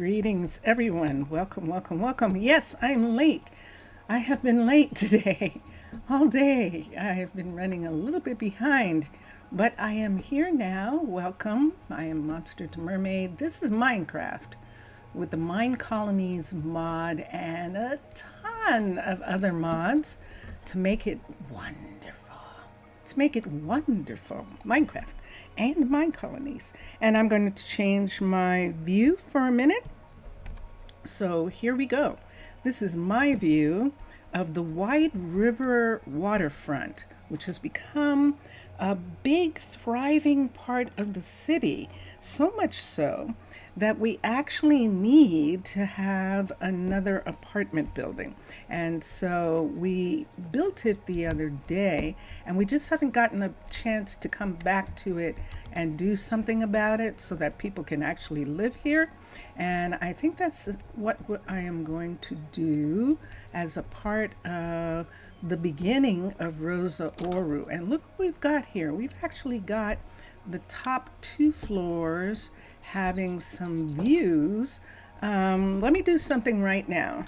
Greetings, everyone. Welcome, welcome, welcome. Yes, I'm late. I have been late today, all day. I have been running a little bit behind, but I am here now. Welcome. I am Monster to Mermaid. This is Minecraft with the Minecolonies mod and a ton of other mods to make it wonderful. Minecraft and Minecolonies. And I'm going to change my view for a minute. So here we go. This is my view of the White River waterfront, which has become a big thriving part of the city. So much so that we actually need to have another apartment building. And so we built it the other day, and we just haven't gotten a chance to come back to it and do something about it so that people can actually live here. And I think that's what I am going to do as a part of the beginning of Rosa Ouro. And look what we've got here. We've actually got the top 2 floors having some views. Let me do something right now.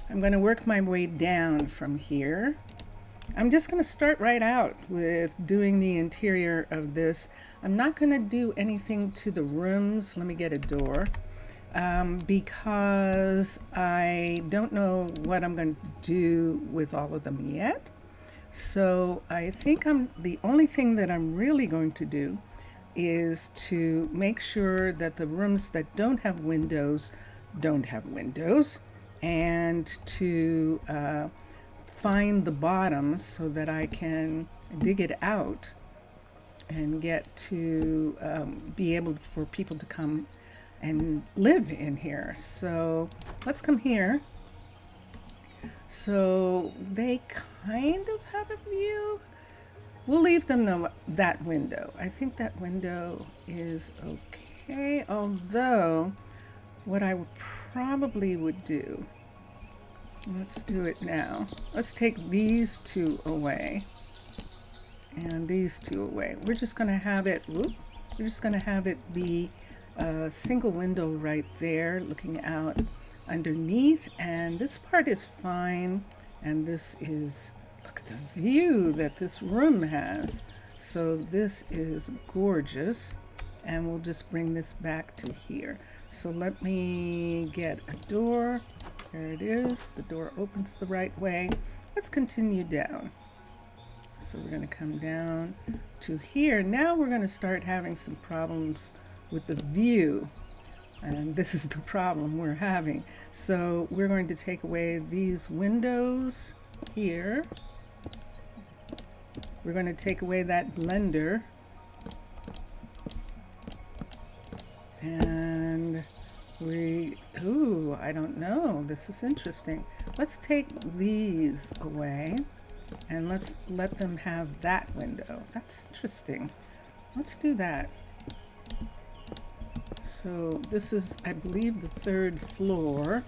I'm going to work my way down from here. I'm just going to start right out with doing the interior of this. I'm not going to do anything to the rooms. Let me get a door because I don't know what I'm going to do with all of them yet. So I think the only thing that I'm really going to do is to make sure that the rooms that don't have windows don't have windows, and to find the bottom so that I can dig it out and get to be able for people to come and live in here. So let's come here. So they kind of have a view. We'll leave them that window. I think that window is okay, although what I probably would do, let's do it now. Let's take these 2 away and these 2 away. We're just going to have it, be a single window right there looking out underneath, and this part is fine, and this is, look at the view that this room has. So this is gorgeous, and we'll just bring this back to here. So let me get a door. There it is. The door opens the right way. Let's continue down. So we're going to come down to here. Now we're going to start having some problems with the view. And this is the problem we're having. So we're going to take away these windows here. We're going to take away that blender. And I don't know. This is interesting. Let's take these away and let's let them have that window. That's interesting. Let's do that. So this is, I believe, the 3rd floor,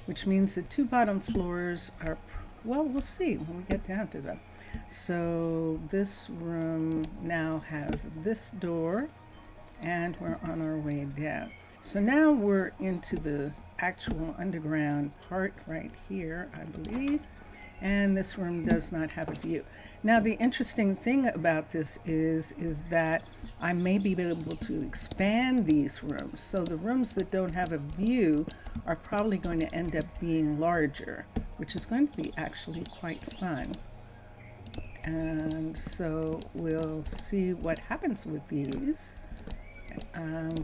which means the 2 bottom floors are, well, we'll see when we get down to them. So this room now has this door, and we're on our way down. So now we're into the actual underground part right here, I believe. And this room does not have a view. Now the interesting thing about this is that I may be able to expand these rooms. So the rooms that don't have a view are probably going to end up being larger, which is going to be actually quite fun. And so we'll see what happens with these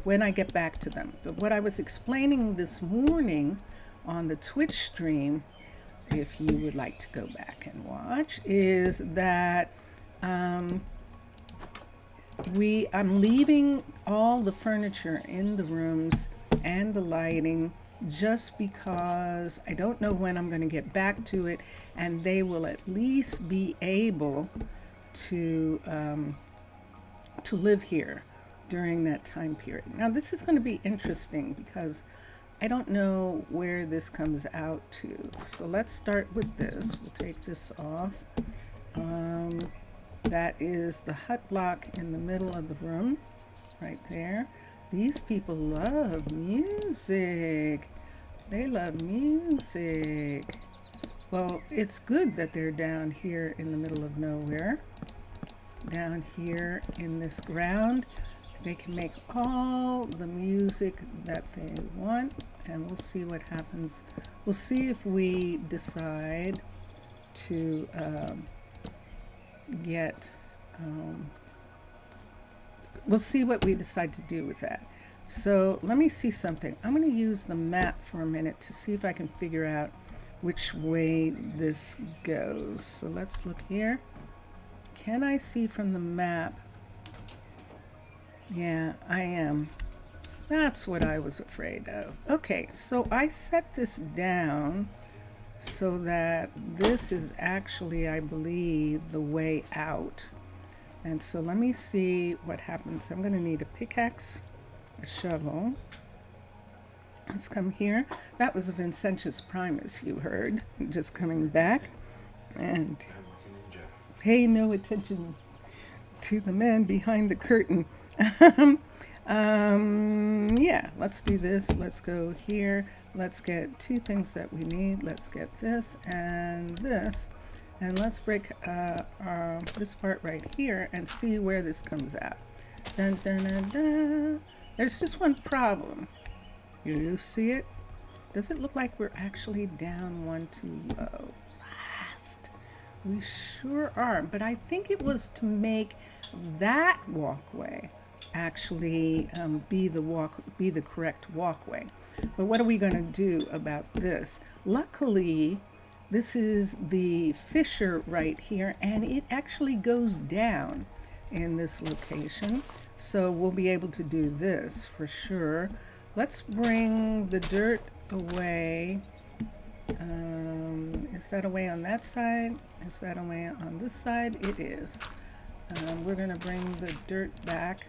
when I get back to them. But what I was explaining this morning on the Twitch stream, if you would like to go back and watch, is that I'm leaving all the furniture in the rooms and the lighting just because I don't know when I'm going to get back to it, and they will at least be able to live here during that time period. Now this is going to be interesting because I don't know where this comes out to. So let's start with this. We'll take this off. That is the hut block in the middle of the room, right there. These people love music. They love music. Well, it's good that they're down here in the middle of nowhere. Down here in this ground, they can make all the music that they want, and we'll see what happens. We'll see if we decide to we'll see what we decide to do with that. So let me see something. I'm going to use the map for a minute to see if I can figure out which way this goes. So let's look here. Can I see from the map? Yeah, I am. That's what I was afraid of. Okay, so I set this down so that this is actually, I believe, the way out. And so let me see what happens. I'm going to need a pickaxe, a shovel. Let's come here. That was a Vincentius Primus you heard, just coming back. And pay no attention to the man behind the curtain. Yeah, let's do this. Let's go here. Let's get two things that we need. Let's get this and this. And let's break this part right here and see where this comes out. Dun, dun, dun, dun. There's just one problem. You see it? Does it look like we're actually down one too low? Last. We sure are. But I think it was to make that walkway actually be the correct walkway. But what are we going to do about this? Luckily, this is the fissure right here, and it actually goes down in this location. So we'll be able to do this for sure. Let's bring the dirt away. Is that away on that side? Is that away on this side? It is. We're going to bring the dirt back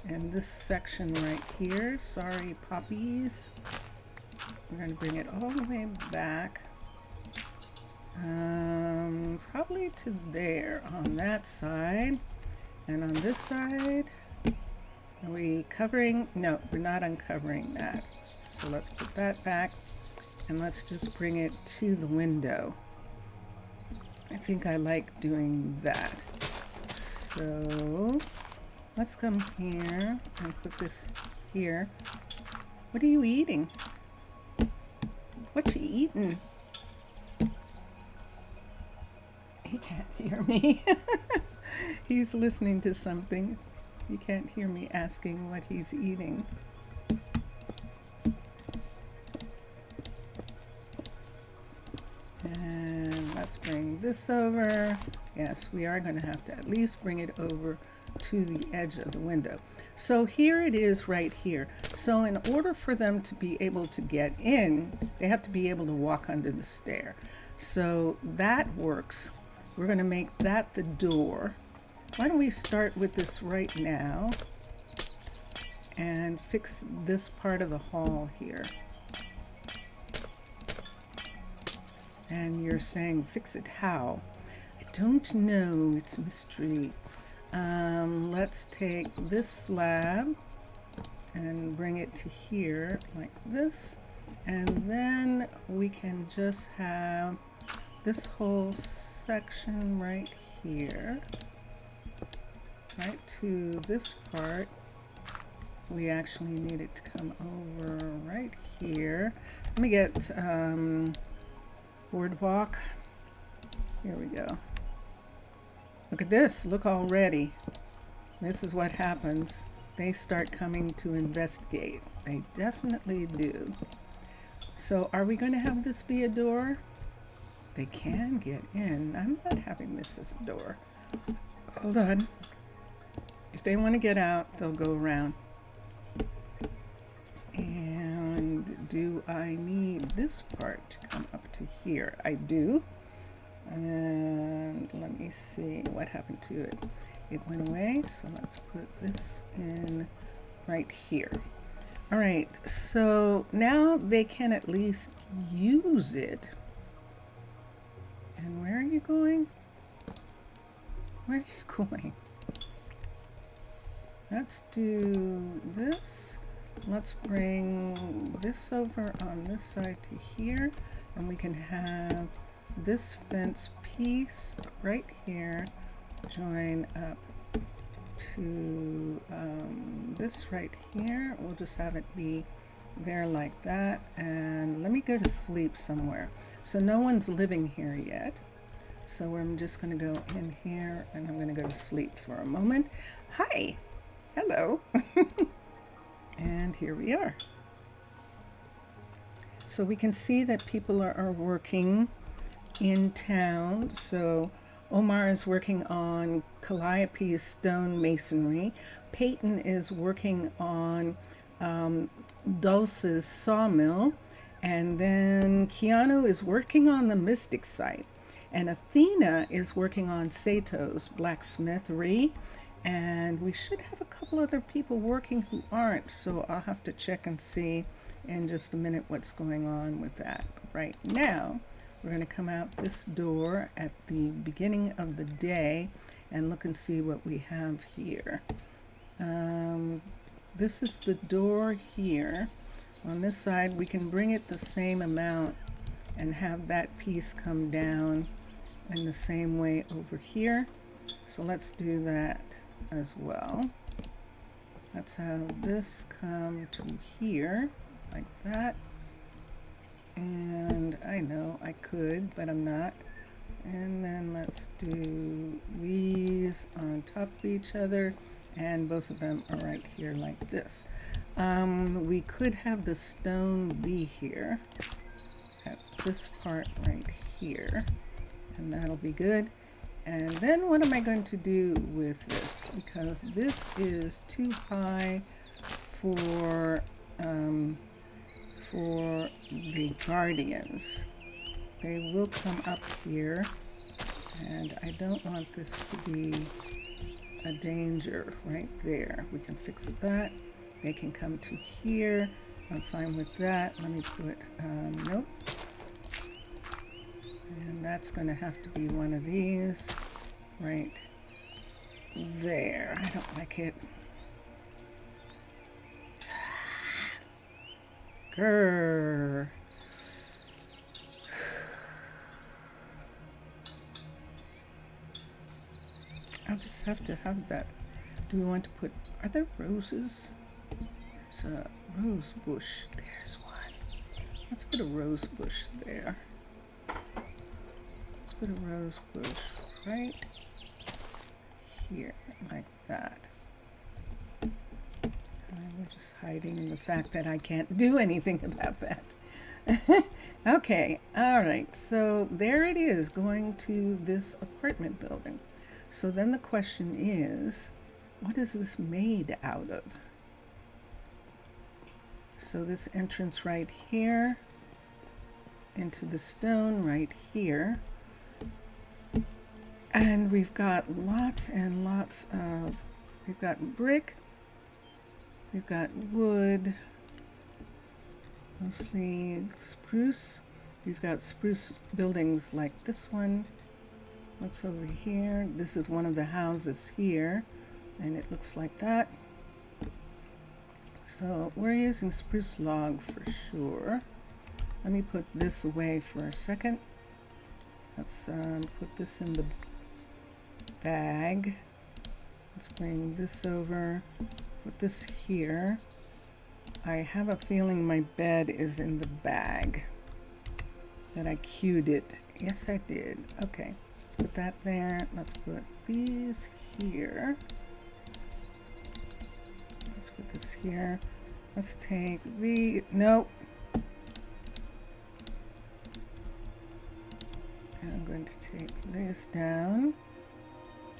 in this section right here. Sorry, poppies. We're going to bring it all the way back. Probably to there on that side. And on this side, are we covering? No, we're not uncovering that. So let's put that back and let's just bring it to the window. I think I like doing that. So let's come here and put this here. What are you eating? What you eating? He can't hear me. He's listening to something. You can't hear me asking what he's eating. And let's bring this over. Yes, we are going to have to at least bring it over to the edge of the window. So here it is right here. So in order for them to be able to get in, they have to be able to walk under the stair. So that works. We're going to make that the door. Why don't we start with this right now and fix this part of the hall here. And you're saying, fix it how? I don't know, it's a mystery. Let's take this slab and bring it to here like this. And then we can just have this whole section right here. Right to this part. We actually need it to come over right here. Let me get boardwalk. Here we go. Look at this. Look already. This is what happens. They start coming to investigate. They definitely do. So are we going to have this be a door? They can get in. I'm not having this as a door. Hold on. If they want to get out, they'll go around. And do I need this part to come up to here? I do. And let me see what happened to it. It went away, so let's put this in right here. All right, so now they can at least use it. And where are you going? Where are you going? Let's do this. let's bring this over on this side to here, and we can have this fence piece right here join up to this right here. We'll just have it be there like that, and let me go to sleep somewhere. So no one's living here yet, so I'm just going to go in here and I'm going to go to sleep for a moment. Hi, hello. And here we are. So we can see that people are working in town. So Omar is working on Calliope's stone masonry. Peyton is working on Dulce's sawmill. And then Keanu is working on the mystic site. And Athena is working on Sato's blacksmithery. And we should have a couple other people working who aren't. So I'll have to check and see in just a minute what's going on with that. But right now, we're going to come out this door at the beginning of the day and look and see what we have here. This is the door here. On this side, we can bring it the same amount and have that piece come down in the same way over here. So let's do that as well. Let's have this come to here like that. And I know I could, but I'm not. And then let's do these on top of each other, and both of them are right here like this. We could have the stone be here at this part right here, and that'll be good. And then what am I going to do with this? Because this is too high for the guardians. They will come up here, and I don't want this to be a danger right there. We can fix that. They can come to here. I'm fine with that. Let me put, nope. And that's going to have to be one of these right there. I don't like it. Grrr. I'll just have to have that. Do we want to put, are there roses? There's a rose bush. There's one. Let's put a rose bush there. Let's put a rose bush right here, like that. I'm just hiding the fact that I can't do anything about that. Okay, all right, so there it is, going to this apartment building. So then the question is, what is this made out of? So this entrance right here, into the stone right here. And we've got lots and lots of, we've got brick, we've got wood, mostly spruce. We've got spruce buildings like this one. What's over here? This is one of the houses here, and it looks like that. So we're using spruce log for sure. Let me put this away for a second. Let's put this in the bag. Let's bring this over, put this here. I have a feeling my bed is in the bag, that I queued it. Yes, I did. Okay, let's put that there. Let's put these here. Let's put this here. Let's take the, nope. I'm going to take this down.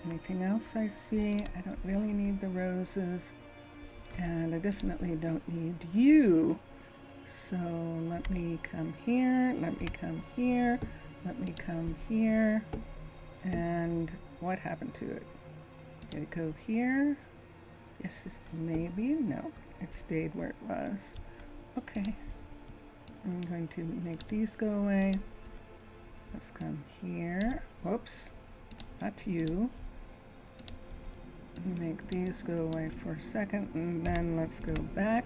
Anything else I see? I don't really need the roses, and I definitely don't need you. So let me come here, let me come here, let me come here. And what happened to it? Did it go here? Yes, maybe. No, it stayed where it was. Okay. I'm going to make these go away. Let's come here. Whoops, not you. Make these go away for a second, and then let's go back.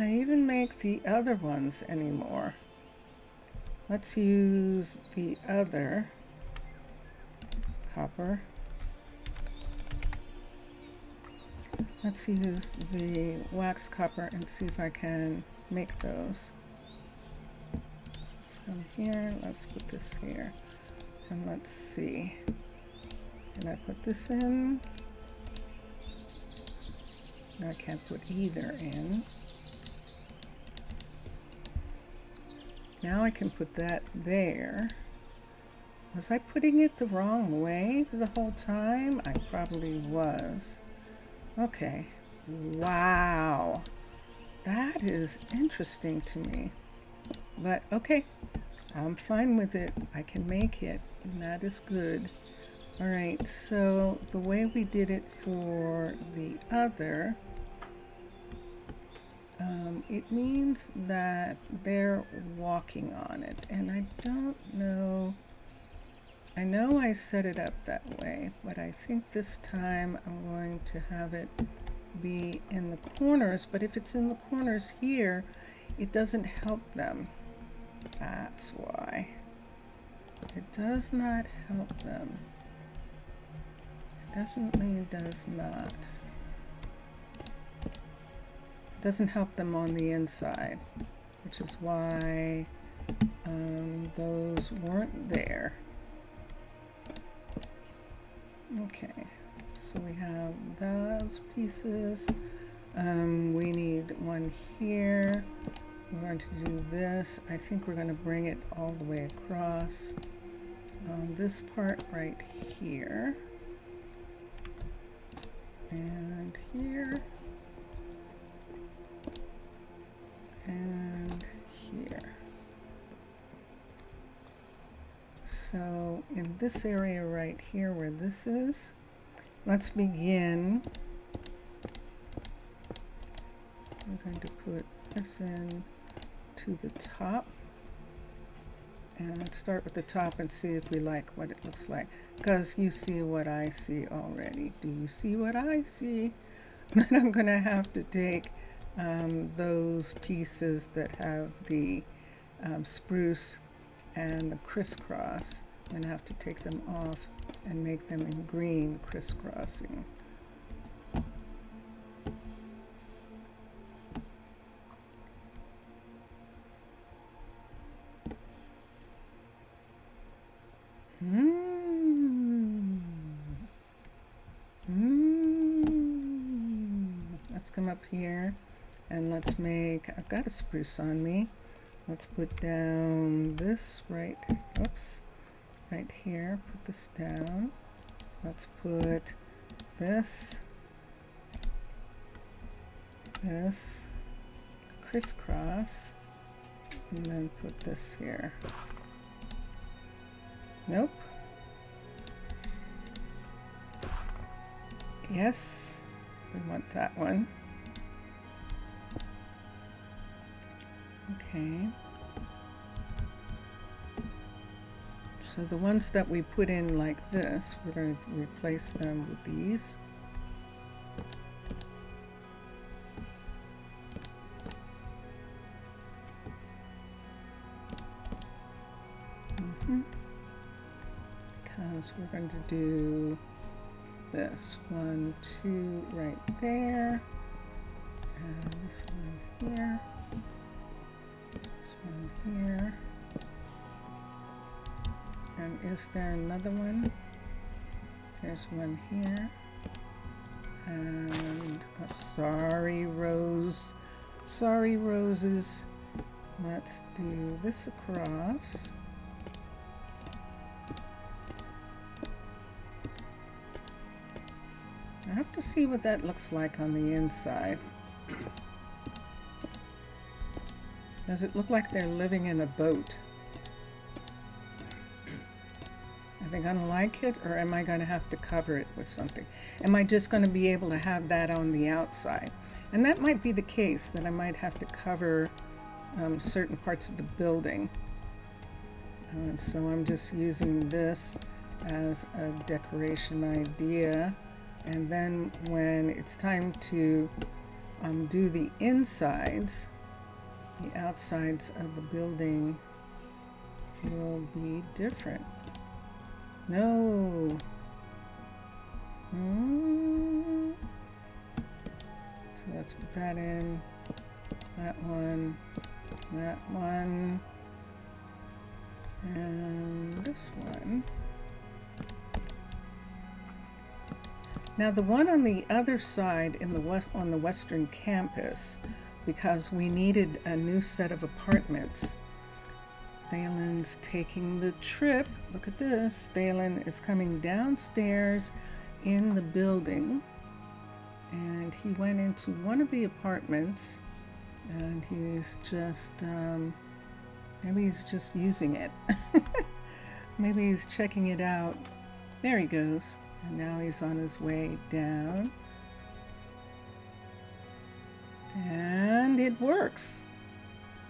I even make the other ones anymore? Let's use the other copper. Let's use the wax copper and see if I can make those. Let's come here, let's put this here, and let's see. Can I put this in? I can't put either in. Now I can put that there. Was I putting it the wrong way the whole time? I probably was. Okay. Wow. That is interesting to me. But okay, I'm fine with it. I can make it, and that is good. All right, so the way we did it for the other, it means that they're walking on it, and I don't know. I know I set it up that way, but I think this time I'm going to have it be in the corners, but if it's in the corners here, it doesn't help them. That's why. It does not help them. It definitely does not. It doesn't help them on the inside, which is why those weren't there. Okay, so we have those pieces. We need one here. We're going to do this. I think we're going to bring it all the way across. This part right here. And here. And here. So in this area right here where this is, let's begin. We're going to put this in to the top. And let's start with the top and see if we like what it looks like. Because you see what I see already. Do you see what I see? Then I'm going to have to take those pieces that have the spruce and the crisscross. I'm going to have to take them off and make them in green crisscrossing. Let's come up here and let's make, I've got a spruce on me. Let's put down this right here. Put this down. Let's put this crisscross, and then put this here. Nope. Yes, we want that one. Okay. So the ones that we put in like this, we're going to replace them with these. Because we're going to do this 1, 2 right there, and this one here, this one here, and is there another one? There's one here, and oh, sorry roses. Let's do this across. I have to see what that looks like on the inside. Does it look like they're living in a boat? Are they going to like it, or am I going to have to cover it with something? Am I just going to be able to have that on the outside? And that might be the case, that I might have to cover certain parts of the building. And so I'm just using this as a decoration idea. And then when it's time to do the insides. The outsides of the building will be different. No. So let's put that in. That one. And this one. Now the one on the other side in the on the western campus, because we needed a new set of apartments. Thalen's taking the trip. Look at this. Thalen is coming downstairs in the building, and he went into one of the apartments, and he's just maybe he's just using it. Maybe he's checking it out. There he goes. And now he's on his way down. And it works.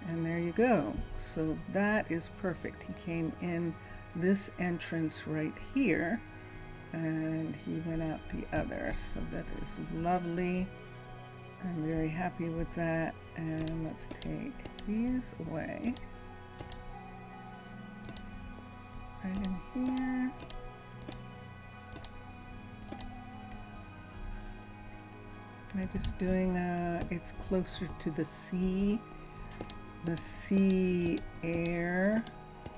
And there you go. So that is perfect. He came in this entrance right here, and he went out the other. So that is lovely. I'm very happy with that. And let's take these away. Right in here. I'm just doing, it's closer to the sea. The sea air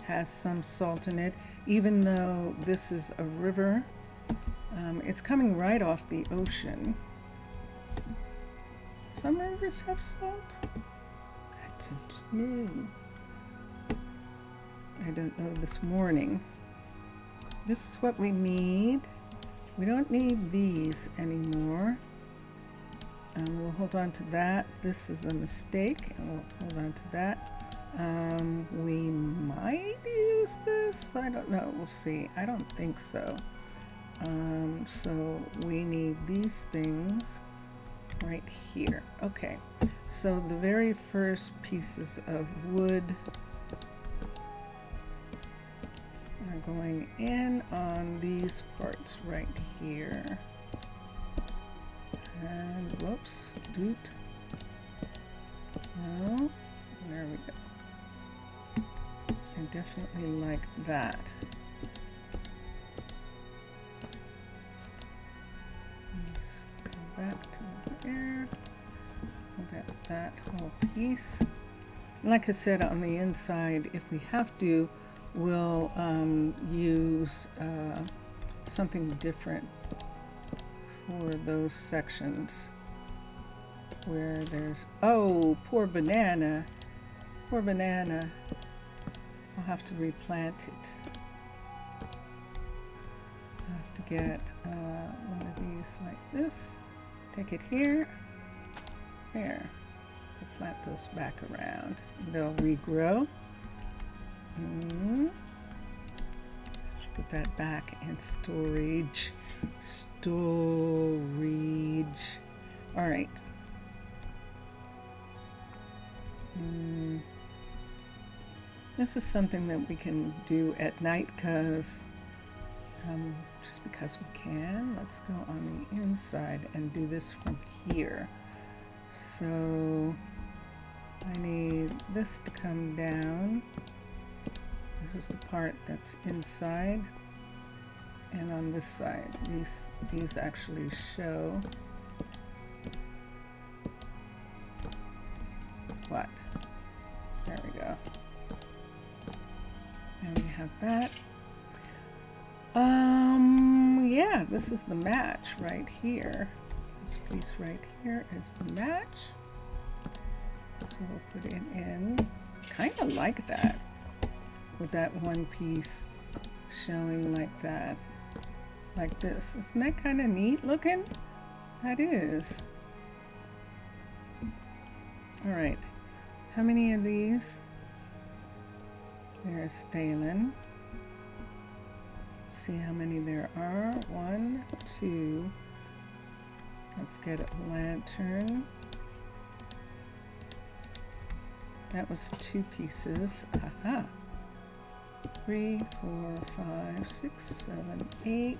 has some salt in it, even though this is a river. It's coming right off the ocean. Some rivers have salt? I don't know. I don't know this morning. This is what we need. We don't need these anymore. We'll hold on to that. This is a mistake, and we'll hold on to that. We might use this. I don't know. We'll see. I don't think so. So we need these things right here. Okay. So the very first pieces of wood are going in on these parts right here. And whoops, doot. No, there we go. I definitely like that. Let's go back to there. We'll get that whole piece. Like I said, on the inside, if we have to, we'll use something different for those sections where there's, oh, poor banana. Poor banana. I'll have to replant it. I'll have to get one of these like this. Take it here. There. We'll plant those back around. They'll regrow. Put that back in storage. All right. This is something that we can do at night because just because we can. Let's go on the inside and do this from here. So I need this to come down. This is the part that's inside, and on this side, these actually show what? There we go. And we have that. Yeah, this is the match right here. This piece right here is the match. So we'll put it in. Kind of like that. With that one piece showing like that, like this. Isn't that kind of neat looking? That is. All right, how many of these? There's Thalen. Let's see how many there are. 1, 2. Let's get a lantern. That was 2 pieces. Aha. 3, 4, 5, 6, 7, 8,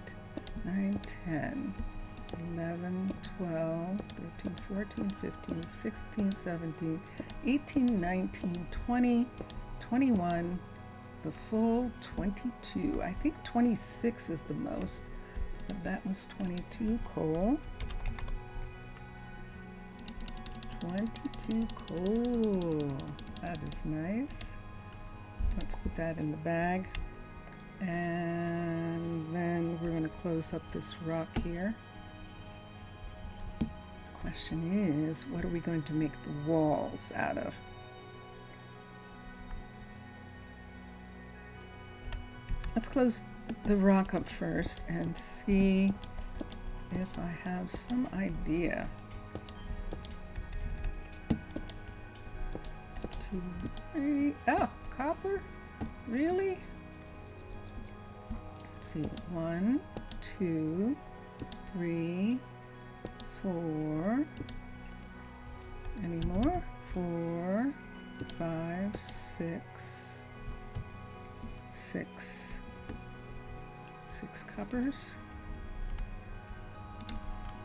9, 10, 11, 12, 13, 14, 15, 16, 17, 18, 19, 20, 21, the full 22. I think 26 is the most, but that was 22 coal. 22 coal. That is nice. Let's put that in the bag. And then we're going to close up this rock here. The question is, what are we going to make the walls out of? Let's close the rock up first and see if I have some idea. 2, 3, oh, copper? Really? Let's see, 1, 2, 3, 4. Any more? 4, 5, 6, 6. 6 coppers.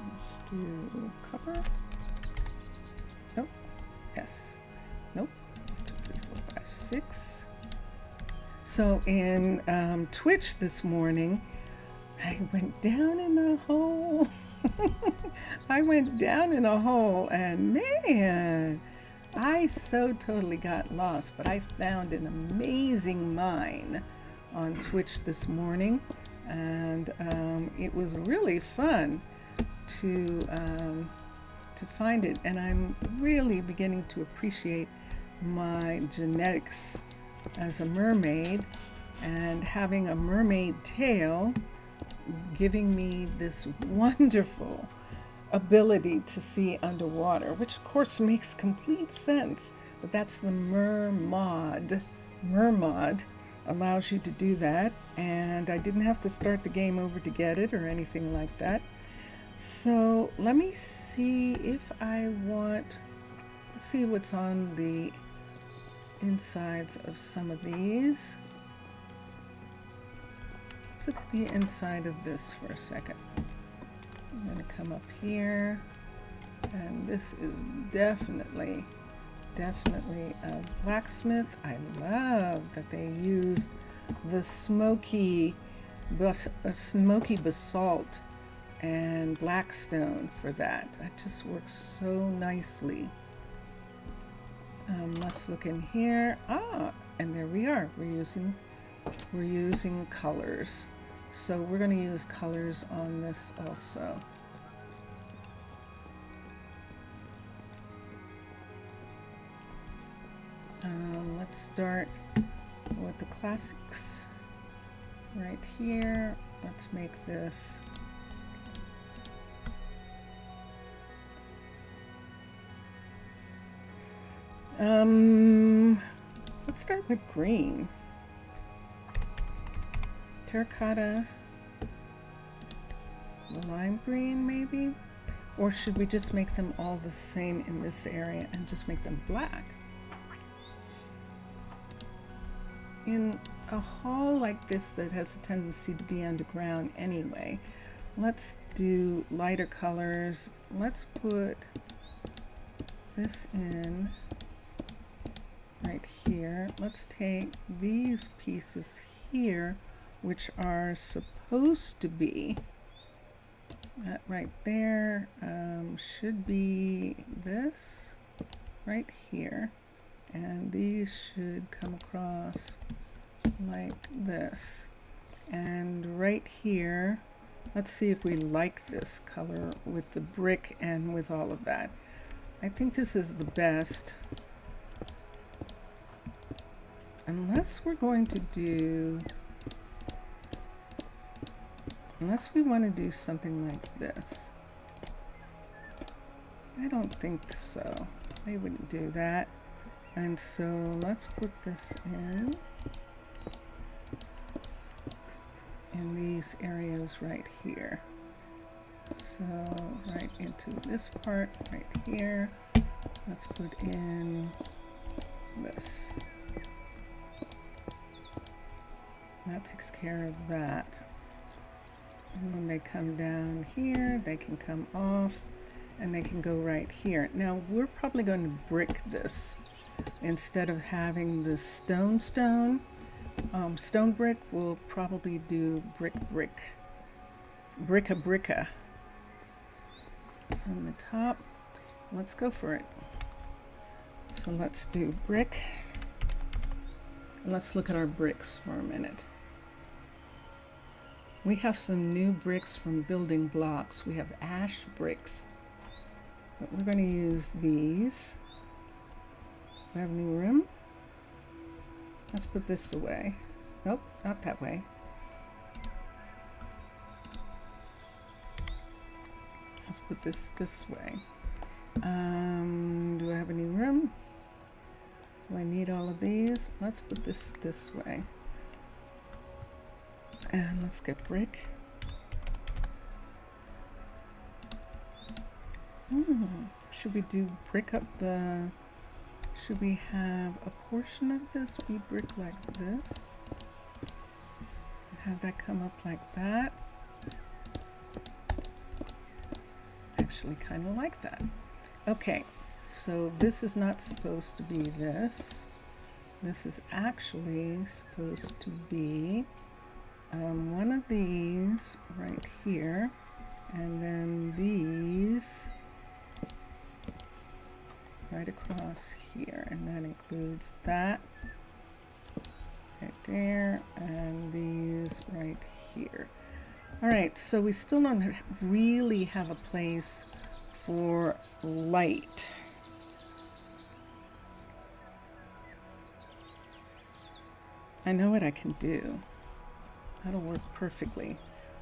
Let's do copper. Nope. Yes. Nope. 2, 3, 4, 5, 6. So in Twitch this morning, I went down in a hole. I went down in a hole, and man, I so totally got lost. But I found an amazing mine on Twitch this morning, and it was really fun to find it. And I'm really beginning to appreciate my genetics as a mermaid, and having a mermaid tail giving me this wonderful ability to see underwater, which of course makes complete sense, but that's the mermod. Mermod allows you to do that, and I didn't have to start the game over to get it or anything like that. So let me see if I want, let's see what's on the insides of some of these. Let's look at the inside of this for a second. I'm going to come up here, and this is definitely a blacksmith. I love that they used the smoky basalt and blackstone for that. That just works so nicely. Let's look in here. And there we are. We're using colors. So we're going to use colors on this also. Let's start with the classics right here. Let's make this let's start with green. Terracotta, lime green maybe? Or should we just make them all the same in this area and just make them black? In a hall like this that has a tendency to be underground anyway, let's do lighter colors. Let's put this in right here. Let's take these pieces here, which are supposed to be, that right there should be this right here, and these should come across like this. And right here, let's see if we like this color with the brick and with all of that. I think this is the best, unless we're going to do, unless we want to do something like this. I don't think so. They wouldn't do that. And so let's put this in these areas right here. So right into this part right here. Let's put in this. That takes care of that. And when they come down here, they can come off and they can go right here. Now we're probably going to brick this instead of having the stone brick. We'll probably do bricka from the top. Let's go for it. So let's do brick. Let's look at our bricks for a minute. We have some new bricks from building blocks. We have ash bricks, but we're going to use these. Do I have any room? Let's put this away. Nope, not that way. Let's put this way. Do I have any room? Do I need all of these? Let's put this way. And let's get brick. Should we do brick up the... Should we have a portion of this be brick like this? Have that come up like that? Actually kind of like that. Okay, so this is not supposed to be this. This is actually supposed to be one of these right here, and then these right across here, and that includes that right there and these right here. All right, so we still don't really have a place for light. I know what I can do. That'll work perfectly.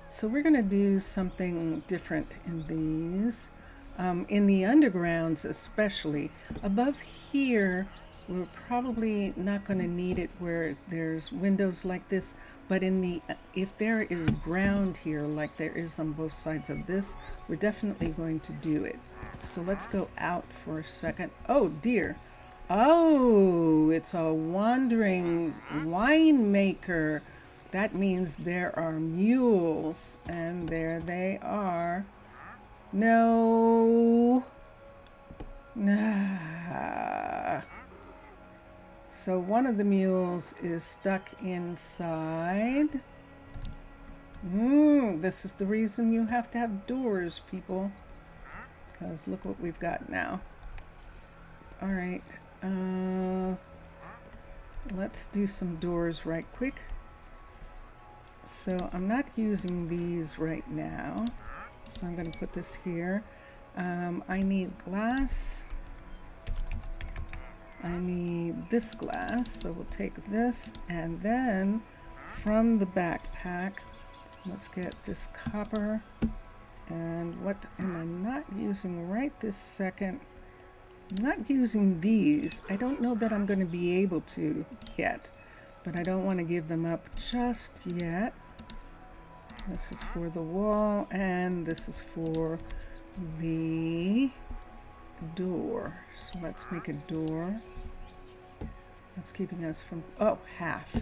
So we're going to do something different in these. In the undergrounds especially. Above here, we're probably not going to need it where there's windows like this, but in the if there is ground here like there is on both sides of this, we're definitely going to do it. So let's go out for a second. Oh dear. Oh, it's a wandering winemaker. That means there are mules, and there they are. No. So one of the mules is stuck inside. This is the reason you have to have doors, people. Because look what we've got now. All right. Let's do some doors right quick. So I'm not using these right now. So I'm going to put this here. I need glass. I need this glass. So we'll take this, and then from the backpack, let's get this copper. And what am I not using right this second? I'm not using these. I don't know that I'm going to be able to yet, but I don't want to give them up just yet. This is for the wall, and this is for the door. So let's make a door. That's keeping us from, oh, half.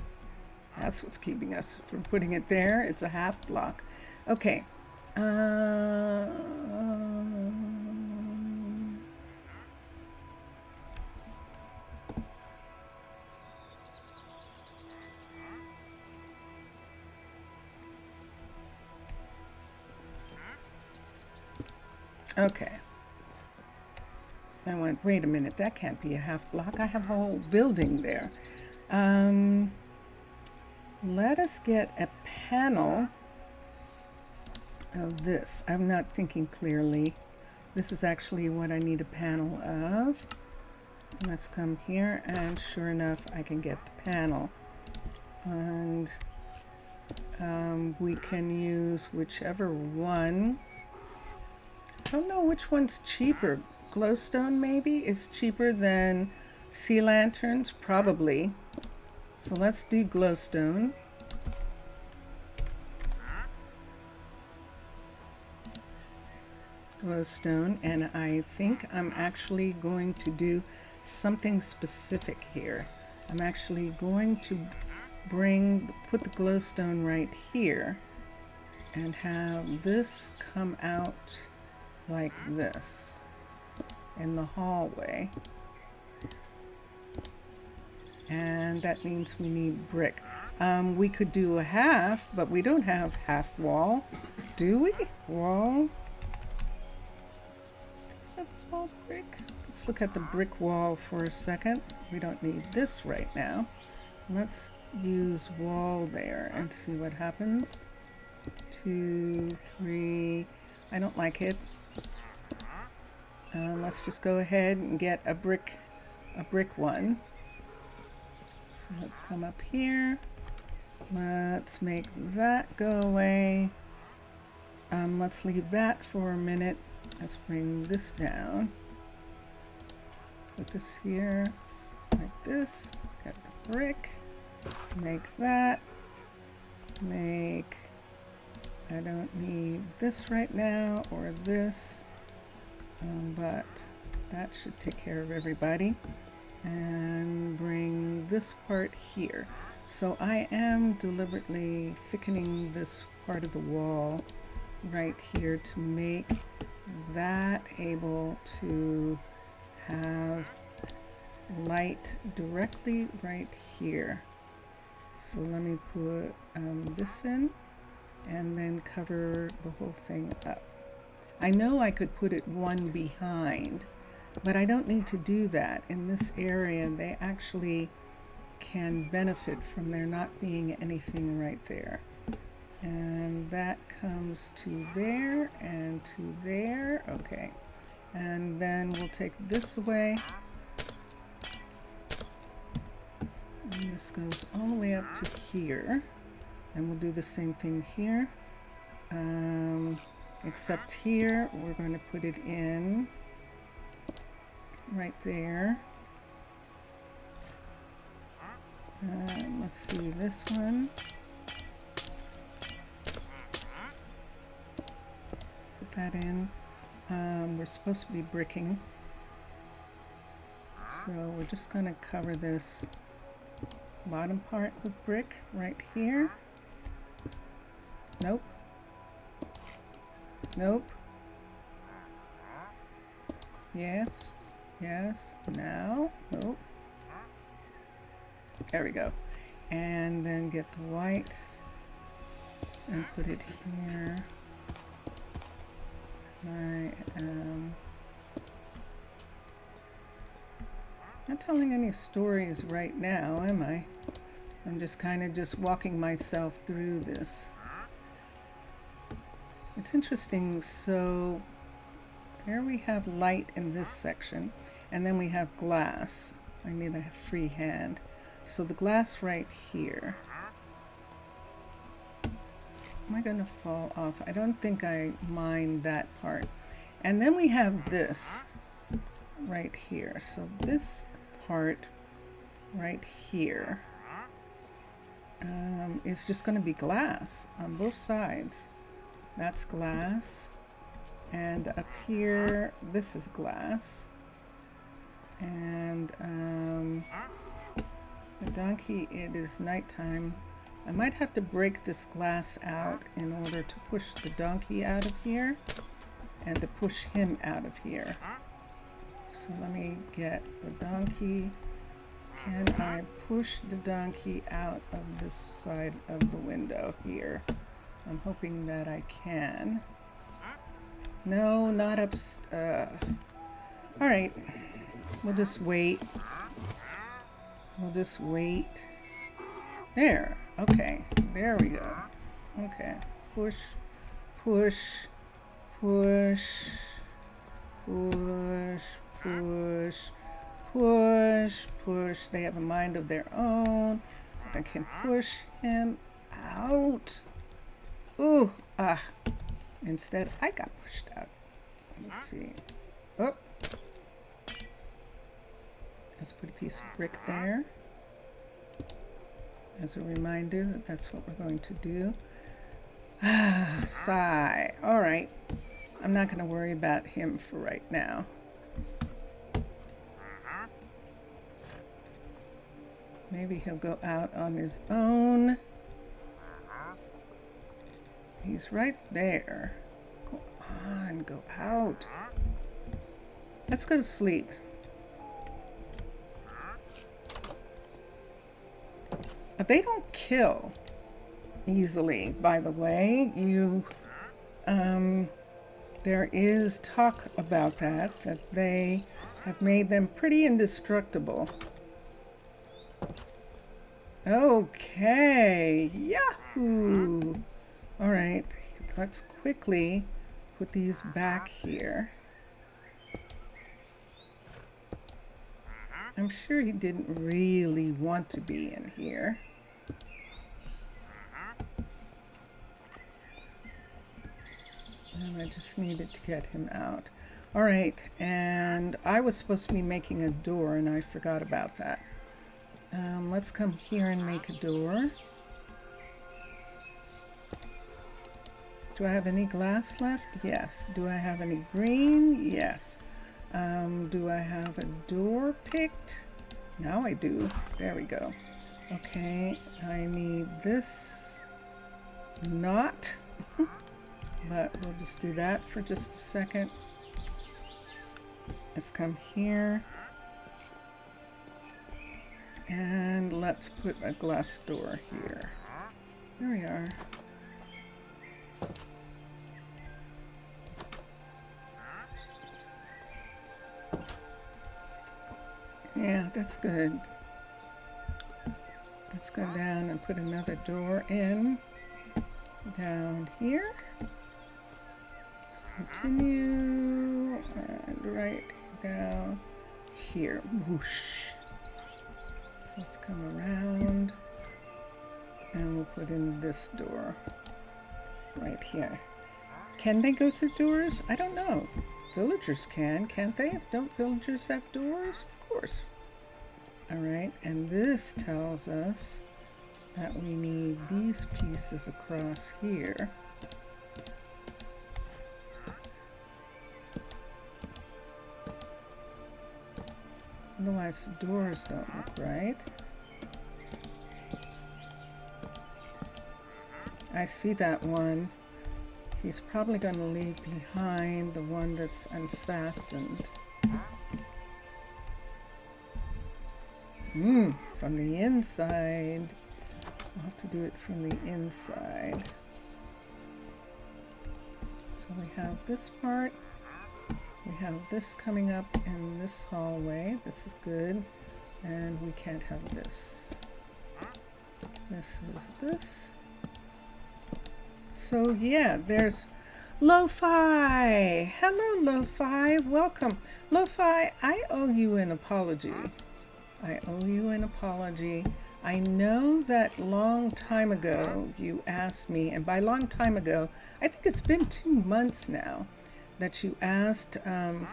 That's what's keeping us from putting it there. It's a half block. Okay. Okay. I went, wait a minute, that can't be a half block. I have a whole building there. Let us get a panel of this. I'm not thinking clearly. This is actually what I need a panel of. Let's come here, and sure enough, I can get the panel. And we can use whichever one. I don't know which one's cheaper. Glowstone maybe is cheaper than sea lanterns, probably. So let's do glowstone. Glowstone, and I think I'm actually going to do something specific here. I'm actually going to put the glowstone right here. and have this come out like this in the hallway. And that means we need brick. We could do a half, but we don't have half wall, do we? Wall. Wall brick. Let's look at the brick wall for a second. We don't need this right now. Let's use wall there and see what happens. 2, 3. I don't like it. Let's just go ahead and get a brick one. So let's come up here. Let's make that go away. Let's leave that for a minute. Let's bring this down. Put this here like this. Get the brick. Make that. Make. I don't need this right now or this, but that should take care of everybody. And bring this part here. So I am deliberately thickening this part of the wall right here to make that able to have light directly right here. So let me put this in and then cover the whole thing up. I know I could put it one behind, but I don't need to do that. In this area, they actually can benefit from there not being anything right there. And that comes to there and to there. Okay. And then we'll take this away. And this goes all the way up to here. And we'll do the same thing here. Except here, we're going to put it in right there. Let's see this one. Put that in. We're supposed to be bricking. So we're just going to cover this bottom part with brick right here. Nope. Nope. Yes. Yes. Now. Nope. There we go. And then get the white and put it here. I am not telling any stories right now, am I? I'm just kind of just walking myself through this. It's interesting. So there we have light in this section, and then we have glass. I need a free hand. So the glass right here. Am I going to fall off? I don't think I mind that part. And then we have this right here. So this part right here is just going to be glass on both sides. That's glass. And up here, this is glass. And the donkey, it is nighttime. I might have to break this glass out in order to push the donkey out of here and to push him out of here. So let me get the donkey. Can I push the donkey out of this side of the window here? I'm hoping that I can. No, not up. All right, we'll just wait. We'll just wait. There. Okay, there we go. Okay, push, push, push, push, push, push, push. They have a mind of their own. I can push him out. Ooh, instead I got pushed out. Let's see. Oh, let's put a piece of brick there as a reminder that that's what we're going to do. Sigh. All right. I'm not going to worry about him for right now. Maybe he'll go out on his own. He's right there. Go on, go out. Let's go to sleep. They don't kill easily, by the way. There is talk about that they have made them pretty indestructible. Okay, yahoo! All right, let's quickly put these back here. I'm sure he didn't really want to be in here. And I just needed to get him out. All right, and I was supposed to be making a door and I forgot about that. Let's come here and make a door. Do I have any glass left? Yes. Do I have any green? Yes. Do I have a door picked? Now I do. There we go. Okay, I need this knot, but we'll just do that for just a second. Let's come here and let's put a glass door here. There we are. Yeah, that's good. Let's go down and put another door in down here. Let's continue and right down here. Whoosh. Let's come around and we'll put in this door right here. Can they go through doors? I don't know. Villagers can, can't they? Don't villagers have doors? Of course. All right, and this tells us that we need these pieces across here. Otherwise the doors don't look right. I see that one. He's probably going to leave behind the one that's unfastened. From the inside. I'll have to do it from the inside. So we have this part. We have this coming up in this hallway. This is good. And we can't have this. This is this. So yeah, there's Lo-Fi. Hello, Lo-Fi. Welcome. Lo-Fi, I owe you an apology. I owe you an apology. I know that long time ago you asked me, and by long time ago, I think it's been 2 months now, that you asked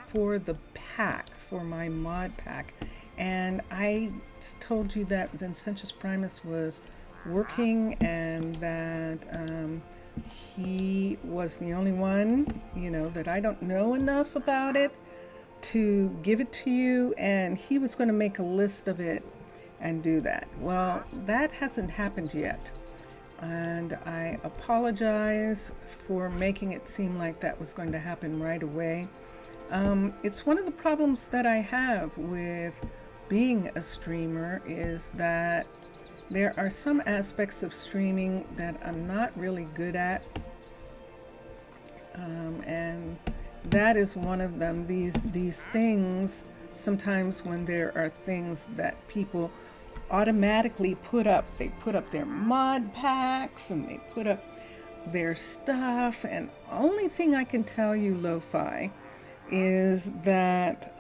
for the pack, for my mod pack. And I told you that Vincentius Primus was working and that he was the only one, you know, that I don't know enough about it to give it to you, and he was going to make a list of it and do that. Well, that hasn't happened yet, and I apologize for making it seem like that was going to happen right away. It's one of the problems that I have with being a streamer, is that there are some aspects of streaming that I'm not really good at, and that is one of them. These things, sometimes when there are things that people automatically put up, they put up their mod packs and they put up their stuff, and only thing I can tell you, Lo-Fi, is that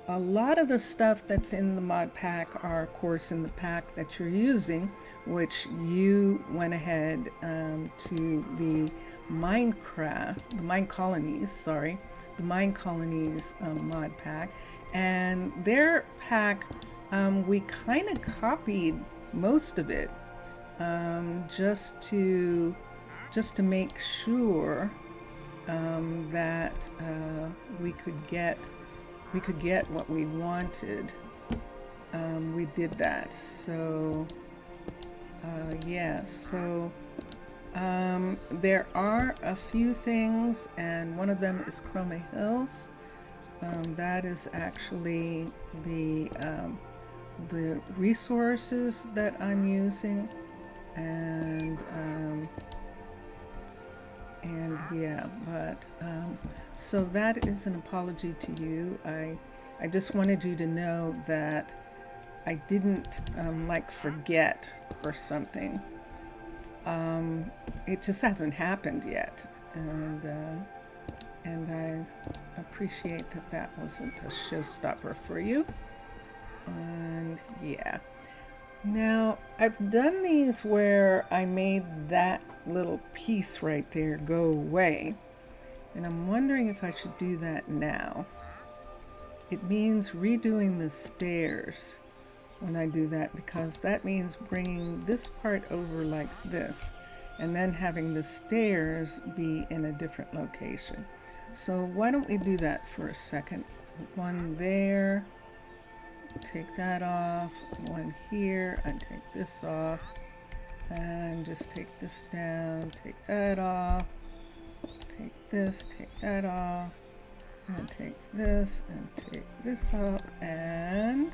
a lot of the stuff that's in the mod pack are, of course, in the pack that you're using, which you went ahead to the Minecolonies mod pack, and their pack, we kind of copied most of it, just to make sure that we could get what we wanted. We did that. So yeah, so There are a few things, and one of them is Chroma Hills. That is actually the resources that I'm using, and yeah, but so that is an apology to you. I just wanted you to know that I didn't like forget or something. It just hasn't happened yet, and I appreciate that that wasn't a showstopper for you. And yeah. Now, I've done these where I made that little piece right there go away, and I'm wondering if I should do that now. It means redoing the stairs when I do that, because that means bringing this part over like this and then having the stairs be in a different location. So why don't we do that for a second? One there, take that off, one here, and take this off, and just take this down, take that off, take this, take that off, and take this and take this off, and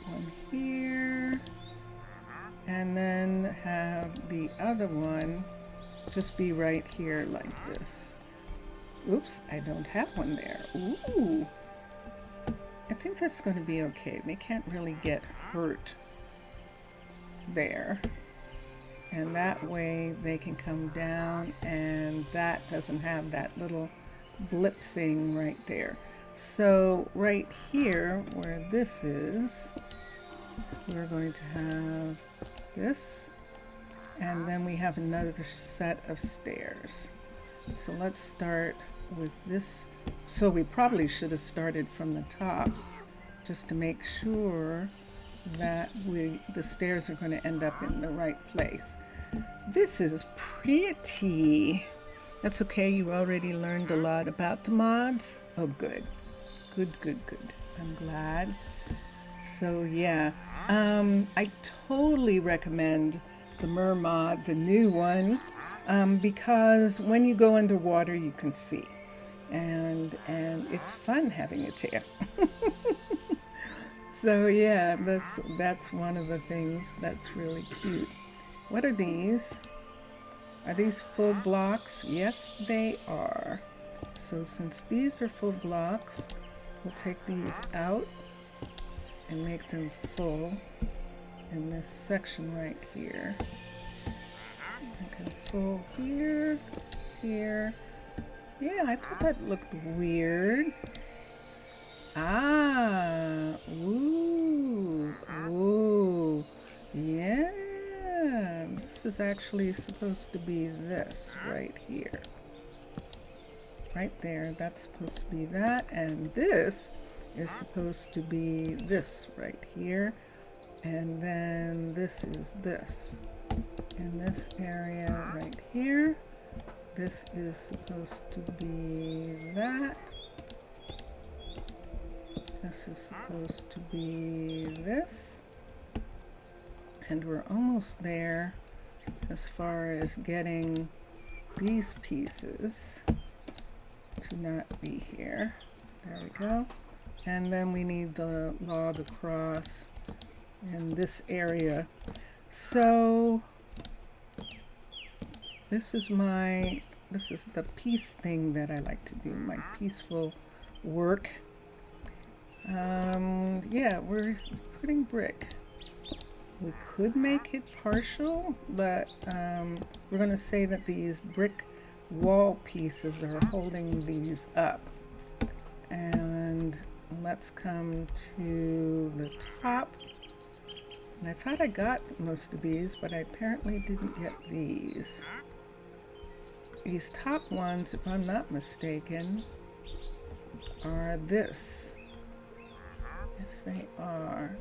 one here, and then have the other one just be right here like this. Oops, I don't have one there. Ooh, I think that's going to be okay. They can't really get hurt there, and that way they can come down, and that doesn't have that little blip thing right there. So right here where this is, we're going to have this, and then we have another set of stairs. So let's start with this. So we probably should have started from the top just to make sure that the stairs are going to end up in the right place. This is pretty. That's okay, you already learned a lot about the mods. Oh, good. Good. I'm glad. So yeah, I totally recommend the Mer mod, the new one, because when you go underwater you can see, and it's fun having a tail. So yeah, that's one of the things that's really cute. What are these? Are these full blocks? Yes, they are. So since these are full blocks, we'll take these out and make them full in this section right here. Okay, full here, here. Yeah, I thought that looked weird. Ah, ooh, yeah. This is actually supposed to be this right here. Right there, that's supposed to be that, and this is supposed to be this right here, and then this is this. In this area right here, this is supposed to be that. This is supposed to be this. And we're almost there as far as getting these pieces to not be here. There we go. And then we need the log across in this area. So this is the peace thing that I like to do, my peaceful work. Yeah, we're putting brick. We could make it partial, but we're going to say that these brick wall pieces are holding these up. And let's come to the top. And I thought I got most of these, but I apparently didn't get these. These top ones, if I'm not mistaken, are this. Yes, they are.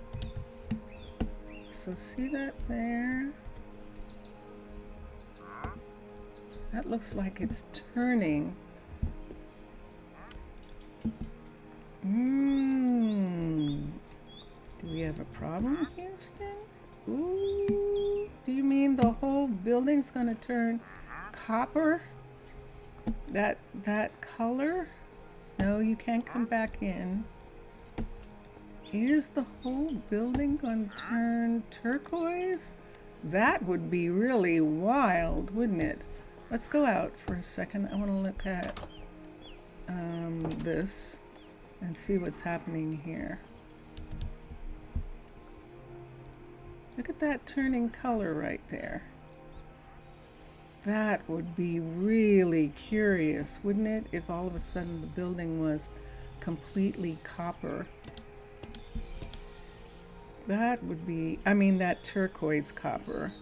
So see that there? That looks like it's turning. Do we have a problem, Houston? Ooh, do you mean the whole building's gonna turn copper? That color? No, you can't come back in. Is the whole building gonna turn turquoise? That would be really wild, wouldn't it? Let's go out for a second. I want to look at this and see what's happening here. Look at that turning color right there. That would be really curious, wouldn't it, if all of a sudden the building was completely copper. That would be, I mean, that turquoise copper.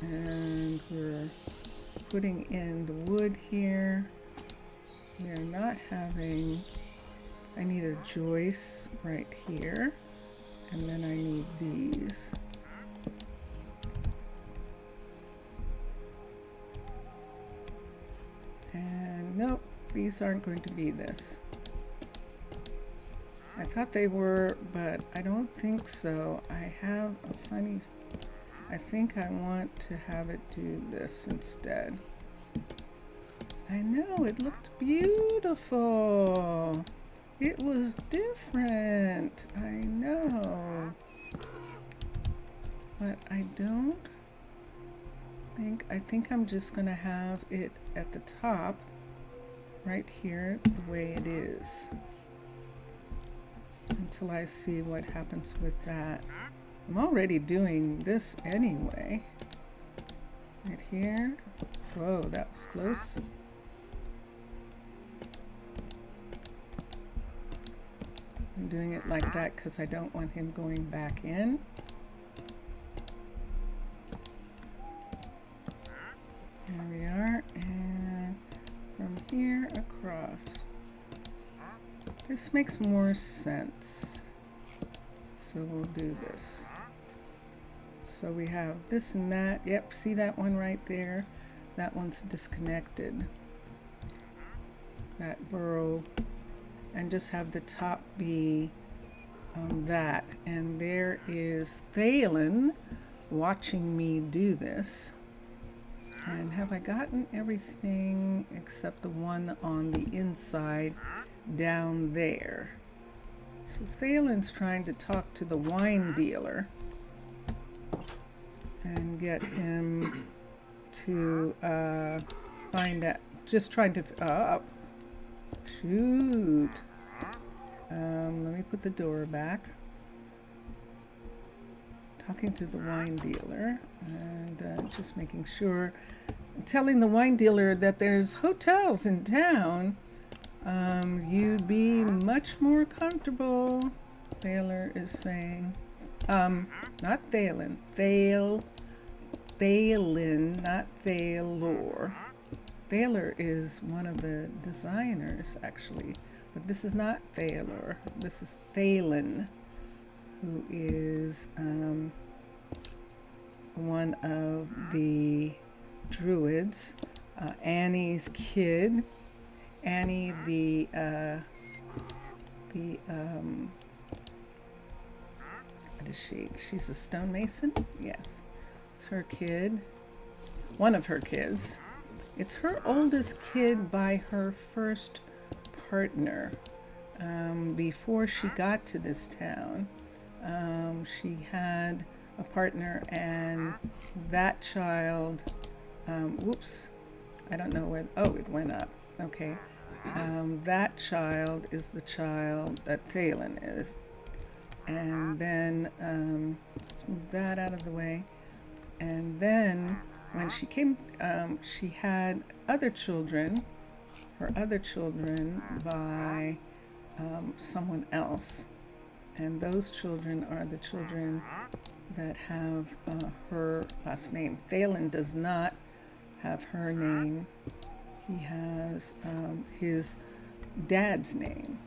And we're putting in the wood here. We're not having, I need a joist right here. And then I need these. And nope, these aren't going to be this. I thought they were, but I don't think so. I have a funny, I think I want to have it do this instead. I know, it looked beautiful. It was different, I know. But I don't think, I think I'm just gonna have it at the top, right here, the way it is. Until I see what happens with that. I'm already doing this anyway. Right here. Whoa, that was close. I'm doing it like that because I don't want him going back in. There we are, and from here across. This makes more sense. So we'll do this. So we have this and that. Yep, see that one right there? That one's disconnected. That burrow. And just have the top be that. And there is Thalen watching me do this. And have I gotten everything except the one on the inside down there? So Thalen's trying to talk to the wine dealer and get him to find out, just trying to, shoot. Let me put the door back. Talking to the wine dealer and just making sure, telling the wine dealer that there's hotels in town. You'd be much more comfortable, Thaler is saying. Not Thalen. Thalen, not Thalor. Thaler is one of the designers, actually. But this is not Thaler. This is Thalen, who is one of the druids. Annie's kid. Annie, what is she? She's a stonemason? Yes. It's her kid. One of her kids. It's her oldest kid by her first partner. Before she got to this town, she had a partner, and that child, whoops, I don't know where, oh, it went up. Okay. That child is the child that Thalen is. And then, let's move that out of the way. And then when she came, she had other children, her other children by someone else. And those children are the children that have her last name. Thalen does not have her name. He has his dad's name.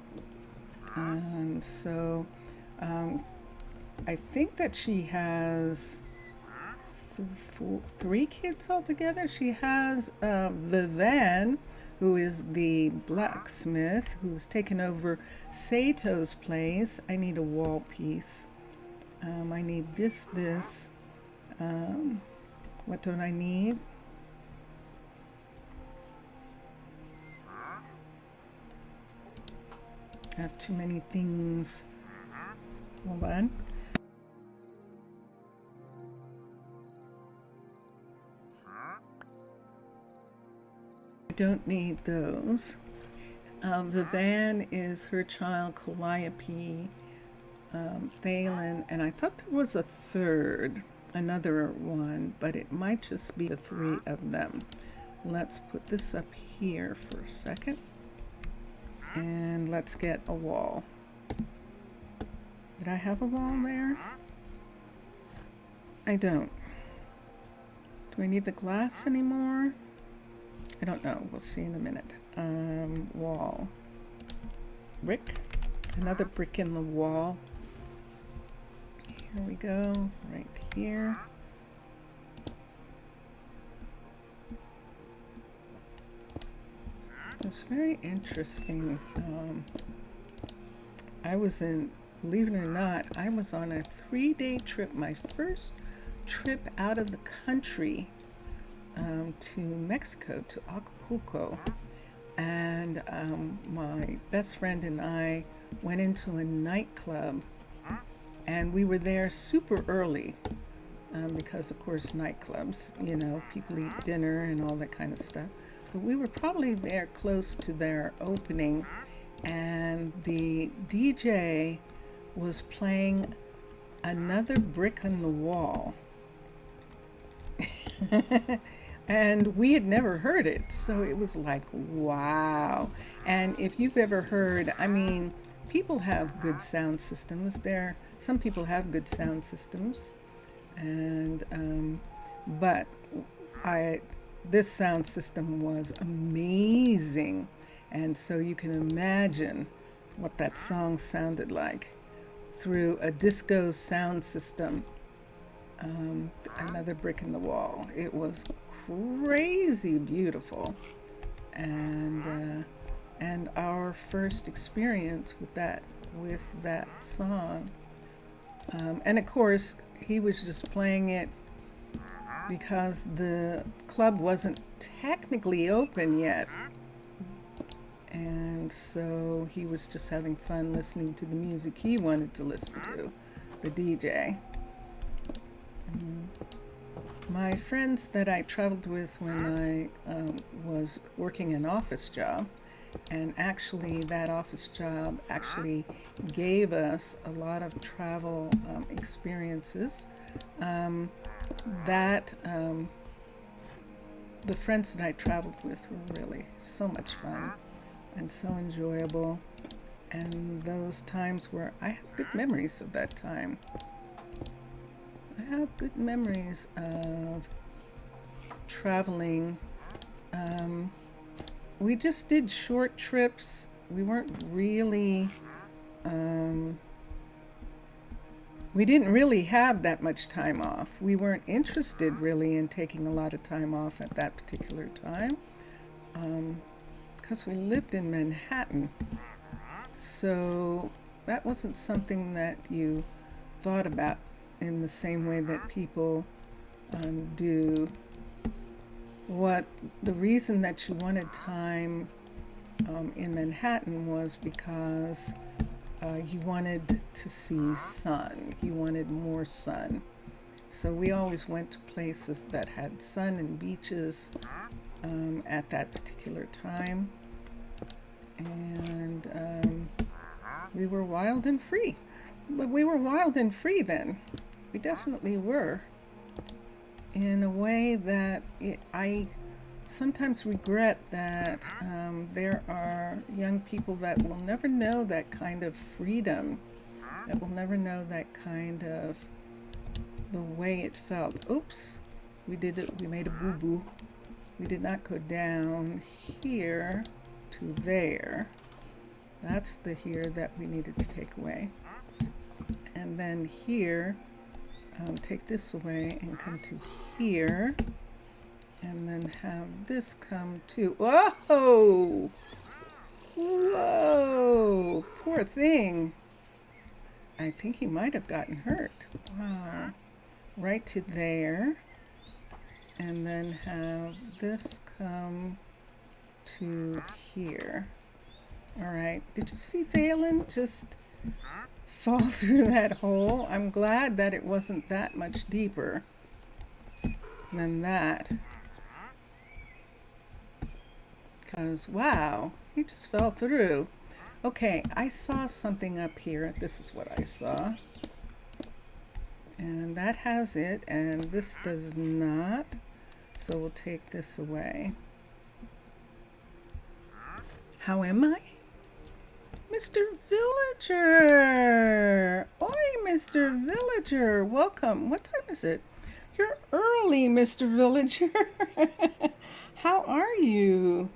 And so I think that she has three kids altogether. She has Vivan, who is the blacksmith who's taken over Sato's place. I need a wall piece. I need this. What don't I need? I have too many things. Hold on. I don't need those. The van is her child, Calliope, Thalen, and I thought there was a third, another one, but it might just be the three of them. Let's put this up here for a second, and let's get a wall. Did I have a wall there? I don't. Do I need the glass anymore? I don't know. We'll see in a minute. Wall. Brick. Another brick in the wall. Here we go. Right here. It's very interesting. Believe it or not, I was on a 3-day trip, my first trip out of the country, to Mexico, to Acapulco. And my best friend and I went into a nightclub, and we were there super early, because of course nightclubs, you know, people eat dinner and all that kind of stuff. But we were probably there close to their opening, and the DJ was playing Another Brick on the Wall. And we had never heard it, so it was like, wow. And if you've ever heard, I mean, people have good sound systems there. Some people have good sound systems, and but this sound system was amazing, and so you can imagine what that song sounded like through a disco sound system. Another Brick in the Wall. It was crazy beautiful, and our first experience with that song, and of course he was just playing it because the club wasn't technically open yet, and so he was just having fun listening to the music he wanted to listen to, the DJ. My friends that I traveled with when I was working an office job, and actually that office job actually gave us a lot of travel experiences. The friends that I traveled with were really so much fun and so enjoyable, and those times where I have good memories of that time. I have good memories of traveling. We just did short trips. We weren't really, we didn't really have that much time off. We weren't interested really in taking a lot of time off at that particular time, because we lived in Manhattan. So that wasn't something that you thought about in the same way that people do. The reason that you wanted time in Manhattan was because you wanted to see sun. You wanted more sun. So we always went to places that had sun and beaches at that particular time. And we were wild and free. But we were wild and free then. We definitely were, in a way that I sometimes regret that there are young people that will never know that kind of freedom, that will never know that kind of the way it felt. Oops, we made a boo-boo. We did not go down here to there. That's the here that we needed to take away. And then here, take this away and come to here. And then have this come too. Whoa! Whoa! Poor thing. I think he might have gotten hurt. Wow. Right to there. And then have this come to here. All right. Did you see Valen just fall through that hole? I'm glad that it wasn't that much deeper than that. Because, wow, he just fell through. Okay, I saw something up here. This is what I saw. And that has it, and this does not. So we'll take this away. How am I? Mr. Villager! Oi, Mr. Villager! Welcome. What time is it? You're early, Mr. Villager. How are you?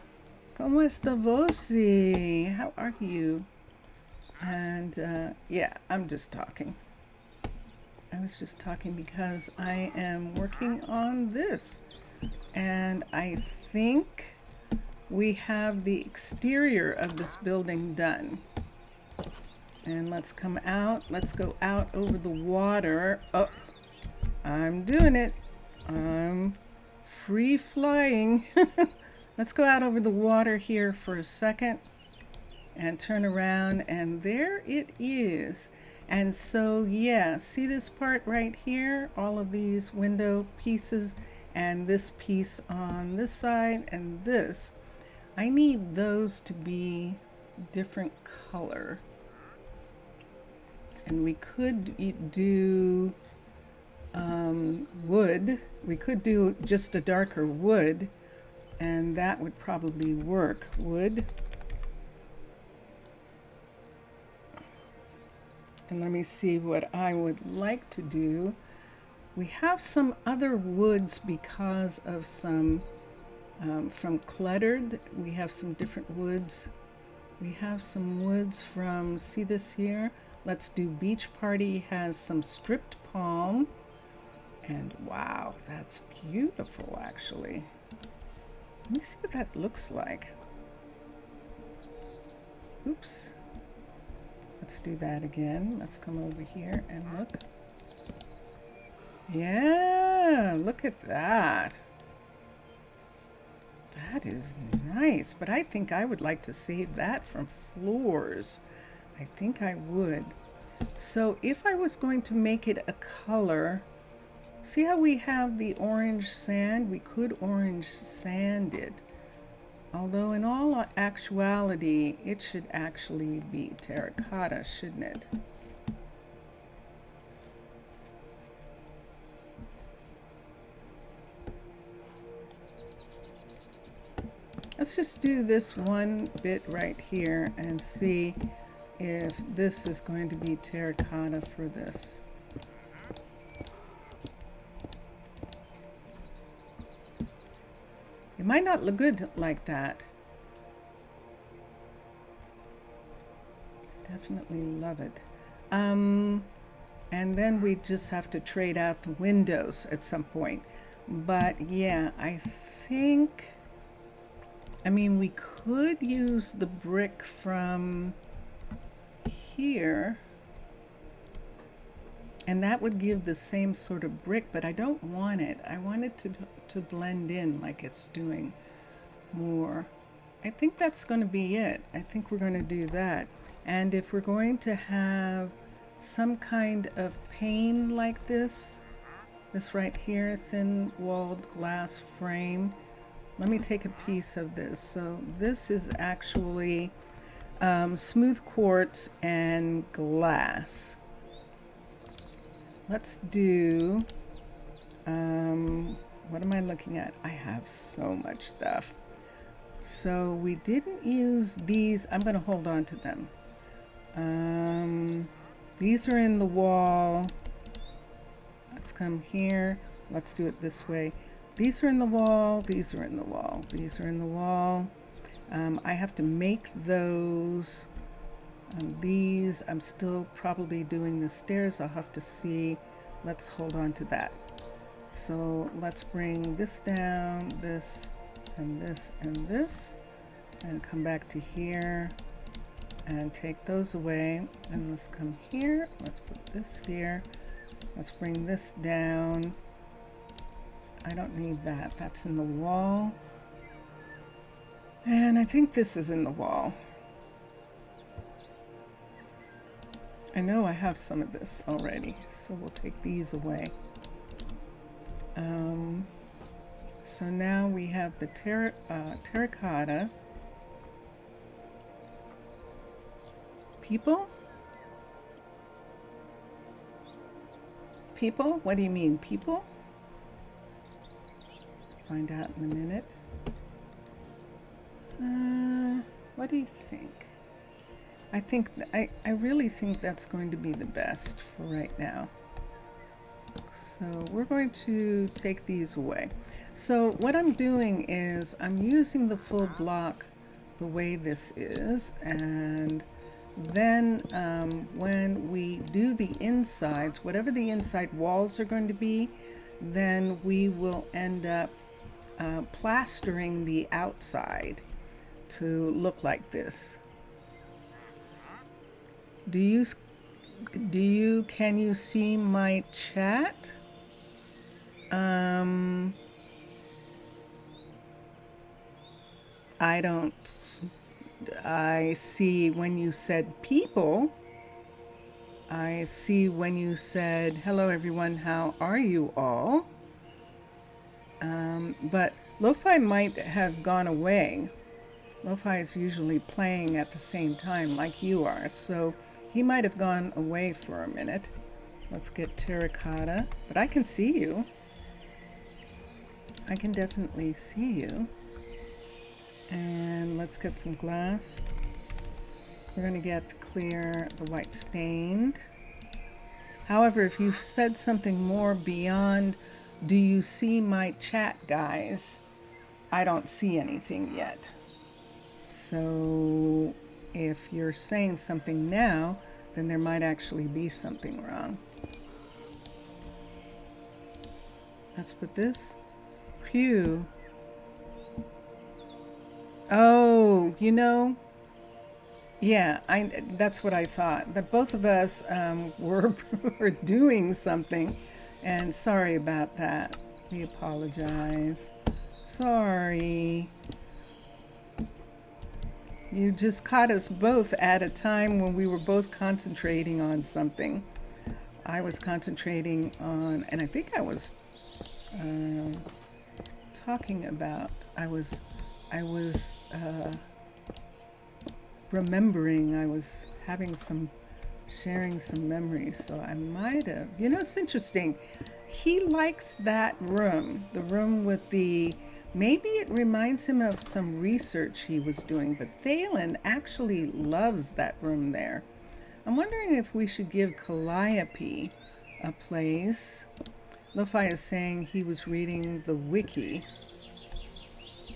¿Cómo está você? How are you? And yeah, I'm just talking. I was just talking because I am working on this. And I think we have the exterior of this building done. And let's come out. Let's go out over the water. Oh, I'm doing it. I'm free flying. Let's go out over the water here for a second and turn around, and there it is. And so, yeah, see this part right here? All of these window pieces and this piece on this side and this. I need those to be different color. And we could do wood. We could do just a darker wood, and that would probably work. Wood. And let me see what I would like to do. We have some other woods because of some from Cluttered. We have some different woods. We have some woods from, see this here? Let's Do Beach Party has some stripped palm. And wow, that's beautiful actually. Let me see what that looks like. Oops. Let's do that again. Let's come over here and look. Yeah, look at that. That is nice, but I think I would like to save that from floors. I think I would. So if I was going to make it a color, see how we have the orange sand? We could orange sand it. Although in all actuality, it should actually be terracotta, shouldn't it? Let's just do this one bit right here and see if this is going to be terracotta for this. It might not look good like that. Definitely love it. And then we just have to trade out the windows at some point. But yeah, I think, I mean, we could use the brick from here. And that would give the same sort of brick, but I don't want it. I want it to blend in like it's doing more. I think that's going to be it. I think we're going to do that. And if we're going to have some kind of pane like this right here, thin walled glass frame, let me take a piece of this. So this is actually smooth quartz and glass. Let's do, what am I looking at? I have so much stuff. So we didn't use these. I'm going to hold on to them. These are in the wall. Let's come here. Let's do it this way. These are in the wall. These are in the wall. These are in the wall. I have to make those. These, I'm still probably doing the stairs. I'll have to see. Let's hold on to that. So let's bring this down, this and this and this, and come back to here and take those away. And let's come here, let's put this here. Let's bring this down. I don't need that, that's in the wall. And I think this is in the wall. I know I have some of this already, so we'll take these away. So now we have the terracotta. People? People? What do you mean, people? Find out in a minute. What do you think? I really think that's going to be the best for right now. So we're going to take these away. So what I'm doing is I'm using the full block the way this is, and then when we do the insides, whatever the inside walls are going to be, then we will end up plastering the outside to look like this. Can you see my chat? I see when you said people. I see when you said, hello everyone, how are you all? But Lo-Fi might have gone away. Lo-Fi is usually playing at the same time like you are, so he might have gone away for a minute. Let's get terracotta, but I can see you. I can definitely see you. And let's get some glass. We're going to get clear the white stained. However, if you've said something more beyond, do you see my chat, guys? I don't see anything yet. So if you're saying something now, then there might actually be something wrong. Let's put this. Phew. Oh, you know, yeah, that's what I thought. That both of us were doing something, and sorry about that. We apologize. Sorry. You just caught us both at a time when we were both concentrating on something. I was concentrating on, and I think I was talking about, I was remembering, I was sharing some memories, so I might have, you know, it's interesting. He likes that room, the room with the, maybe it reminds him of some research he was doing, but Thalen actually loves that room there. I'm wondering if we should give Calliope a place. Lo-Fi is saying he was reading the wiki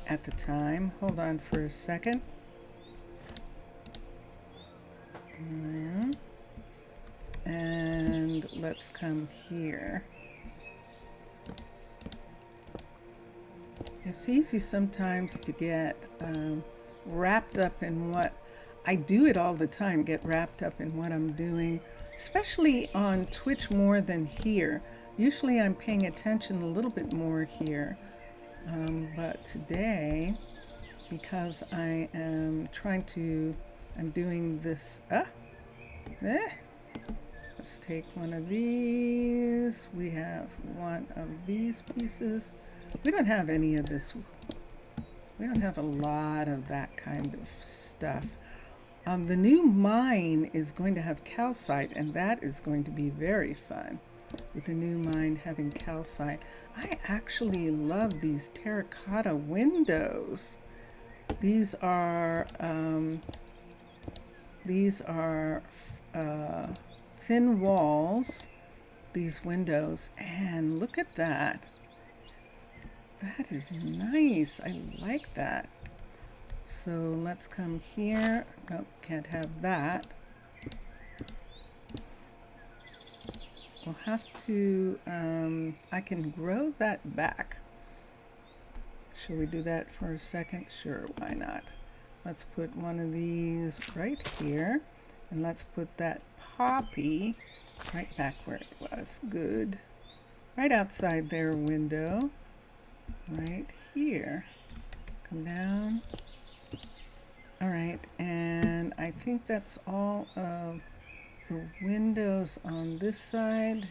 at the time. Hold on for a second. And let's come here. It's easy sometimes to get wrapped up in what I do, it all the time, get wrapped up in what I'm doing, especially on Twitch more than here. Usually I'm paying attention a little bit more here. But today, because I am I'm doing this, let's take one of these. We have one of these pieces. We don't have any of this. We don't have a lot of that kind of stuff. The new mine is going to have calcite, and that is going to be very fun. With the new mine having calcite. I actually love these terracotta windows. These are thin walls, these windows, and look at that. That is nice. I like that. So let's come here. Nope, can't have that. we'll have to, I can grow that back. Should we do that for a second? Sure, why not? Let's put one of these right here, and let's put that poppy right back where it was. Good. Right outside their window, right here. Come down. All right, and I think that's all of the windows on this side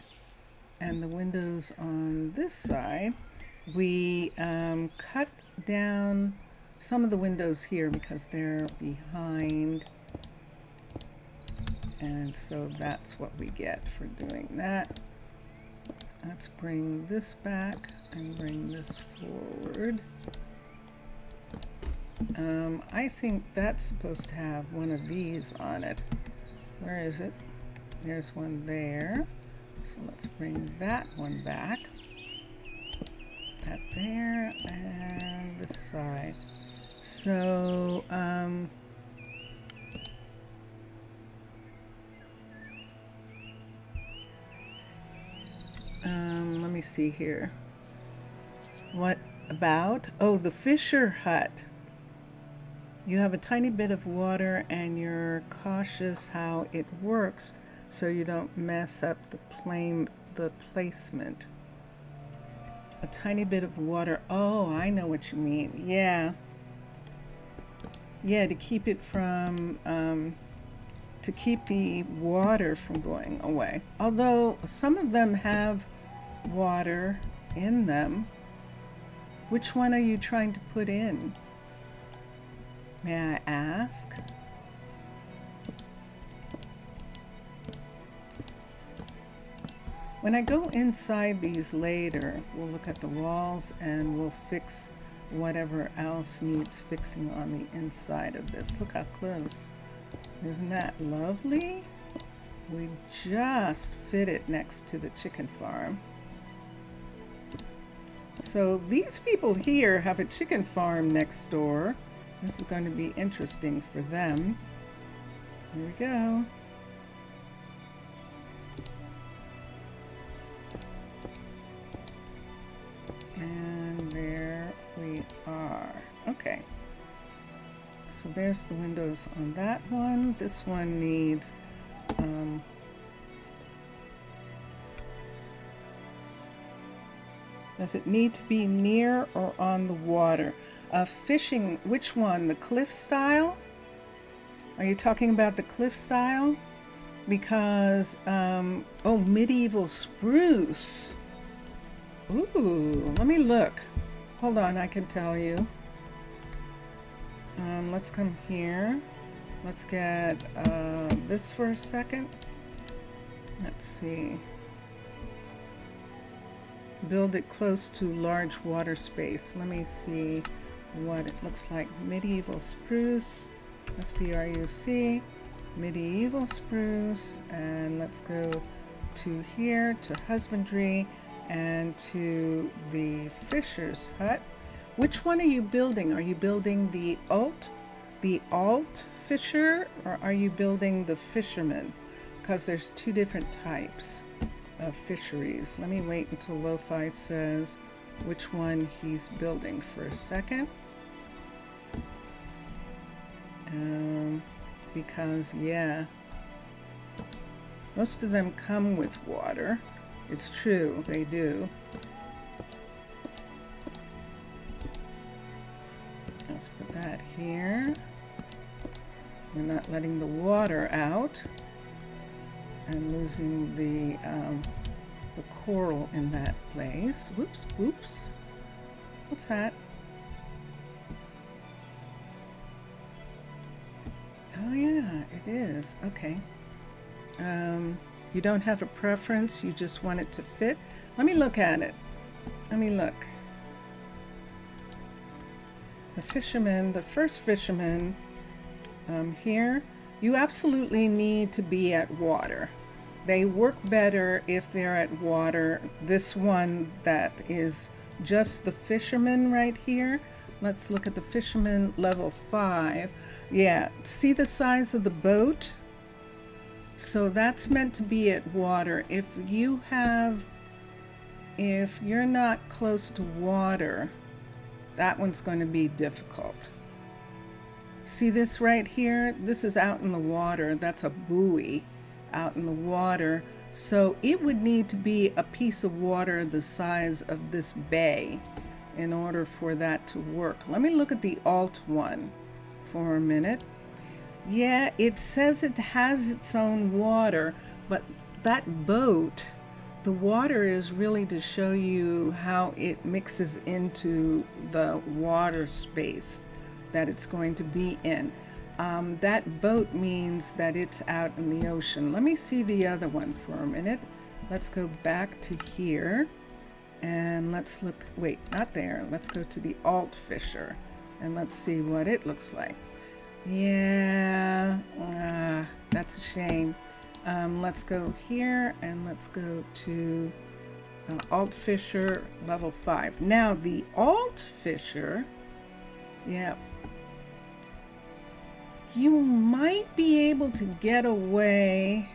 and the windows on this side. We cut down some of the windows here because they're behind, and so that's what we get for doing that. Let's bring this back and bring this forward. I think that's supposed to have one of these on it. Where is it? There's one there. So let's bring that one back. That there, and this side. So, let me see here. What about? Oh, the Fisher hut. You have a tiny bit of water and you're cautious how it works so you don't mess up the placement. A tiny bit of water. Oh, I know what you mean. Yeah. Yeah, to keep it from, to keep the water from going away. Although some of them have water in them. Which one are you trying to put in? May I ask? When I go inside these later, we'll look at the walls and we'll fix whatever else needs fixing on the inside of this. Look how close. Isn't that lovely? We just fit it next to the chicken farm. So these people here have a chicken farm next door. This is going to be interesting for them. Here we go. And there we are. Okay. So there's the windows on that one. This one needs does it need to be near or on the water? Fishing, which one? The cliff style? Are you talking about the cliff style? Because, oh, medieval spruce. Ooh, let me look. Hold on, I can tell you. Let's come here. Let's get this for a second. Let's see. Build it close to large water space. Let me see what it looks like. Medieval spruce, SPRUC, medieval spruce, and let's go to here, to husbandry, and to the fisher's hut. Which one are you building? Are you building the alt fisher, or are you building the fisherman? Because there's two different types of fisheries. Let me wait until Lo-Fi says which one he's building for a second. Because yeah, most of them come with water. It's true, they do. Let's put that here. We're not letting the water out and losing the coral in that place. Whoops, whoops. What's that? Oh yeah, it is. Okay. You don't have a preference, you just want it to fit. Let me look at it. Let me look. The fisherman, the first fisherman here, you absolutely need to be at water. They work better if they're at water. This one that is just the fisherman right here. Let's look at the fisherman level 5. Yeah, see the size of the boat? So that's meant to be at water. If you're not close to water, that one's going to be difficult. See this right here? This is out in the water. That's a buoy out in the water. So it would need to be a piece of water the size of this bay in order for that to work. Let me look at the alt one for a minute. Yeah, it says it has its own water, but that boat, the water is really to show you how it mixes into the water space that it's going to be in. That boat means that it's out in the ocean. Let me see the other one for a minute. Let's go back to here and let's look, wait, not there. Let's go to the alt fisher and let's see what it looks like. Yeah, that's a shame. Let's go here and let's go to alt fisher level 5. Now the alt fisher, yeah, you might be able to get away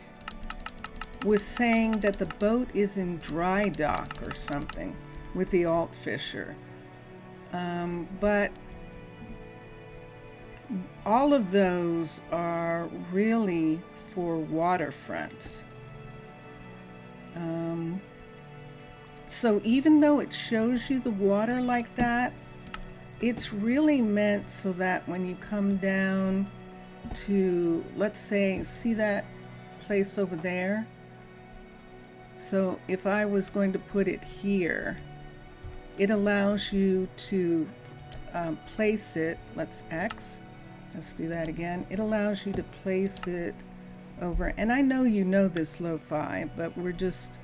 with saying that the boat is in dry dock or something with the alt fisher, but all of those are really for waterfronts. So even though it shows you the water like that, it's really meant so that when you come down to, let's say, see that place over there? So if I was going to put it here, it allows you to place it, let's X, let's do that again. It allows you to place it over, and I know you know this lo-fi, but we're just,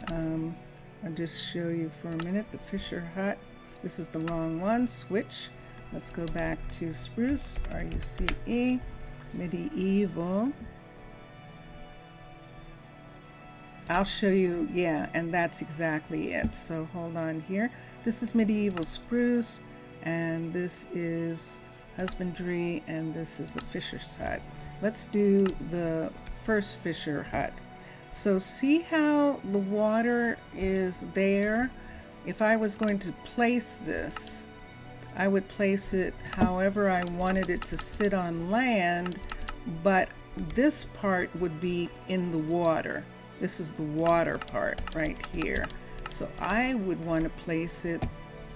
I'll just show you for a minute the Fisher hut. This is the wrong one, switch. Let's go back to spruce, R-U-C-E, medieval. I'll show you, yeah, and that's exactly it. So hold on here. This is medieval spruce, and this is husbandry, and this is a fisher's hut. Let's do the first fisher hut. So see how the water is there? If I was going to place this, I would place it however I wanted it to sit on land, but this part would be in the water. This is the water part right here. So I would want to place it,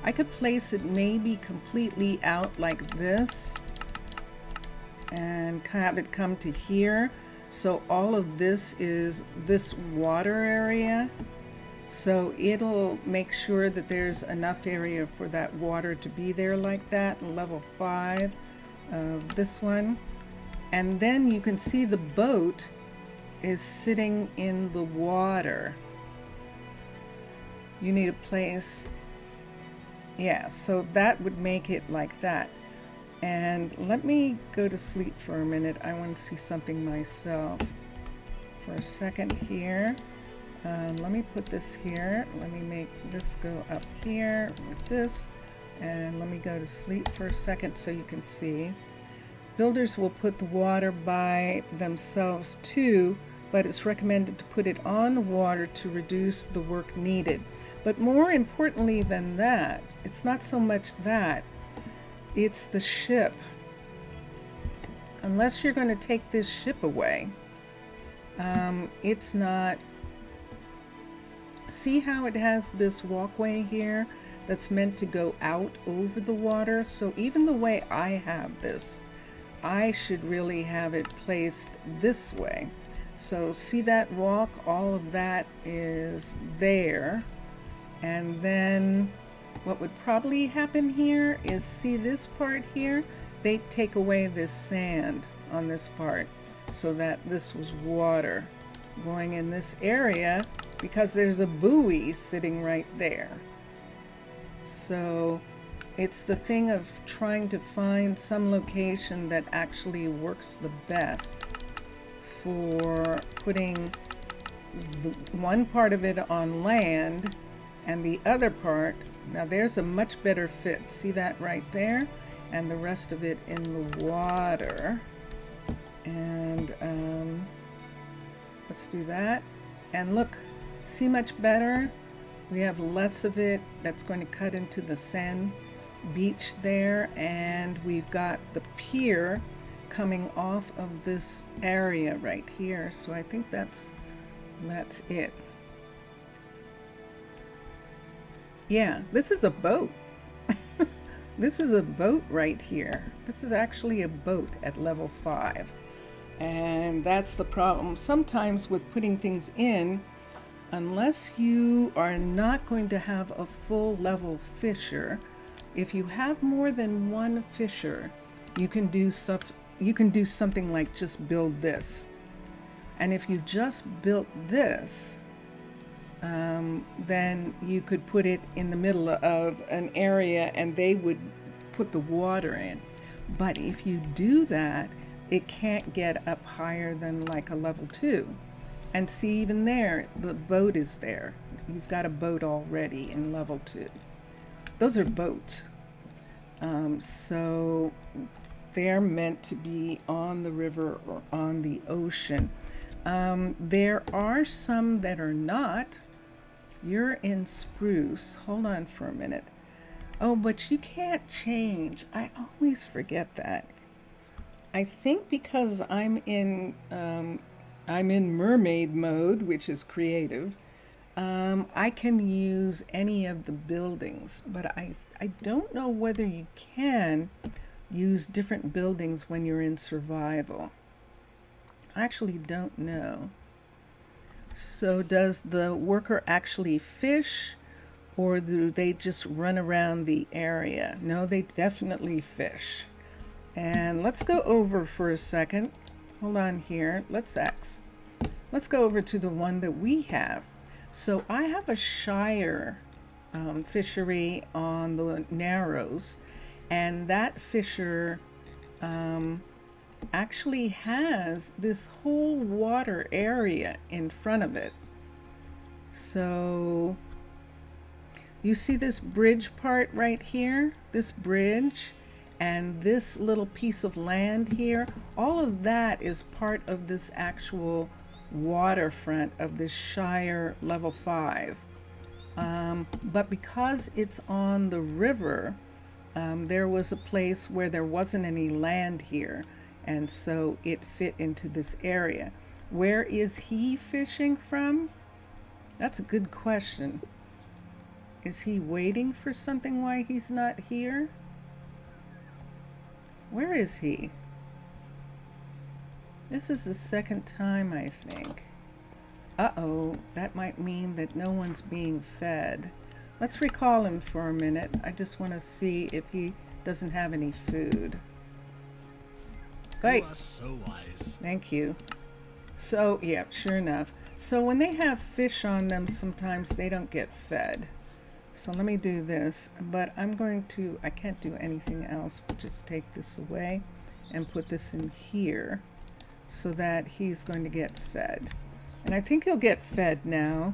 I could place it maybe completely out like this and have it come to here. So all of this is this water area. So it'll make sure that there's enough area for that water to be there like that, level 5 of this one. And then you can see the boat is sitting in the water. You need a place, yeah, so that would make it like that. And let me go to sleep for a minute. I want to see something myself for a second here. Let me put this here. Let me make this go up here with this. And let me go to sleep for a second so you can see. Builders will put the water by themselves too, but it's recommended to put it on the water to reduce the work needed. But more importantly than that, it's not so much that, it's the ship. Unless you're going to take this ship away, it's not. See how it has this walkway here that's meant to go out over the water? So even the way I have this, I should really have it placed this way. So see that walk, all of that is there. And then what would probably happen here is, see this part here? They take away this sand on this part so that this was water going in this area because there's a buoy sitting right there. So it's the thing of trying to find some location that actually works the best for putting one part of it on land and the other part, now there's a much better fit. See that right there? And the rest of it in the water. And Let's do that. And look, see much better? We have less of it that's going to cut into the sand beach there, and we've got the pier coming off of this area right here. So I think that's it. Yeah, this is a boat. This is a boat right here. This is actually a boat at level 5. And that's the problem. Sometimes with putting things in, unless you are not going to have a full level fisher, if you have more than one fisher, you can do something like just build this. And if you just built this, then you could put it in the middle of an area and they would put the water in. But if you do that, it can't get up higher than like a level 2. And see, even there, the boat is there. You've got a boat already in level 2. Those are boats. So they're meant to be on the river or on the ocean. There are some that are not. You're in spruce. Hold on for a minute. Oh, but you can't change. I always forget that. I think because I'm in mermaid mode, which is creative, I can use any of the buildings, but I don't know whether you can use different buildings when you're in survival. I actually don't know. So does the worker actually fish, or do they just run around the area? No, they definitely fish. And let's go over for a second. Hold on here. Let's go over to the one that we have. So I have a Shire fishery on the Narrows, and that fisher actually has this whole water area in front of it. So you see this bridge part right here, this bridge, and this little piece of land here, all of that is part of this actual waterfront of this Shire level 5. But because it's on the river, there was a place where there wasn't any land here, and so it fit into this area. Where is he fishing from? That's a good question. Is he waiting for something why he's not here? Where is he? This is the second time, I think. Uh-oh, that might mean that no one's being fed. Let's recall him for a minute. I just want to see if he doesn't have any food. Right. You are so wise. Thank you. So, yeah, sure enough. So when they have fish on them, sometimes they don't get fed. So let me do this, but I can't do anything else but just take this away and put this in here so that he's going to get fed. And I think he'll get fed now,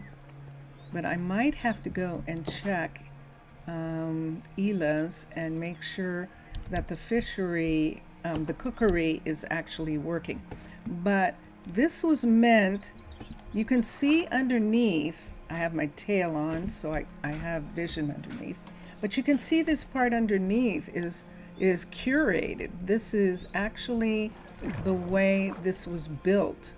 but I might have to go and check Ela's and make sure that the fishery, the cookery is actually working. But this was meant, you can see underneath, I have my tail on, so I have vision underneath. But you can see this part underneath is curated. This is actually the way this was built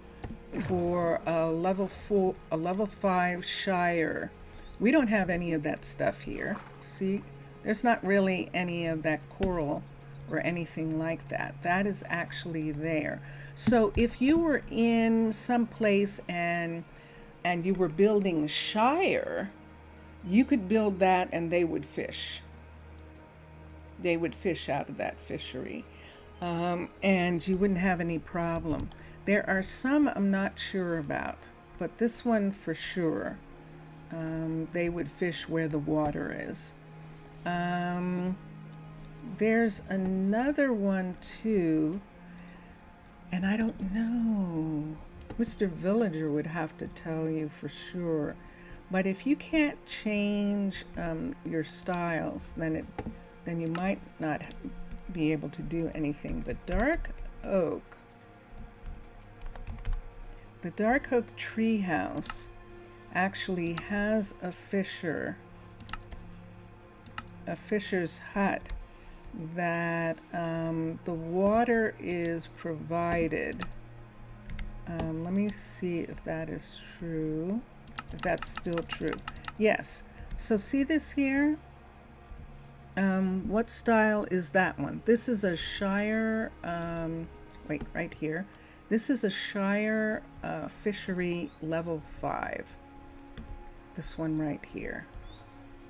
for a level 5 Shire. We don't have any of that stuff here. See, there's not really any of that coral or anything like that. That is actually there. So if you were in some place and you were building Shire, you could build that and they would fish. They would fish out of that fishery. And you wouldn't have any problem. There are some I'm not sure about, but this one for sure. They would fish where the water is. There's another one too, and I don't know. Mr. Villager would have to tell you for sure. But if you can't change your styles, then you might not be able to do anything. But dark oak, The dark oak tree house actually has a fisher's hut that the water is provided. Let me see if that is true, if that's still true. Yes. So see this here? What style is that one? This is a Shire, wait, right here. This is a Shire fishery level 5. This one right here,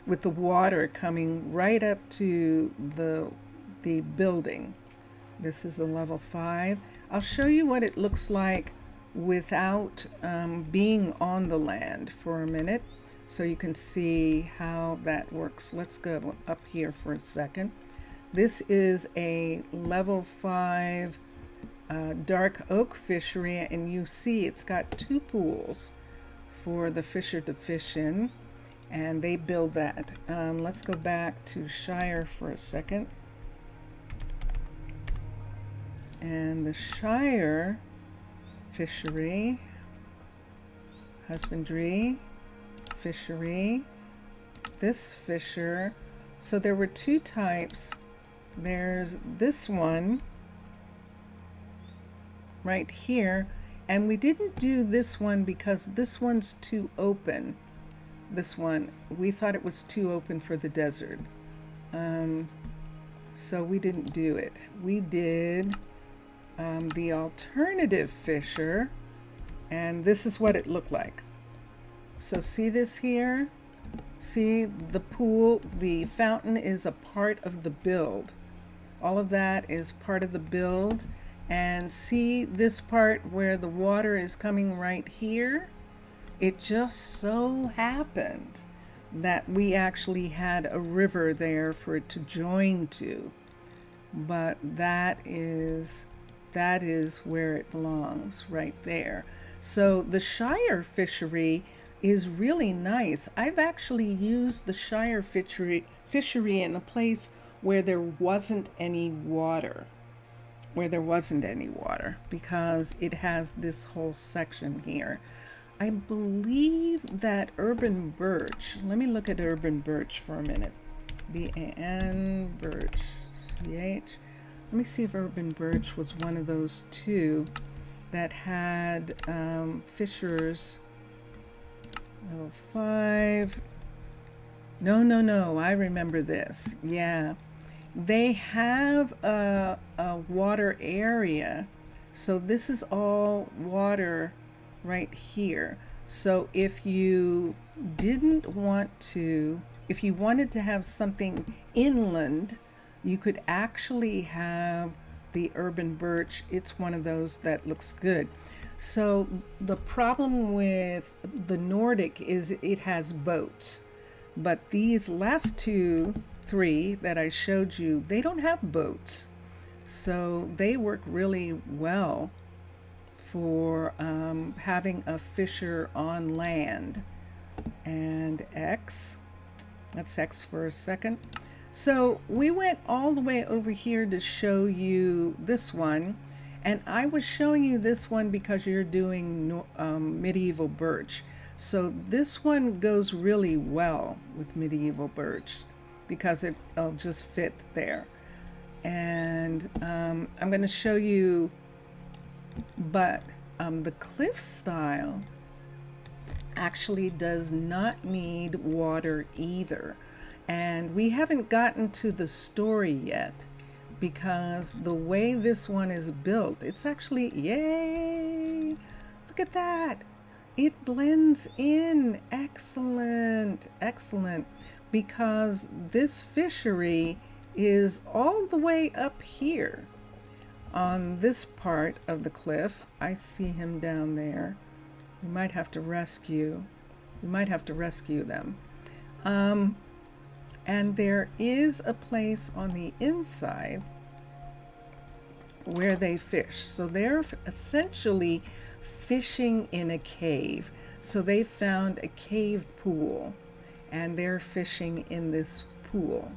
with the water coming right up to the building. This is a level 5. I'll show you what it looks like without being on the land for a minute, so you can see how that works. Let's go up here for a second. This is a level 5 dark oak fishery, and you see it's got 2 pools for the fisher to fish in, and they build that. Let's go back to Shire for a second. And the Shire fishery, husbandry, fishery, this fisher. So there were 2 types. There's this one right here, and we didn't do this one because this one's too open. This one, we thought it was too open for the desert. So we didn't do it. We did the alternative fisher, and this is what it looked like. So see this here? See the pool, the fountain is a part of the build. All of that is part of the build. And see this part where the water is coming right here? It just so happened that we actually had a river there for it to join to. But that is where it belongs, right there. So the Shire fishery is really nice. I've actually used the Shire fishery in a place where there wasn't any water. Because it has this whole section here. I believe that urban birch, let me look at urban birch for a minute. B-A-N, birch, C-H. Let me see if urban birch was one of those 2 that had fishers. Level 5. No, I remember this. Yeah. They have a water area. So this is all water right here. So if you didn't want to, if you wanted to have something inland, you could actually have the urban birch. It's one of those that looks good. So the problem with the Nordic is it has boats, but these last 3 that I showed you, they don't have boats. So they work really well for having a fisher on land. And X, that's X for a second. So we went all the way over here to show you this one. And I was showing you this one because you're doing medieval birch. So this one goes really well with medieval birch because it'll just fit there. And I'm going to show you, but the cliff style actually does not need water either. And we haven't gotten to the story yet because the way this one is built, it's actually, yay, look at that. It blends in. Excellent, excellent. Because this fishery is all the way up here on this part of the cliff. I see him down there. We might have to rescue. We might have to rescue them. And there is a place on the inside where they fish. So they're essentially fishing in a cave. So they found a cave pool and they're fishing in this pool.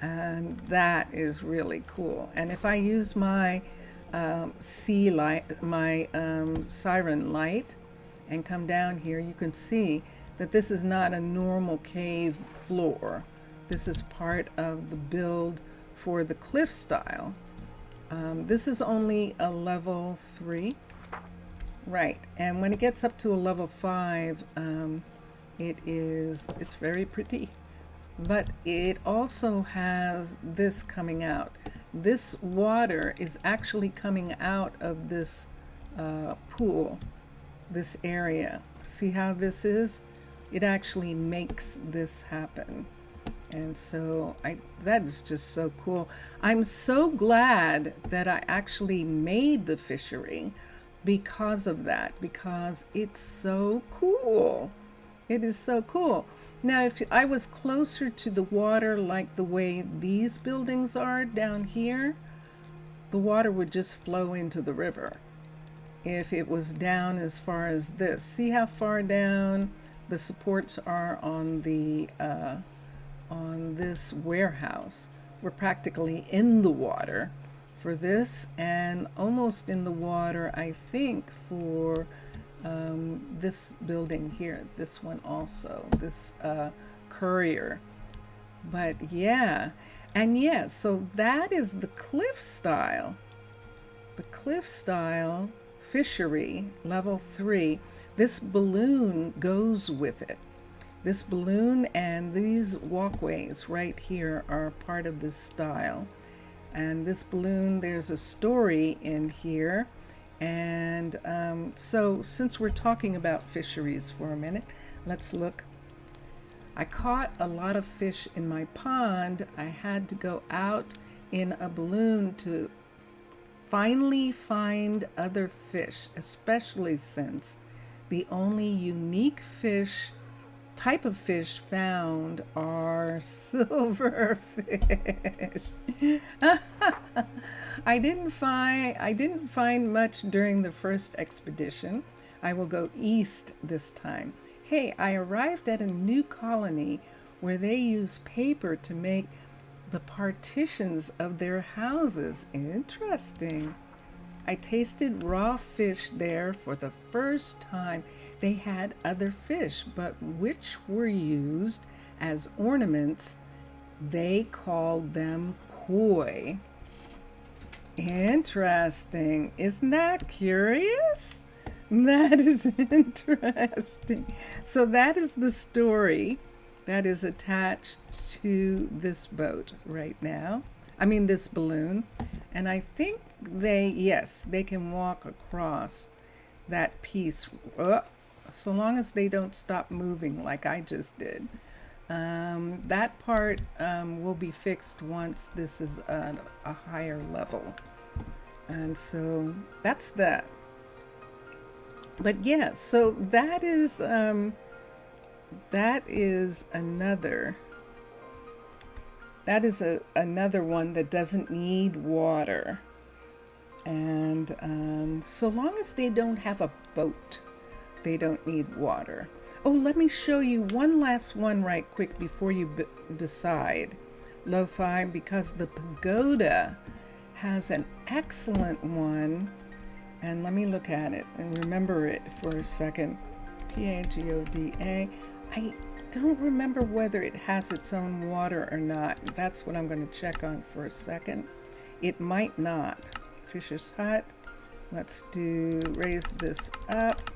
And that is really cool. And if I use my sea light, my siren light, and come down here, you can see that this is not a normal cave floor. This is part of the build for the cliff style. This is only a level 3, right? And when it gets up to a level 5, it's very pretty. But it also has this coming out. This water is actually coming out of this pool, this area. See how this is? It actually makes this happen. And so that is just so cool. I'm so glad that I actually made the fishery because of that, because it's so cool. It is so cool. Now, if I was closer to the water, like the way these buildings are down here, the water would just flow into the river. If it was down as far as this, see how far down the supports are on the on this warehouse. We're practically in the water for this, and almost in the water, I think, for this building here, this one also, this courier. But yeah, and yeah, so that is the cliff style fishery, level 3. This balloon goes with it. This balloon and these walkways right here are part of this style. And this balloon, there's a story in here. And so since we're talking about fisheries for a minute, let's look. I caught a lot of fish in my pond. I had to go out in a balloon to finally find other fish, especially since the only unique type of fish found are silverfish. I didn't find much during the first expedition. I will go east this time. Hey, I arrived at a new colony where they use paper to make the partitions of their houses. Interesting. I tasted raw fish there for the first time. They had other fish, but which were used as ornaments. They called them koi. Interesting. Isn't that curious? That is interesting. So that is the story that is attached to this boat right now. I mean, this balloon. And I think they can walk across that piece, so long as they don't stop moving like I just did. That part will be fixed once this is a higher level. And so that's that. But yeah, so that is another one that doesn't need water. And so long as they don't have a boat, they don't need water. Oh, let me show you one last one right quick before you decide. Lo-fi, because the pagoda has an excellent one. And let me look at it and remember it for a second. Pagoda. I don't remember whether it has its own water or not. That's what I'm going to check on for a second. It might not. Fisher's Hut. Let's raise this up.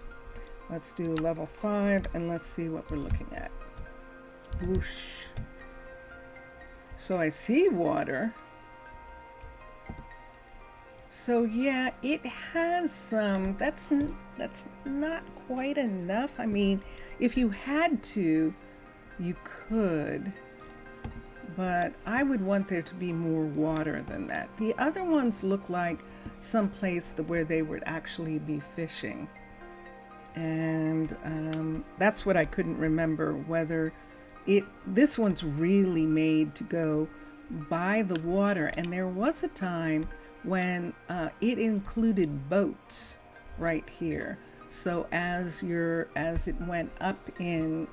Let's do level 5 and let's see what we're looking at. Whoosh. So I see water. So yeah, it has some. That's not quite enough. I mean, if you had to, you could. But I would want there to be more water than that. The other ones look like some place where they would actually be fishing. And that's what I couldn't remember, whether this one's really made to go by the water. And there was a time when it included boats right here. So as it went up in,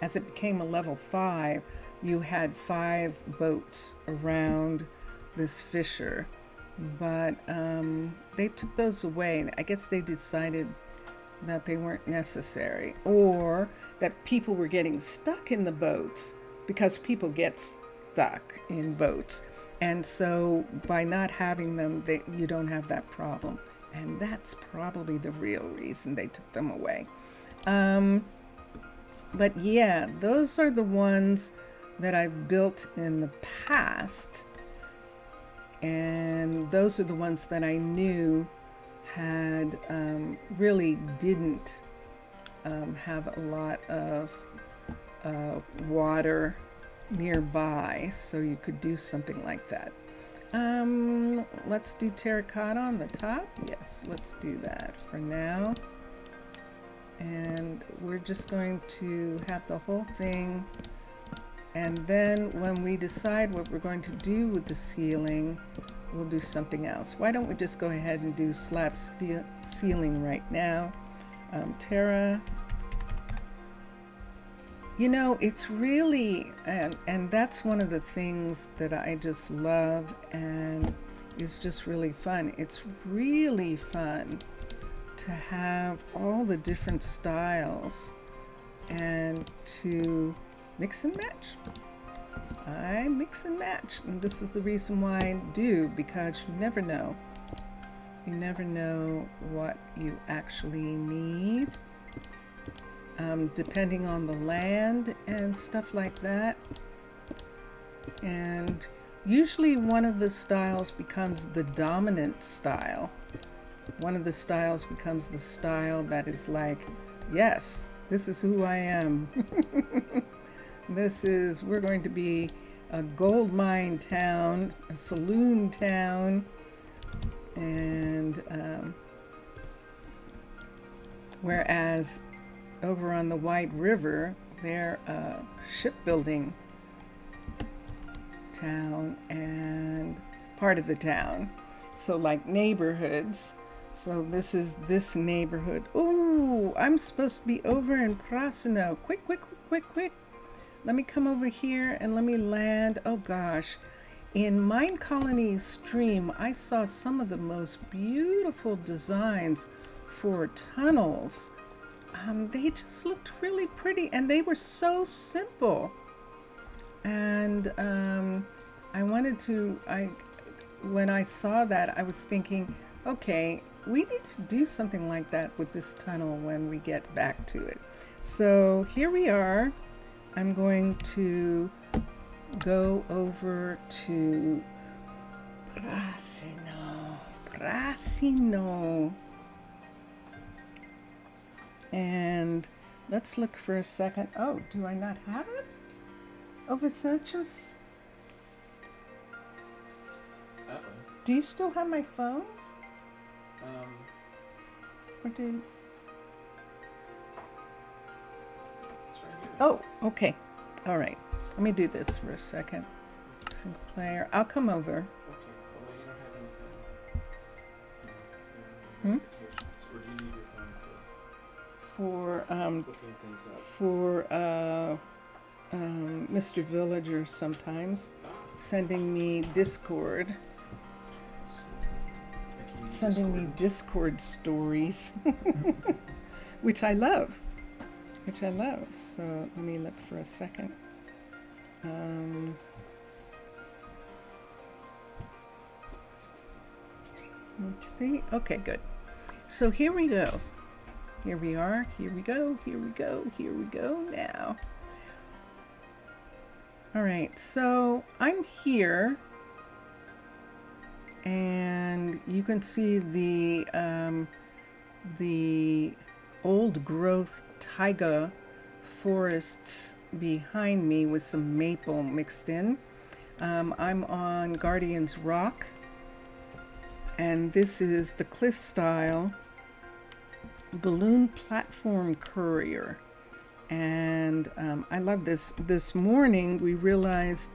as it became a level 5, you had 5 boats around this fisher. but they took those away. I guess they decided that they weren't necessary, or that people were getting stuck in the boats, because people get stuck in boats. And so by not having them, you don't have that problem. And that's probably the real reason they took them away. But yeah, those are the ones that I've built in the past. And those are the ones that I knew had really didn't have a lot of water nearby, so you could do something like that. Let's do terracotta on the top. Yes, let's do that for now. And we're just going to have the whole thing, and then when we decide what we're going to do with the ceiling, we'll do something else. Why don't we just go ahead and do slab ceiling right now? Terra. You know, it's really, and that's one of the things that I just love, and is just really fun. It's really fun to have all the different styles and to mix and match. I mix and match, and this is the reason why I do, because you never know. You never know what you actually need, depending on the land and stuff like that. And usually one of the styles becomes the dominant style. One of the styles becomes the style that is like, yes, this is who I am. We're going to be a gold mine town, a saloon town, and whereas over on the White River, they're a shipbuilding town and part of the town. So like neighborhoods. So this is this neighborhood. Ooh, I'm supposed to be over in Prasino. Quick, quick, quick, quick, quick. Let me come over here and let me land. Oh gosh. In Minecolonies stream, I saw some of the most beautiful designs for tunnels. They just looked really pretty, and they were so simple. And when I saw that, I was thinking, okay, we need to do something like that with this tunnel when we get back to it. So here we are. I'm going to go over to Prasino. And let's look for a second. Oh, do I not have it? Over searches? Do you still have my phone? Or did... It's right here. Oh, okay. All right. Let me do this for a second. Single player. I'll come over. Okay. Well, you don't have anything. Notifications. Or do you need your phone for looking things up? Mr. Villager sometimes sending me Discord. Sending me Discord stories, which I love. So let me look for a second. Let's see. Okay, good. So here we go. Here we are. Here we go. Here we go. Here we go now. All right. So I'm here. And you can see the old growth taiga forests behind me with some maple mixed in. I'm on Guardian's Rock, and this is the cliff style balloon platform courier. And I love this. This morning we realized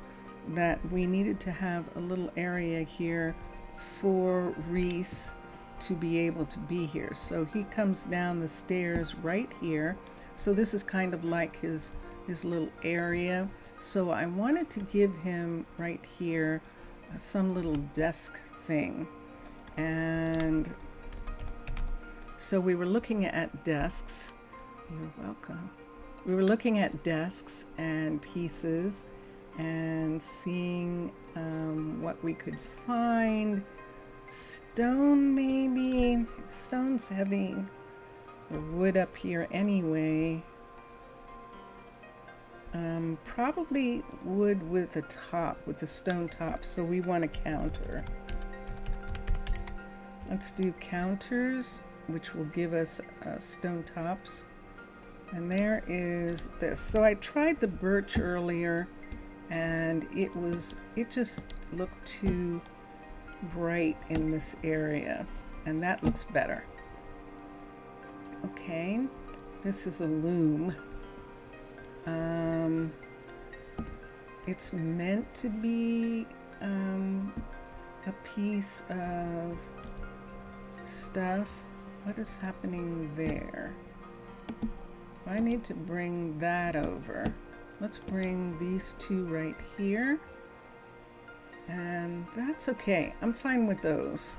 that we needed to have a little area here for Reese to be able to be here. So he comes down the stairs right here. So this is kind of like his little area. So I wanted to give him right here some little desk thing. And so we were looking at desks. You're welcome. We were looking at desks and pieces and seeing what we could find. Stone, maybe. Stone's heavy. Or wood up here anyway. Probably wood with a top, with the stone top. So we want a counter. Let's do counters, which will give us stone tops. And there is this. So I tried the birch earlier, and it just looked too bright in this area, and that looks better. Okay, this is a loom. It's meant to be a piece of stuff. What is happening there? I need to bring that over. Let's bring these two right here. And that's okay. I'm fine with those.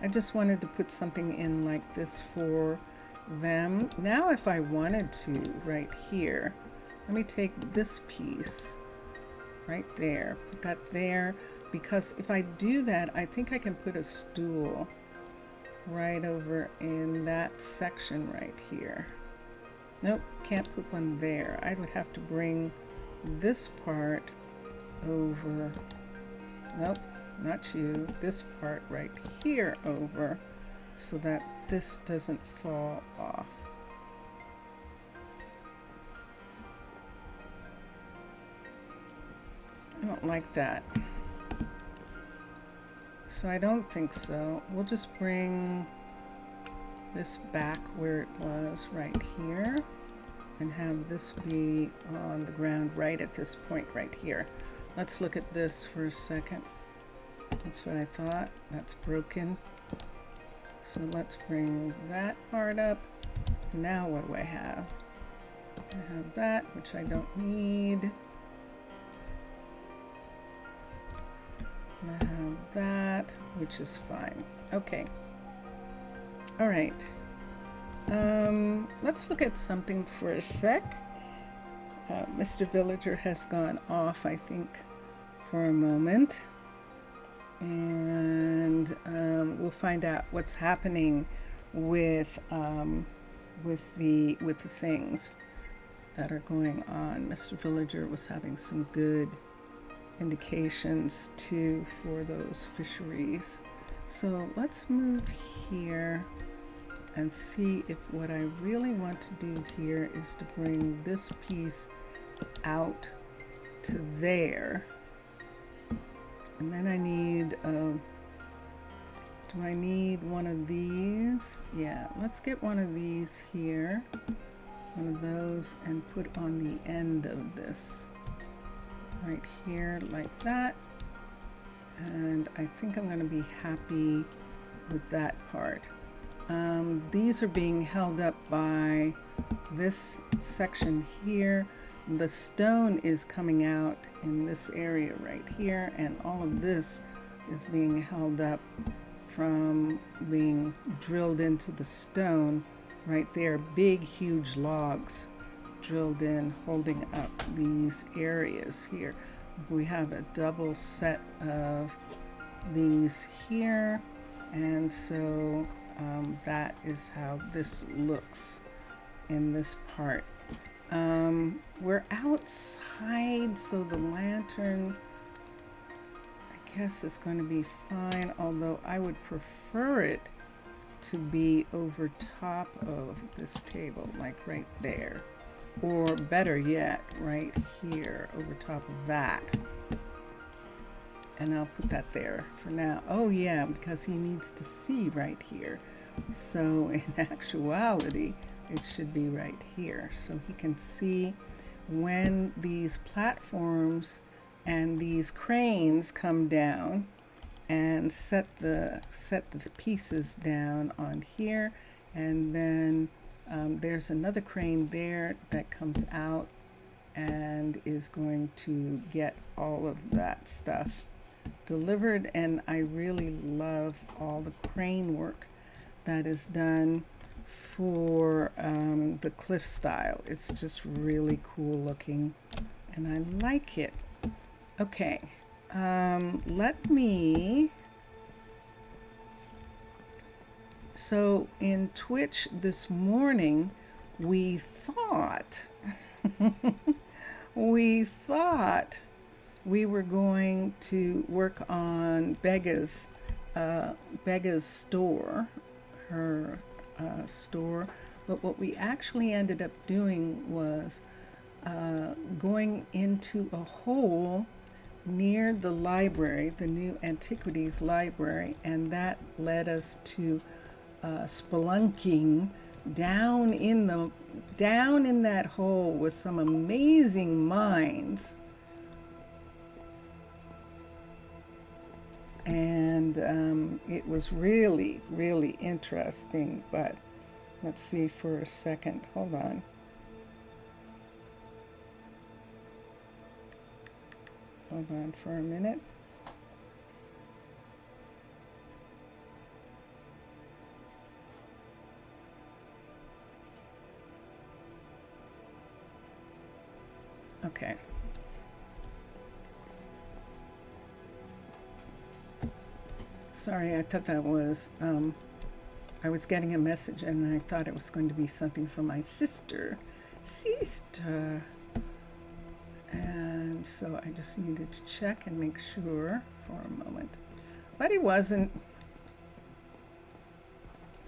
I just wanted to put something in like this for them. Now if I wanted to, right here, let me take this piece right there, put that there, because if I do that, I think I can put a stool right over in that section right here. Nope, can't put one there. I would have to bring this part over. Nope, not you. This part right here over so that this doesn't fall off. I don't like that. So I don't think so. We'll just bring this back where it was right here and have this be on the ground right at this point right here. Let's look at this for a second. That's what I thought. That's broken. So let's bring that part up. Now what do I have? I have that, which I don't need. I have that, which is fine. Okay. All right. Let's look at something for a sec. Mr. Villager has gone off, I think, for a moment. And we'll find out what's happening with the things that are going on. Mr. Villager was having some good indications too for those fisheries. So let's move here and see if what I really want to do here is to bring this piece out to there. And then I need, do I need one of these? Yeah, let's get one of these here, one of those, and put on the end of this. Right here, like that. And I think I'm going to be happy with that part. These are being held up by this section here. The stone is coming out in this area right here, and all of this is being held up from being drilled into the stone right there. Big, huge logs drilled in, holding up these areas here. We have a double set of these here, and so that is how this looks in this part. We're outside, so the lantern, I guess, is going to be fine, although I would prefer it to be over top of this table, like right there. Or better yet, right here over top of that. And I'll put that there for now. Oh yeah, because he needs to see right here. So in actuality, it should be right here. So he can see when these platforms and these cranes come down and set the pieces down on here. And then there's another crane there that comes out and is going to get all of that stuff delivered, and I really love all the crane work that is done for the cliff style. It's just really cool looking, and I like it. Okay, let me... So in Twitch this morning, we thought we were going to work on Begga's store, her store, but what we actually ended up doing was going into a hole near the library, the new antiquities library, and that led us to spelunking down in that hole with some amazing mines. And it was really, really interesting. But let's see for a second. Hold on. Hold on for a minute. Okay. Sorry, I thought that was, I was getting a message and I thought it was going to be something from my sister. And so I just needed to check and make sure for a moment. But it wasn't.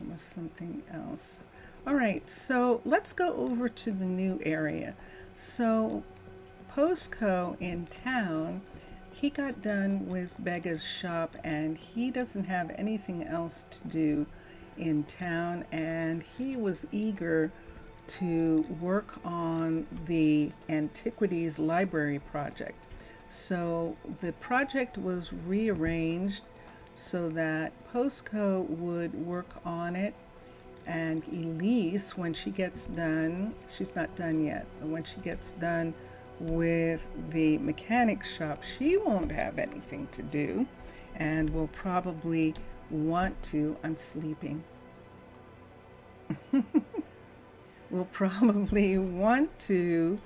It was something else. All right, so let's go over to the new area. So Postco in town, he got done with Begga's shop and he doesn't have anything else to do in town, and he was eager to work on the Antiquities Library project. So the project was rearranged so that Postco would work on it, and Elise, when she gets done, she's not done yet, but when she gets done with the mechanic shop, she won't have anything to do and will probably want to, I'm sleeping, will probably want to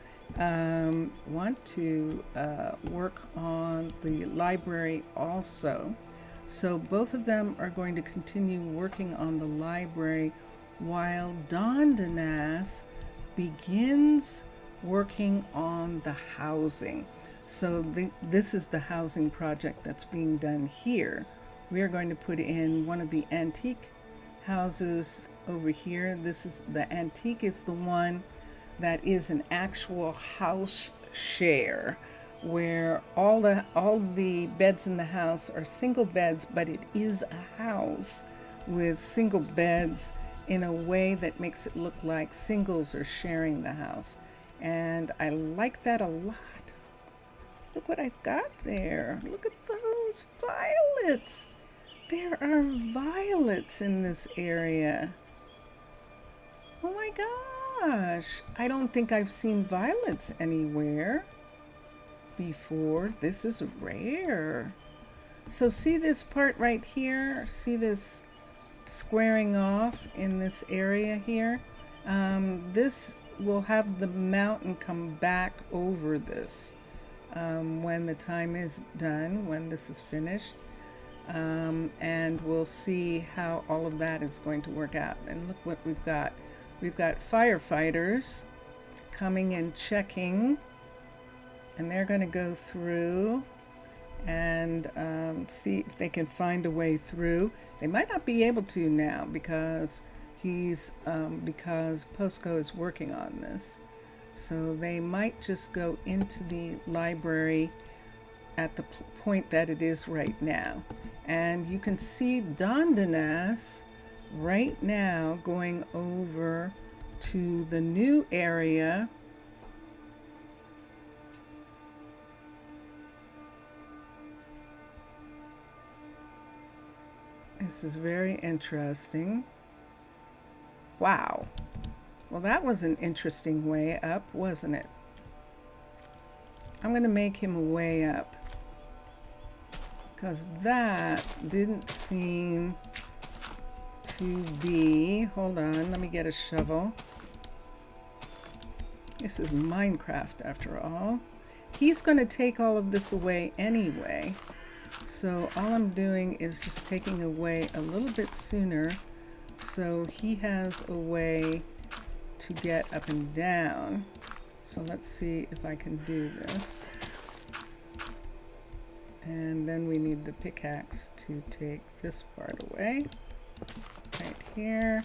work on the library also. So both of them are going to continue working on the library while Dondanas begins working on the housing. So this is the housing project that's being done here. We are going to put in one of the antique houses over here. This is the antique, is the one that is an actual house share, where all the beds in the house are single beds, but it is a house with single beds in a way that makes it look like singles are sharing the house. And I like that a lot. Look what I've got there. Look at those violets. There are violets in this area. Oh my gosh. I don't think I've seen violets anywhere before. This is rare. So see this part right here? See this squaring off in this area here? This will have the mountain come back over this when the time is done, when this is finished. And we'll see how all of that is going to work out. And look what we've got. We've got firefighters coming and checking, and they're going to go through and see if they can find a way through. They might not be able to now because because Postco is working on this. So they might just go into the library at the point that it is right now. And you can see Dondanas right now going over to the new area. This is very interesting. Wow. Well, that was an interesting way up, wasn't it? I'm going to make him a way up, because that didn't seem to be, hold on, let me get a shovel. This is Minecraft after all. He's going to take all of this away anyway. So all I'm doing is just taking away a little bit sooner so he has a way to get up and down. So let's see if I can do this. And then we need the pickaxe to take this part away. Right here,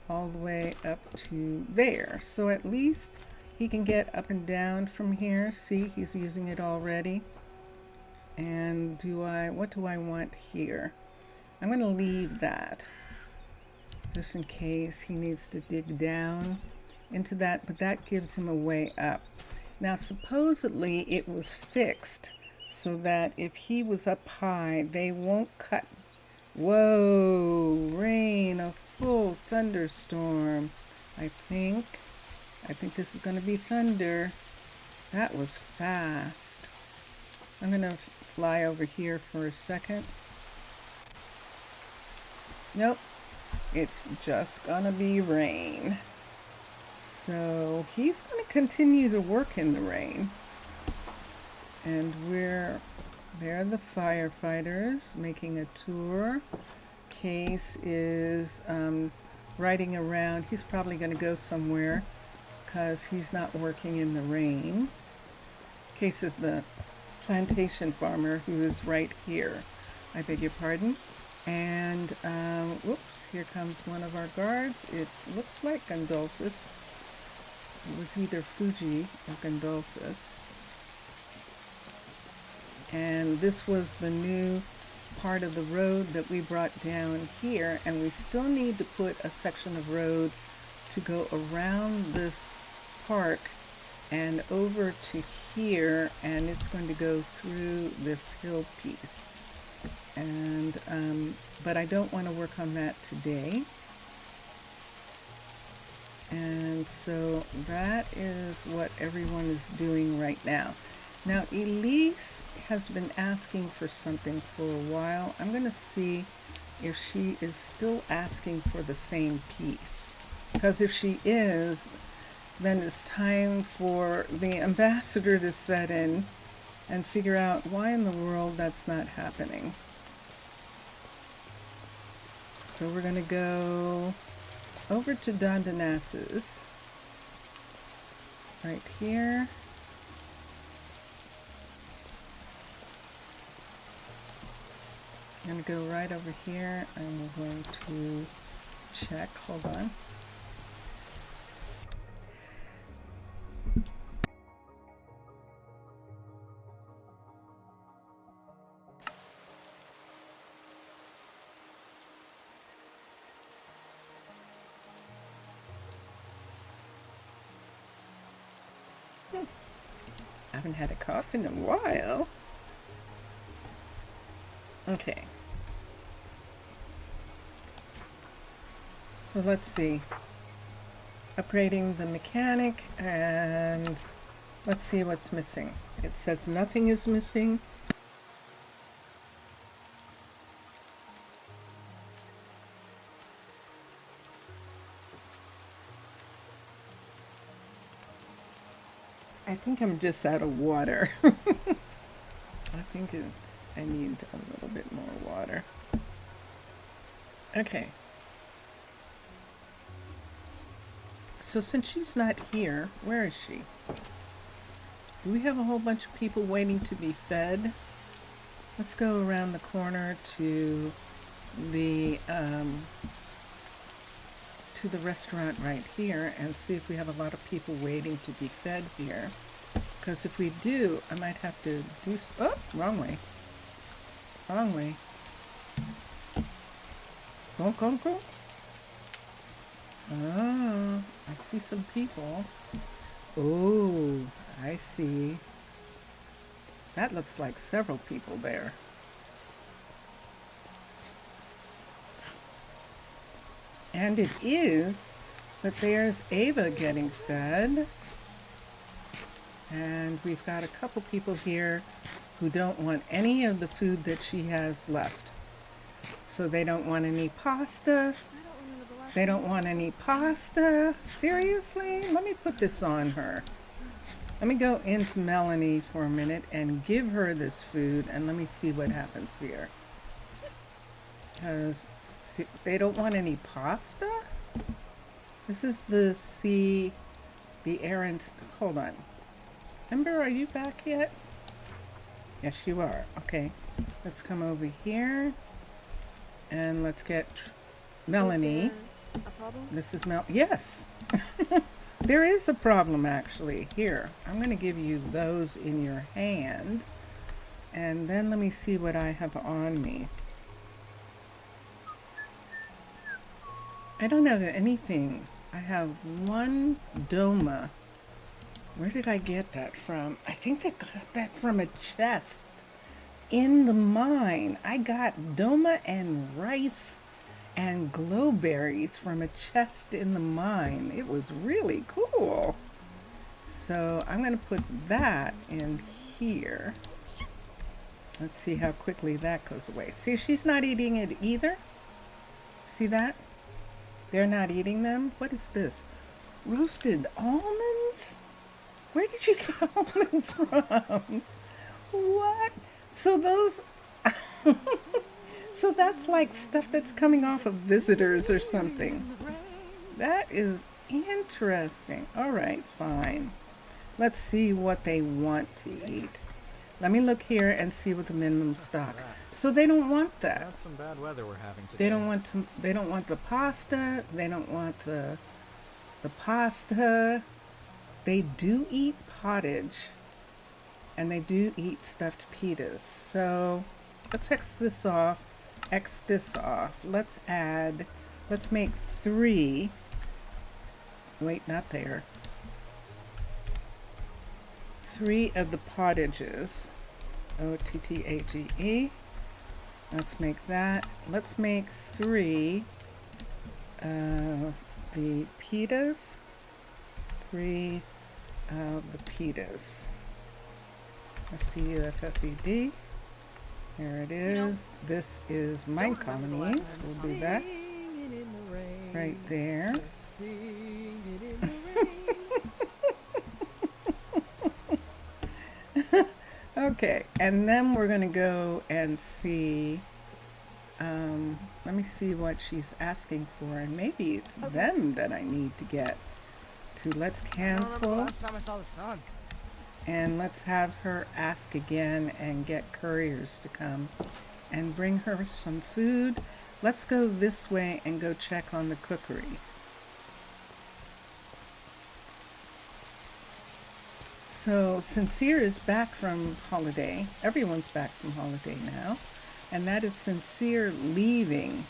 all the way up to there. So at least he can get up and down from here. See, he's using it already. And what do I want here? I'm going to leave that just in case he needs to dig down into that, but that gives him a way up. Now, supposedly it was fixed so that if he was up high, they won't cut. Whoa, rain, a full thunderstorm. I think this is going to be thunder. That was fast. I'm going to fly over here for a second. Nope, it's just going to be rain. So he's going to continue to work in the rain. And there are the firefighters making a tour. Case is riding around. He's probably going to go somewhere because he's not working in the rain. Case is the plantation farmer who is right here. I beg your pardon. And whoops, here comes one of our guards. It looks like Gandolphus. It was either Fuji or Gandolphus. And this was the new part of the road that we brought down here, and we still need to put a section of road to go around this park and over to here, and it's going to go through this hill piece. And but I don't want to work on that today. And so that is what everyone is doing right now. Now, Elise has been asking for something for a while. I'm going to see if she is still asking for the same piece. Because if she is, then it's time for the ambassador to set in and figure out why in the world that's not happening. So we're going to go over to Dondanas's right here. I'm going to go right over here and we're going to check. Hold on. I haven't had a cough in a while. Okay. So let's see. Upgrading the mechanic, and let's see what's missing. It says nothing is missing. I think I'm just out of water. I think I need a little bit more water. Okay. So since she's not here, where is she? Do we have a whole bunch of people waiting to be fed? Let's go around the corner to the restaurant right here and see if we have a lot of people waiting to be fed here. Because if we do, I might have to do... Oh, wrong way. Wrong way. Go. Oh, I see some people. Oh, I see. That looks like several people there. And it is, but there's Ava getting fed. And we've got a couple people here who don't want any of the food that she has left. So they don't want any pasta. They don't want any pasta. Seriously? Let me put this on her. Let me go into Melanie for a minute and give her this food, and let me see what happens here. Because they don't want any pasta? This is the errant. Hold on. Ember, are you back yet? Yes, you are. Okay. Let's come over here. And let's get Melanie. Is there a problem? This is Yes. There is a problem, actually. Here, I'm going to give you those in your hand. And then let me see what I have on me. I don't have anything. I have one Doma. Where did I get that from? I think they got that from a chest in the mine. I got Doma and rice and glowberries from a chest in the mine. It was really cool. So I'm going to put that in here. Let's see how quickly that goes away. See, she's not eating it either. See that? They're not eating them. What is this? Roasted almonds? Where did you get almonds from? What? So those... So that's like stuff that's coming off of visitors or something. That is interesting. All right, fine. Let's see what they want to eat. Let me look here and see what the minimum stock. So they don't want that. That's some bad weather we're having today. They don't want to. They don't want the pasta. They don't want the pasta. They do eat pottage, and they do eat stuffed pitas. So let's X this off. X this off. Let's add. Let's make 3. Wait, not there. 3 of the pottages. OTTAGE. Let's make that. Let's make 3 the pitas. 3 of the pitas. STUFFED. Here it is. This is Minecolonies. We'll do that right there. Okay, and then we're going to go and see, let me see what she's asking for, and maybe it's them that I need to get to. Let's cancel, Last time I saw the sun. and let's have her ask again and get couriers to come and bring her some food. Let's go this way and go check on the cookery. So Sincere is back from holiday. Everyone's back from holiday now. And that is Sincere leaving,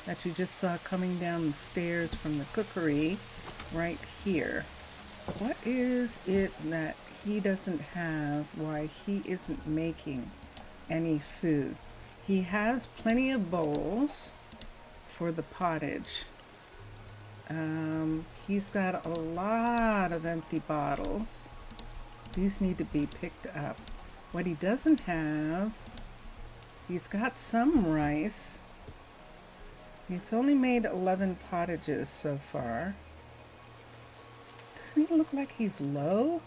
that you just saw coming down the stairs from the cookery right here. What is it that he doesn't have, why he isn't making any food? He has plenty of bowls for the pottage. He's got a lot of empty bottles. These need to be picked up. What he doesn't have, he's got some rice. He's only made 11 pottages so far. Doesn't he look like he's low?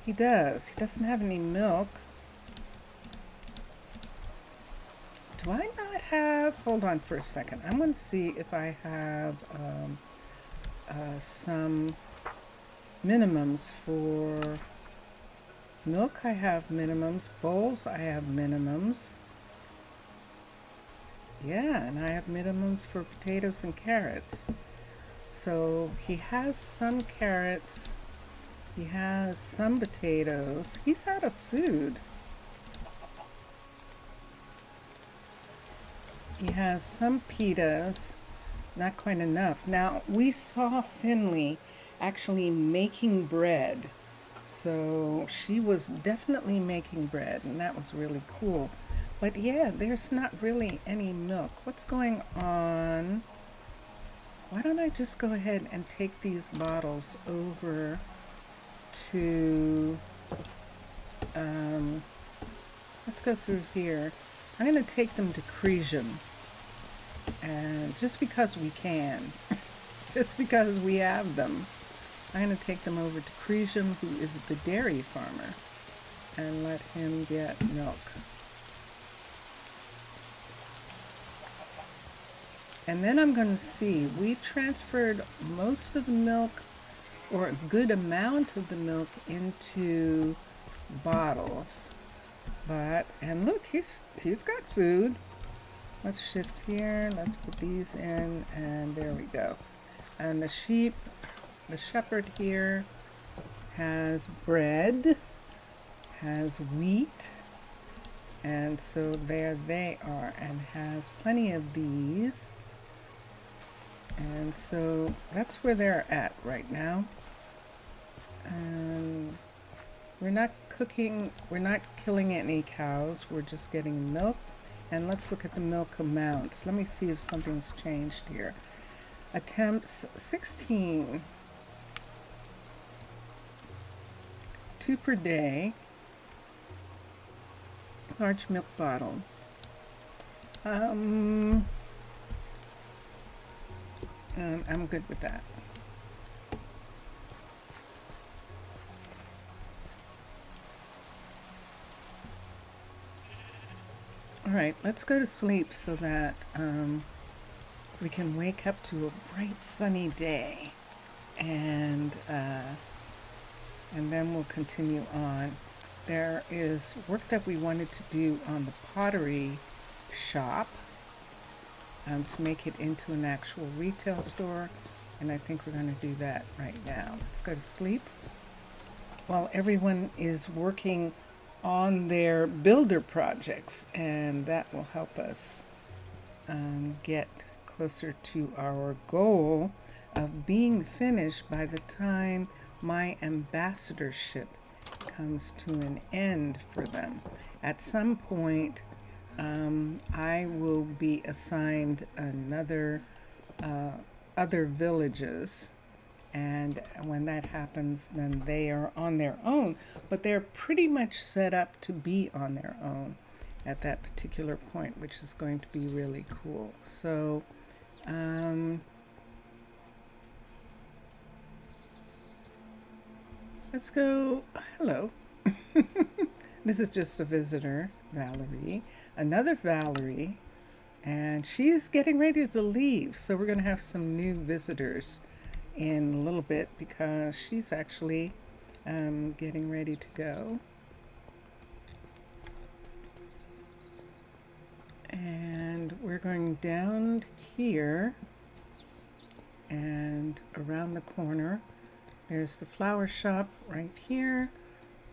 He does. He doesn't have any milk. Do I not have... Hold on for a second. I'm going to see if I have some minimums for milk. I have minimums. Bowls, I have minimums. Yeah, and I have minimums for potatoes and carrots. So he has some carrots. He has some potatoes. He's out of food. He has some pitas. Not quite enough. Now, we saw Finley actually making bread. So she was definitely making bread, and that was really cool. But yeah, there's not really any milk. What's going on? Why don't I just go ahead and take these bottles over to let's go through here. I'm going to take them to Cresium. And just because we can, just because we have them, I'm going to take them over to Cresium, who is the dairy farmer, and let him get milk. And then I'm going to see, we transferred most of the milk, or a good amount of the milk, into bottles. But, and look, he's got food. Let's shift here, let's put these in, and there we go. And the shepherd here has bread, has wheat, and so there they are, and has plenty of these. And so that's where they're at right now. And we're not killing any cows, we're just getting milk. And let's look at the milk amounts. Let me see if something's changed here. Attempts 16. 2 per day. Large milk bottles. And I'm good with that. All right, let's go to sleep so that we can wake up to a bright sunny day, and then we'll continue on. There is work that we wanted to do on the pottery shop to make it into an actual retail store, and I think we're going to do that right now. Let's go to sleep while everyone is working on their builder projects, and that will help us get closer to our goal of being finished by the time my ambassadorship comes to an end for them. At some point, I will be assigned another other villages, and when that happens, then they are on their own, but they're pretty much set up to be on their own at that particular point, which is going to be really cool. So let's go. Hello. This is just a visitor, Valerie, another Valerie, and she's getting ready to leave. So we're going to have some new visitors in a little bit because she's actually getting ready to go. And we're going down here and around the corner. There's the flower shop right here.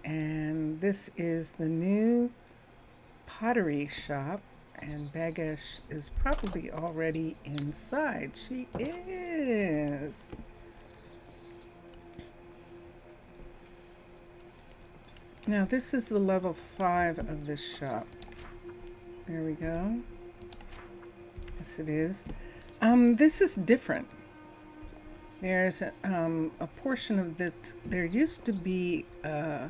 And this is the new pottery shop. And Bagesh is probably already inside. She is. Now this is the level 5 of this shop. There we go. Yes, it is. This is different. There's a portion of that. There used to be a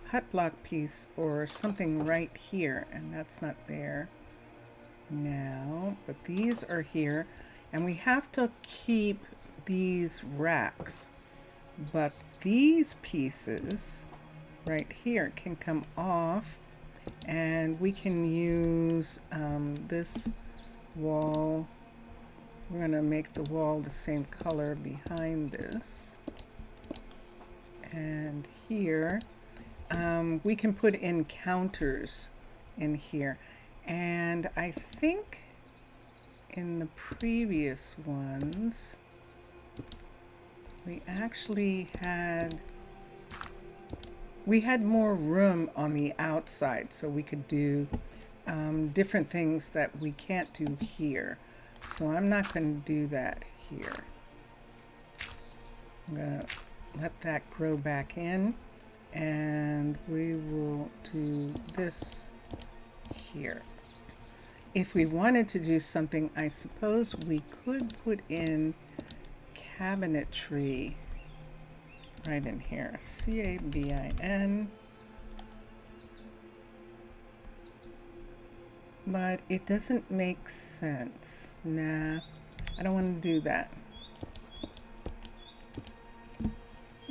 hut block piece or something right here, and that's not there now. But these are here, and we have to keep these racks. But these pieces right here can come off, and we can use this wall. We're going to make the wall the same color behind this. And here we can put in counters in here. And I think in the previous ones we actually had more room on the outside, so we could do different things that we can't do here. So I'm not going to do that here. I'm going to let that grow back in, and we will do this here. If we wanted to do something, I suppose we could put in cabinetry right in here. C-A-B-I-N but it doesn't make sense. Nah, I don't want to do that.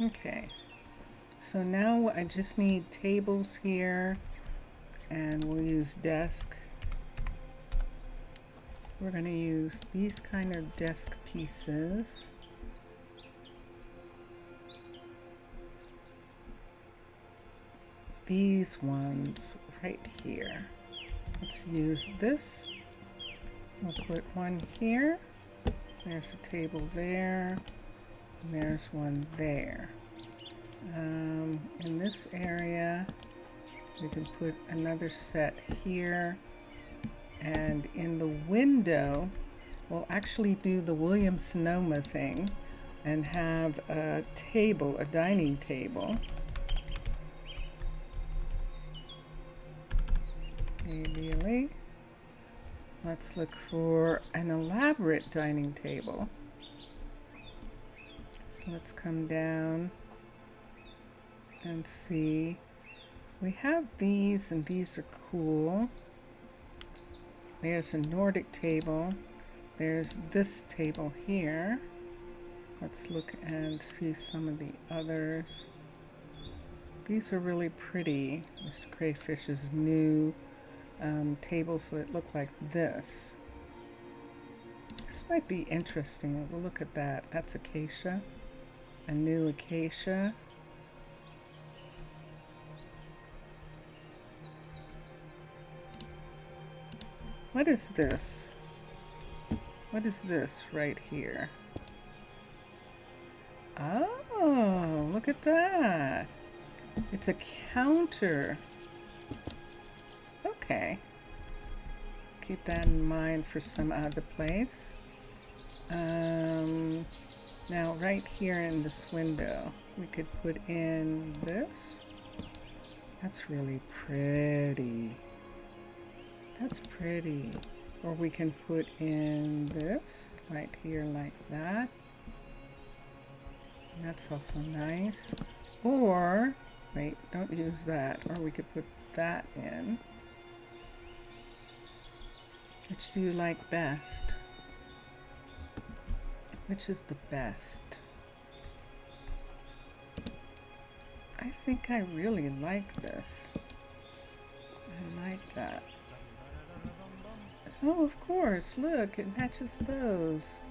Okay, so now I just need tables here, and we'll use desk. We're going to use these kind of desk pieces. These ones right here. Let's use this. We'll put one here. There's a table there. And there's one there. In this area, we can put another set here. And in the window, we'll actually do the Williams-Sonoma thing and have a table, a dining table. Ideally, let's look for an elaborate dining table. So let's come down and see. We have these, and these are cool. There's a Nordic table. There's this table here. Let's look and see some of the others. These are really pretty. Mr. Crayfish's new tables that look like this. This might be interesting. We'll look at that. That's acacia. A new acacia. What is this? What is this right here? Oh, look at that. It's a counter. Okay. Keep that in mind for some other place. Now right here in this window, we could put in this. That's really pretty. That's pretty. Or we can put in this right here like that. That's also nice. Or, wait, don't use that. Or we could put that in. Which do you like best? Which is the best? I think I really like this. I like that. Oh, of course. Look, it matches those.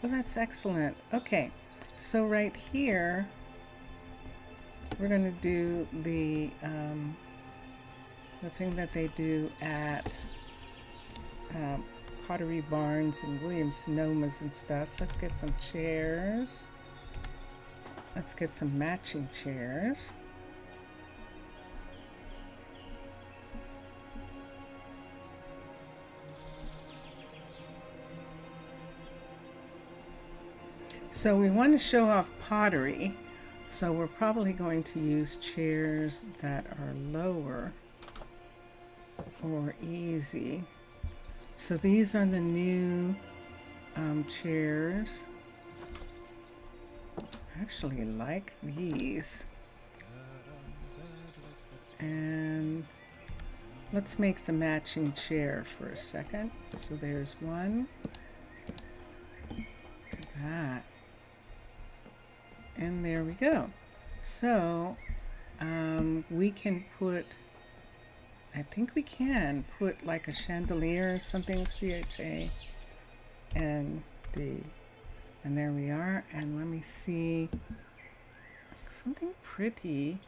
Well, that's excellent. Okay, so right here, we're going to do the thing that they do at Pottery Barns and Williams-Sonomas and stuff. Let's get some chairs. Let's get some matching chairs. So we want to show off pottery, so we're probably going to use chairs that are lower or easy. So these are the new chairs. I actually like these. And let's make the matching chair for a second. So there's one. Look at that. And there we go. So we can put, I think we can put like a chandelier or something, CHAND. And there we are. And let me see something pretty.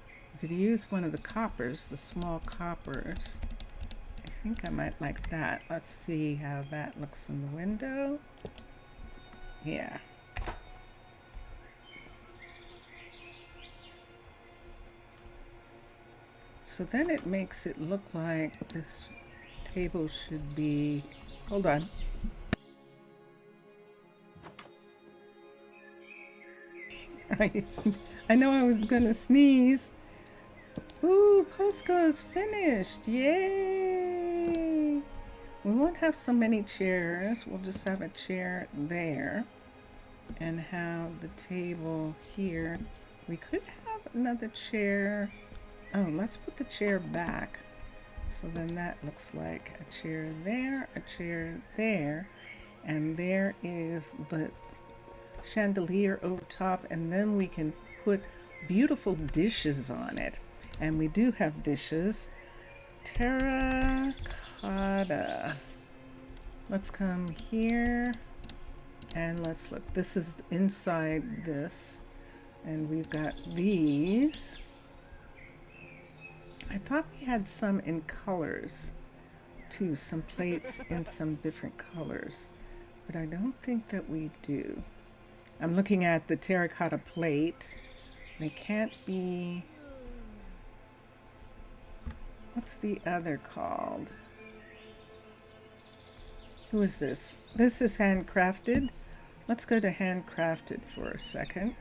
You could use one of the coppers, the small coppers. I think I might like that. Let's see how that looks in the window. Yeah. So then it makes it look like this table should be, hold on. I know I was gonna sneeze. Ooh, Postco is finished, yay! We won't have so many chairs, we'll just have a chair there and have the table here. We could have another chair. Oh, let's put the chair back So then that looks like a chair there, and there is the chandelier over top, and then we can put beautiful dishes on it. And we do have dishes. Terracotta. Let's come here and let's look. This is inside this, and we've got these. I thought we had some in colors too, some plates in some different colors, but I don't think that we do. I'm looking at the terracotta plate. They can't be, what's the other called? Who is this? This is handcrafted. Let's go to handcrafted for a second.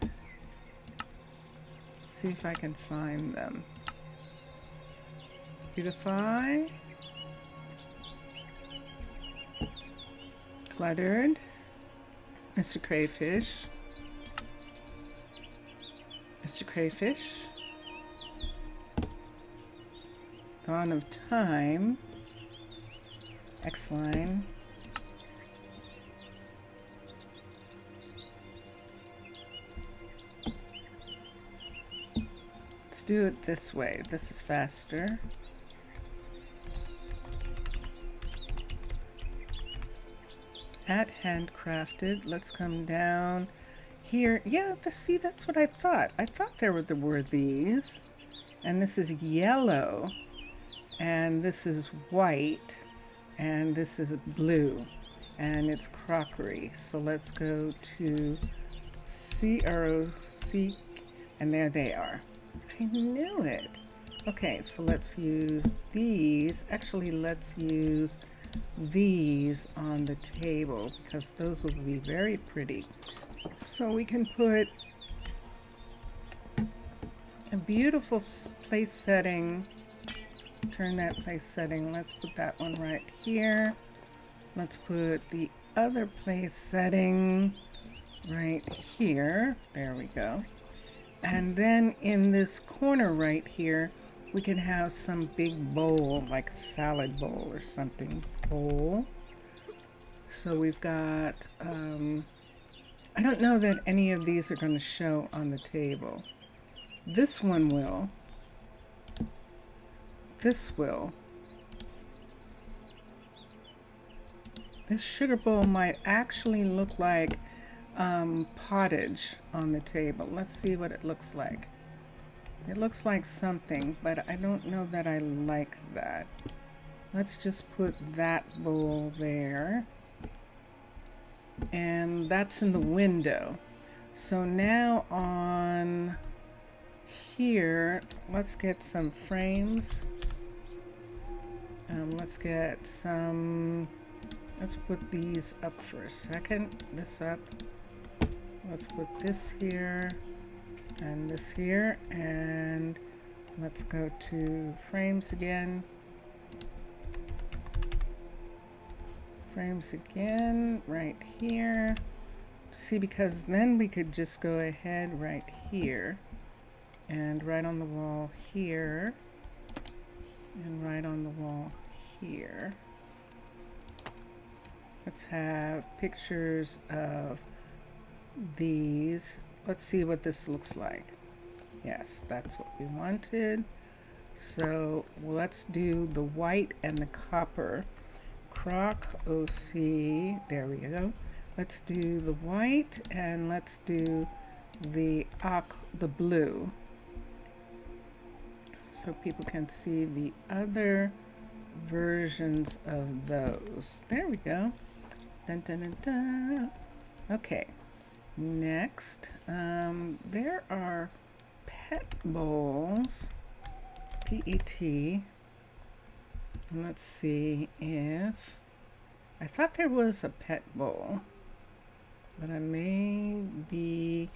See if I can find them. Beautify. Cluttered. Mr. Crayfish. Mr. Crayfish. Dawn of Time. X-Line. Let's do it this way. This is faster. At handcrafted, let's come down here. Yeah, see, that's what I thought. I thought there were these. And this is yellow. And this is white. And this is blue. And it's crockery. So let's go to CROC. And there they are. I knew it. Okay, so let's use these. Actually, let's use these on the table because those will be very pretty. So we can put a beautiful place setting. Turn that place setting. Let's put that one right here. Let's put the other place setting right here. There we go. And then in this corner right here, we can have some big bowl, like a salad bowl or something, bowl. So we've got, I don't know that any of these are going to show on the table. This one will. This will. This sugar bowl might actually look like pottage on the table. Let's see what it looks like. It looks like something, but I don't know that I like that. Let's just put that bowl there. And that's in the window. So now on here, let's get some frames. Let's get some, let's put these up for a second. This up. Let's put this here. And this here, and let's go to frames again. Frames again, right here. See, because then we could just go ahead right here, and right on the wall here, and right on the wall here. Let's have pictures of these. Let's see what this looks like. Yes, that's what we wanted. So let's do the white and the copper. Croc OC, there we go. Let's do the white and let's do the blue. So people can see the other versions of those. There we go. Dun, dun, dun, dun. Okay. Next, there are pet bowls, PET. Let's see if, I thought there was a pet bowl, but I may be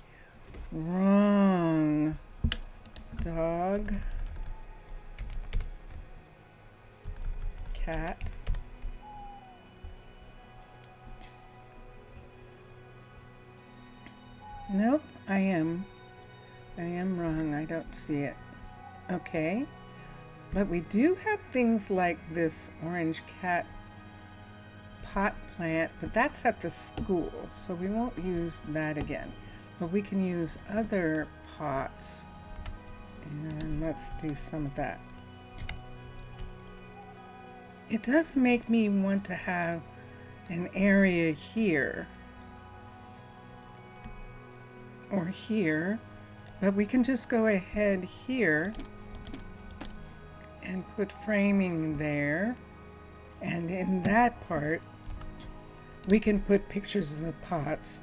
wrong. Dog, cat. Nope, I am wrong. I don't see it. Okay. But we do have things like this orange cat pot plant, but that's at the school, so we won't use that again. But we can use other pots, and let's do some of that. It does make me want to have an area here or here, but we can just go ahead here and put framing there, and in that part we can put pictures of the pots.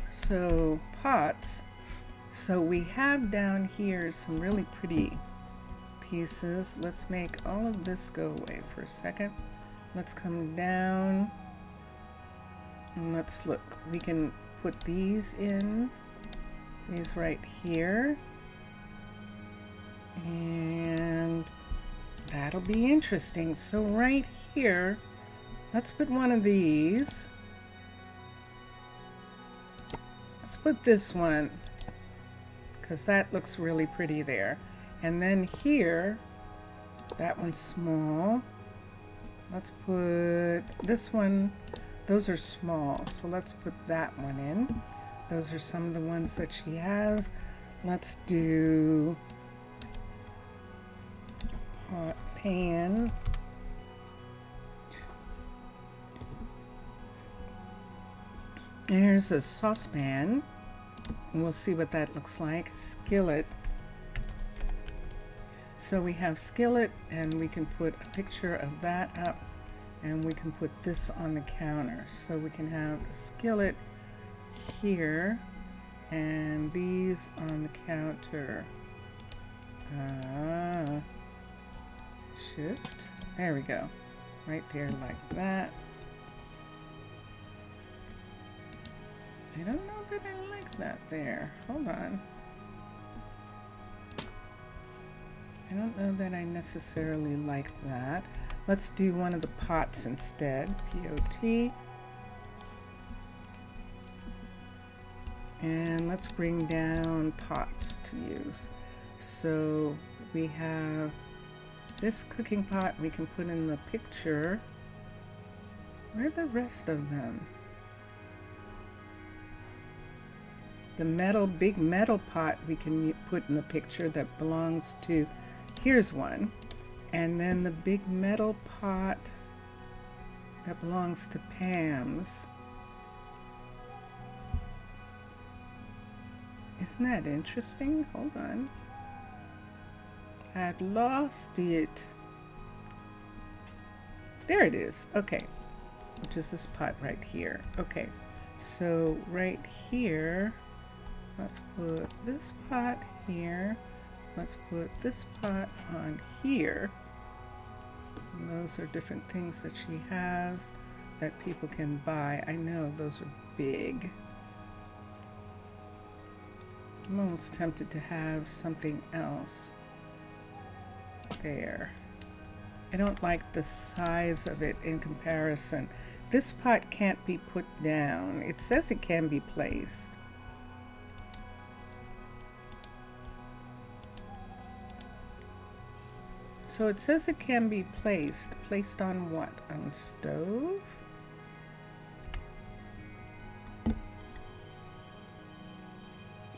So pots, so we have down here some really pretty pieces. Let's make all of this go away for a second. Let's come down and let's look. We can put these in, these right here, and that'll be interesting. So right here, let's put one of these. Let's put this one, because that looks really pretty there. And then here, that one's small. Let's put this one. Those are small, so let's put that one in. Those are some of the ones that she has. Let's do pot pan. Here's a saucepan. We'll see what that looks like. Skillet. So we have skillet, and we can put a picture of that up, and we can put this on the counter. So we can have a skillet here and these on the counter. Shift. There we go. Right there like that. I don't know that I like that there. Hold on. I don't know that I necessarily like that. Let's do one of the pots instead. P-O-T. And let's bring down pots to use. So we have this cooking pot we can put in the picture. Where are the rest of them? The metal, big metal pot we can put in the picture that belongs to, here's one. And then the big metal pot that belongs to Pam's. Isn't that interesting? Hold on. I've lost it. There it is. Okay. Which is this pot right here. Okay. So right here, let's put this pot here. Let's put this pot on here. And those are different things that she has that people can buy. I know those are big. I'm almost tempted to have something else there. I don't like the size of it in comparison. This pot can't be put down. It says it can be placed. So it says it can be placed. Placed on what? On stove?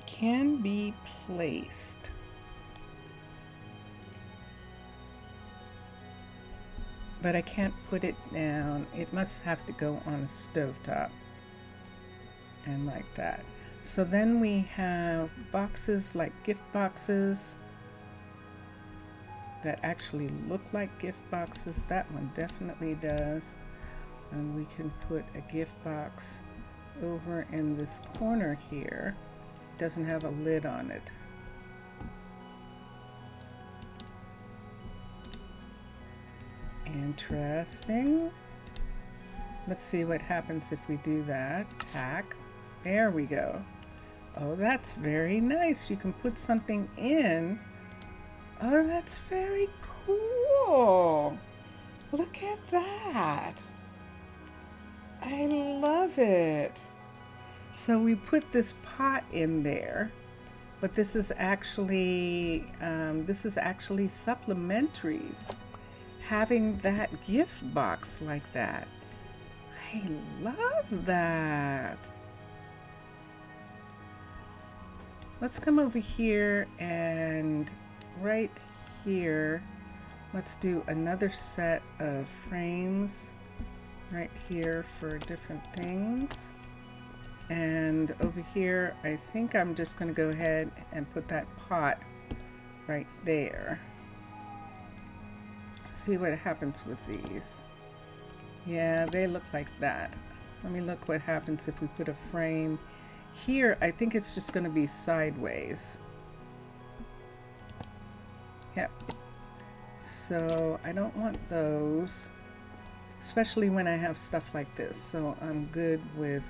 Can be placed. But I can't put it down. It must have to go on a stovetop. And like that. So then we have boxes like gift boxes that actually look like gift boxes. That one definitely does. And we can put a gift box over in this corner here. It doesn't have a lid on it. Interesting. Let's see what happens if we do that. Pack. There we go. Oh, that's very nice. You can put something in. Oh, that's very cool. Look at that. I love it. So we put this pot in there, but this is actually supplementaries. Having that gift box like that, I love that. Let's come over here, and right here, let's do another set of frames right here for different things. And over here, I think I'm just going to go ahead and put that pot right there. See what happens with these. Yeah, they look like that. Let me look what happens if we put a frame here. I think it's just going to be sideways. Yep. So I don't want those, especially when I have stuff like this. So I'm good with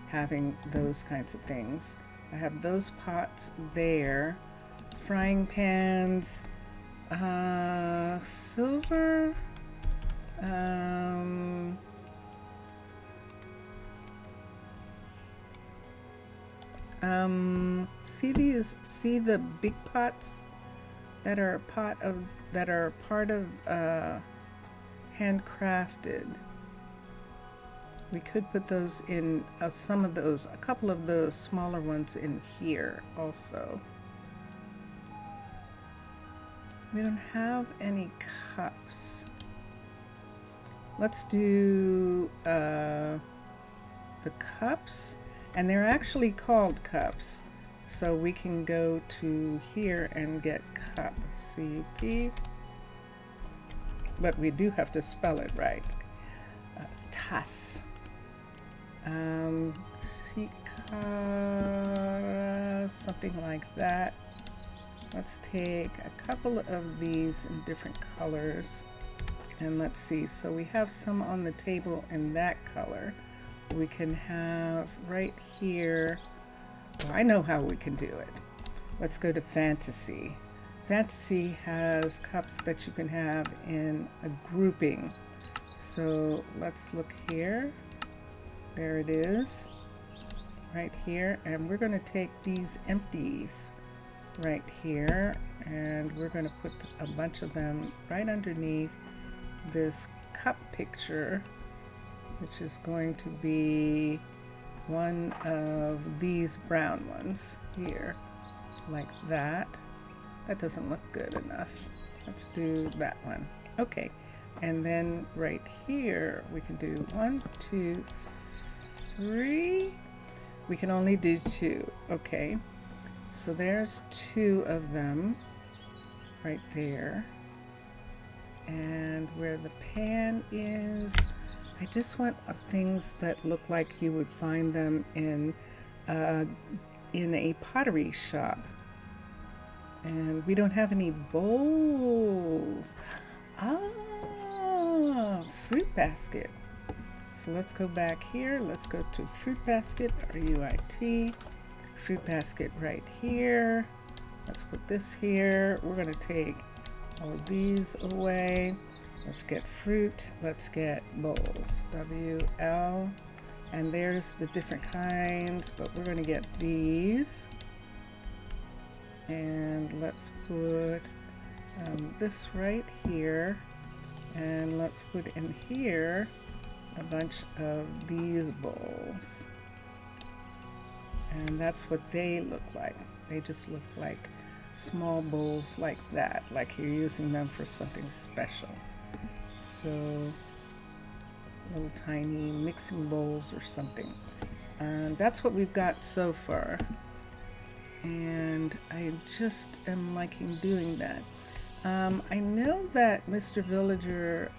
having those kinds of things. I have those pots there. Frying pans, silver, see the big pots that are part of handcrafted. We could put those in, a couple of those smaller ones in here also. We don't have any cups. Let's do the cups, and they're actually called cups. So we can go to here and get cup, C-U-P, but we do have to spell it right. Tas. Something like that. Let's take a couple of these in different colors, and let's see. So we have some on the table in that color. We can have right here. Well, I know how we can do it. Let's go to Fantasy. Fantasy has cups that you can have in a grouping. So let's look here. There it is, right here. And we're going to take these empties right here, and we're going to put a bunch of them right underneath this cup picture, which is going to be one of these brown ones here, like that. That doesn't look good enough. Let's do that one. Okay. And then right here, we can do 1, 2, 3. We can only do 2. Okay. So there's 2 of them right there. And where the pan is, I just want things that look like you would find them in a pottery shop. And we don't have any bowls. Fruit basket. So let's go back here. Let's go to fruit basket, R-U-I-T. Fruit basket right here. Let's put this here. We're going to take all these away. Let's get fruit. Let's get bowls, W-L. And there's the different kinds, but we're going to get these. And let's put this right here. And let's put in here a bunch of these bowls. And that's what they look like. They just look like small bowls like that, like you're using them for something special. So little tiny mixing bowls or something. And that's what we've got so far. And I just am liking doing that. I know that Mr. Villager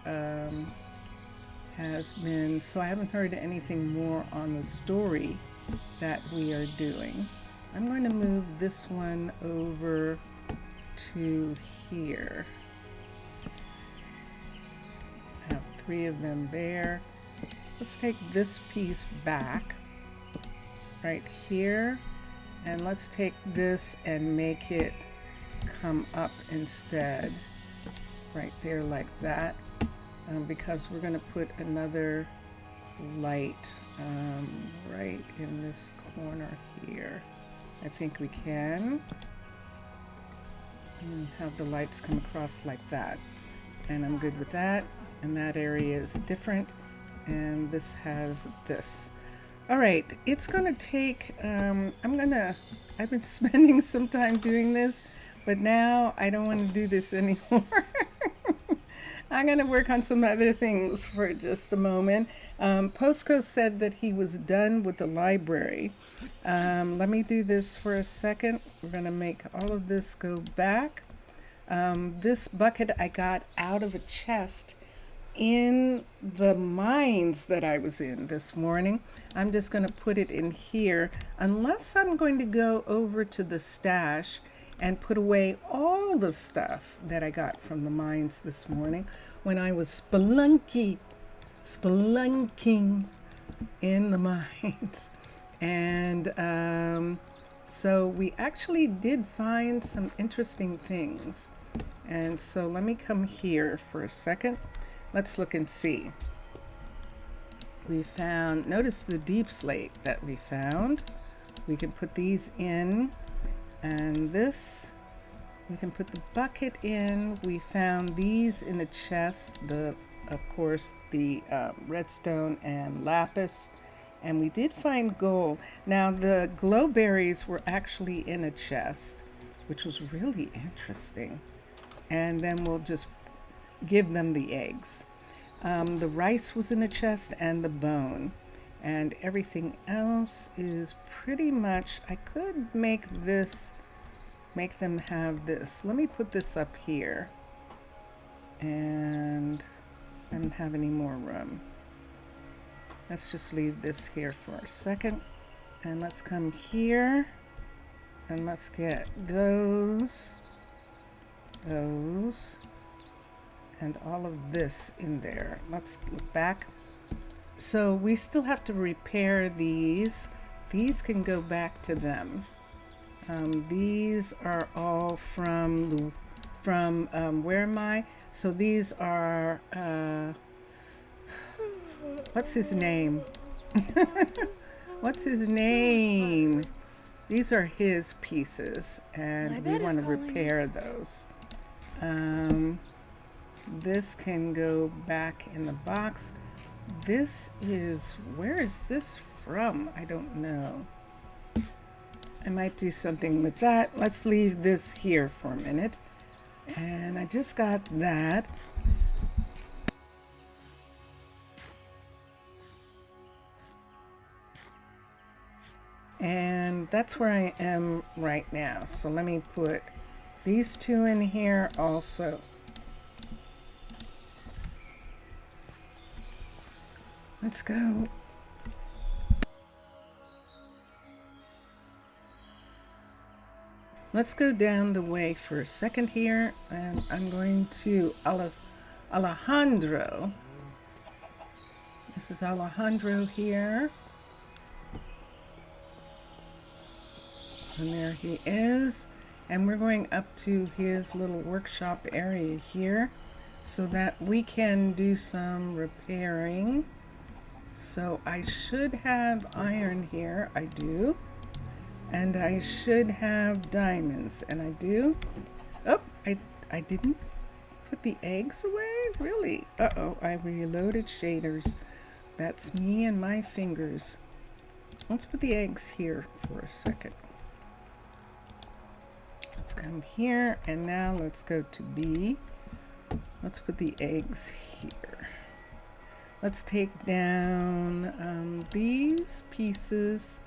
has been, so I haven't heard anything more on the story that we are doing. I'm going to move this one over to here. I have 3 of them there. Let's take this piece back right here, and let's take this and make it come up instead right there like that, because we're going to put another light right in this corner here. I think we can. And have the lights come across like that. And I'm good with that. And that area is different. And this has this. All right, it's gonna take, I've been spending some time doing this, but now I don't want to do this anymore. I'm gonna work on some other things for just a moment. Postco said that he was done with the library. Let me do this for a second. We're gonna make all of this go back. This bucket I got out of a chest in the mines that I was in this morning. I'm just going to put it in here unless I'm going to go over to the stash and put away all the stuff that I got from the mines this morning when I was spelunking in the mines. And so we actually did find some interesting things. And so let me come here for a second. Let's look and see. We found, notice the deep slate that we found. We can put these in, and this, we can put the bucket in. We found these in a chest, of course, the redstone and lapis, and we did find gold. Now the glowberries were actually in a chest, which was really interesting. And then we'll just give them the eggs. The rice was in a chest and the bone, and everything else is pretty much, I could make them have this. Let me put this up here, and I don't have any more room. Let's just leave this here for a second, and let's come here, and let's get those, and all of this in there. Let's look back. So we still have to repair these. These can go back to them. These are all from where am I? So these are, what's his name? What's his name? These are his pieces, and we want to repair those. This can go back in the box. This is, where is this from? I don't know. I might do something with that. Let's leave this here for a minute. And I just got that. And that's where I am right now. So let me put these two in here also. Let's go. Let's go down the way for a second here, and I'm going to Alejandro. This is Alejandro here. And there he is. And we're going up to his little workshop area here so that we can do some repairing. So I should have iron here. I do. And I should have diamonds. And I do. Oh, I didn't put the eggs away? Really? Uh-oh, I reloaded shaders. That's me and my fingers. Let's put the eggs here for a second. Let's come here, and now let's go to B. Let's put the eggs here. Let's take down these pieces,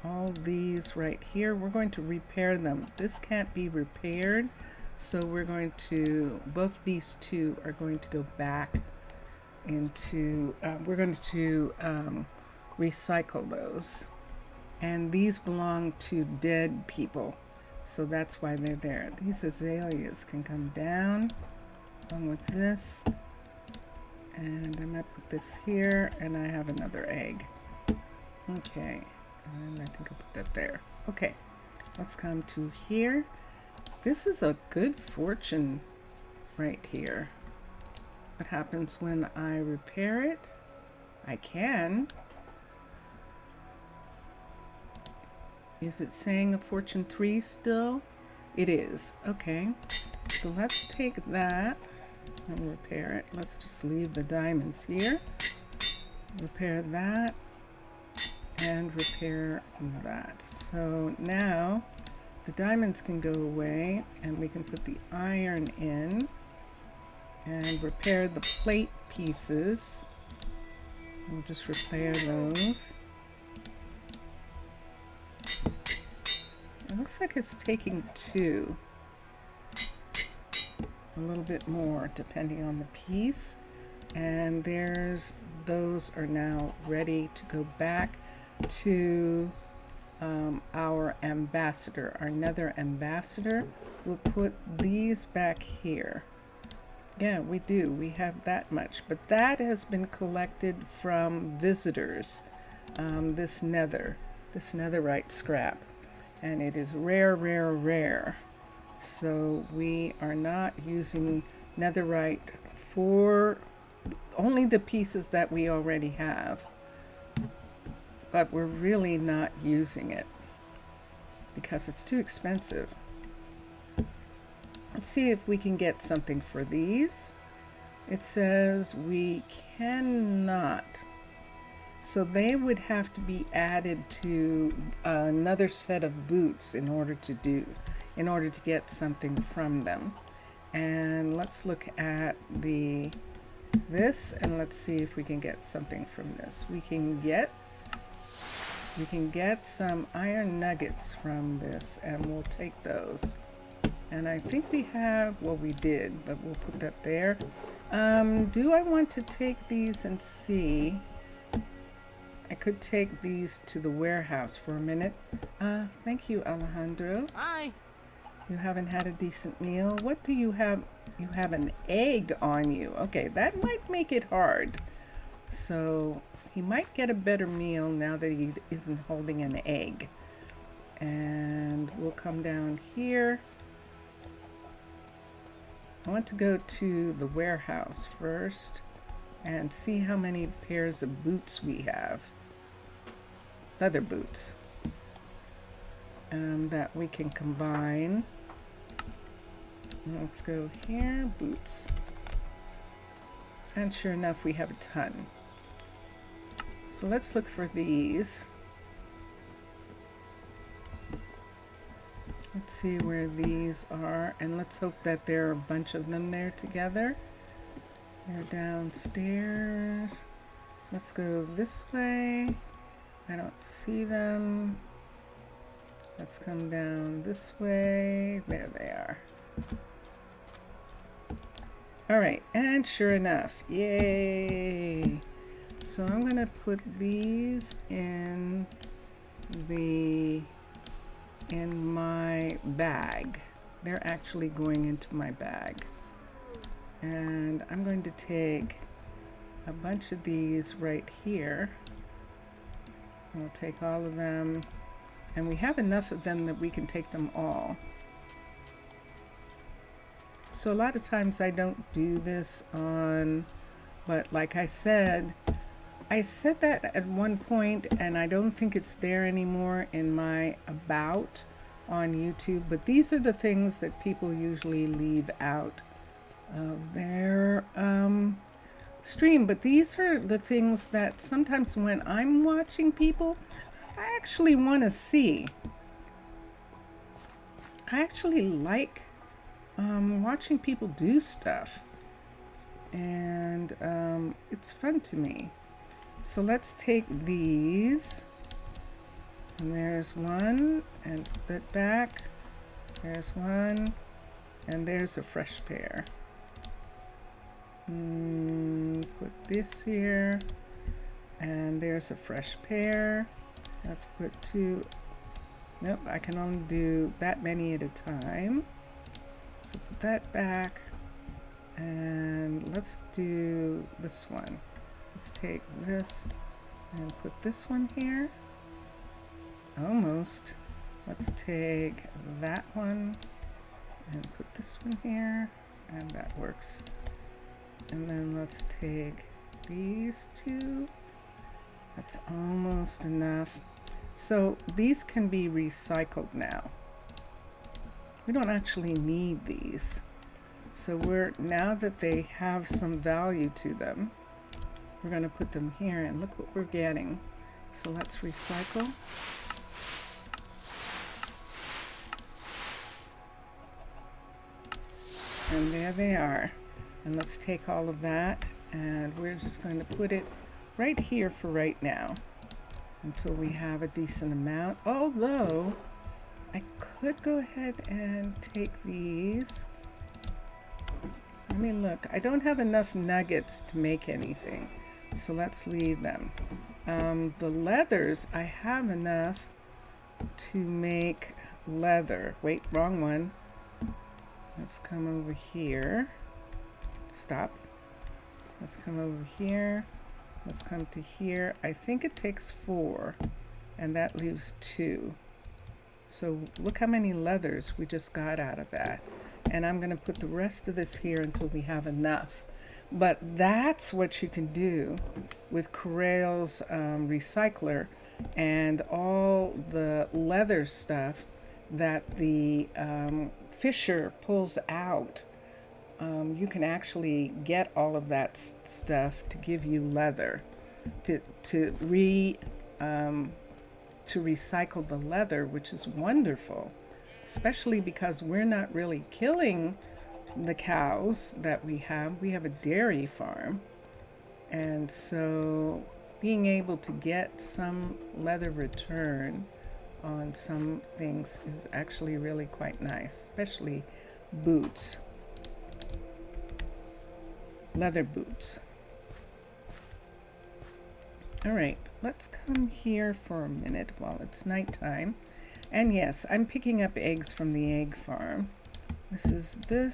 all these right here. We're going to repair them. This can't be repaired, so we're going to, both these two are going to go back into, we're going to recycle those. And these belong to dead people, so that's why they're there. These azaleas can come down along with this. And I'm gonna put this here, and I have another egg. Okay, and I think I'll put that there. Okay, let's come to here. This is a good fortune right here. What happens when I repair it? I can. Is it saying a fortune 3 still? It is. Okay. So let's take that and repair it. Let's just leave the diamonds here. Repair that and repair that. So now the diamonds can go away and we can put the iron in and repair the plate pieces. We'll just repair those. It looks like it's taking 2. A little bit more depending on the piece. And those are now ready to go back to our ambassador, our nether ambassador. We'll put these back here. Yeah, we do. We have that much, but that has been collected from visitors. This netherite scrap, and it is rare, rare, rare. So we are not using netherite for only the pieces that we already have, but we're really not using it because it's too expensive. Let's see if we can get something for these. It says we cannot. So they would have to be added to another set of boots in order to get something from them. And let's look at this and let's see if we can get something from this. We can get some iron nuggets from this, and we'll take those. And I think we have, well, we did, but we'll put that there. Do I want to take these and see? I could take these to the warehouse for a minute. Thank you, Alejandro. Hi. You haven't had a decent meal. What do you have? You have an egg on you. Okay, that might make it hard. So he might get a better meal now that he isn't holding an egg. And we'll come down here. I want to go to the warehouse first and see how many pairs of boots we have. Leather boots. That we can combine. Let's go here, boots. And sure enough, we have a ton. So let's look for these. Let's see where these are, and let's hope that there are a bunch of them there together. They're downstairs. Let's go this way. I don't see them. Let's come down this way. There they are. All right, and sure enough, yay. So I'm gonna put these in my bag. They're actually going into my bag. And I'm going to take a bunch of these right here. We'll take all of them. And we have enough of them that we can take them all. So a lot of times I don't do this on, but like I said that at one point, and I don't think it's there anymore in my about on YouTube, but these are the things that people usually leave out of their stream. But these are the things that sometimes when I'm watching people, I actually want to see. I actually like watching people do stuff, and it's fun to me. So let's take these, and there's one, and put that back. There's one, and there's a fresh pair. Put this here, and there's a fresh pair. Let's put 2. Nope, I can only do that many at a time. So put that back, and let's do this one. Let's take this and put this one here. Almost. Let's take that one and put this one here, and that works. And then let's take these 2. That's almost enough. So these can be recycled now. We don't actually need these. So now that they have some value to them, we're going to put them here, and look what we're getting. So let's recycle. And there they are. And let's take all of that, and we're just going to put it right here for right now until we have a decent amount. Although I could go ahead and take these. Let me look. I don't have enough nuggets to make anything, so let's leave them. The leathers, I have enough to make leather. Wait, wrong one. Let's come over here. Stop. Let's come over here. Let's come to here. I think it takes 4, and that leaves 2. So look how many leathers we just got out of that. And I'm going to put the rest of this here until we have enough. But that's what you can do with Corral's recycler and all the leather stuff that the fisher pulls out. You can actually get all of that stuff to give you leather, to recycle the leather, which is wonderful, especially because we're not really killing the cows that we have. We have a dairy farm, and so being able to get some leather return on some things is actually really quite nice, especially boots. Leather boots. All right, let's come here for a minute while it's nighttime. And yes, I'm picking up eggs from the egg farm. We'll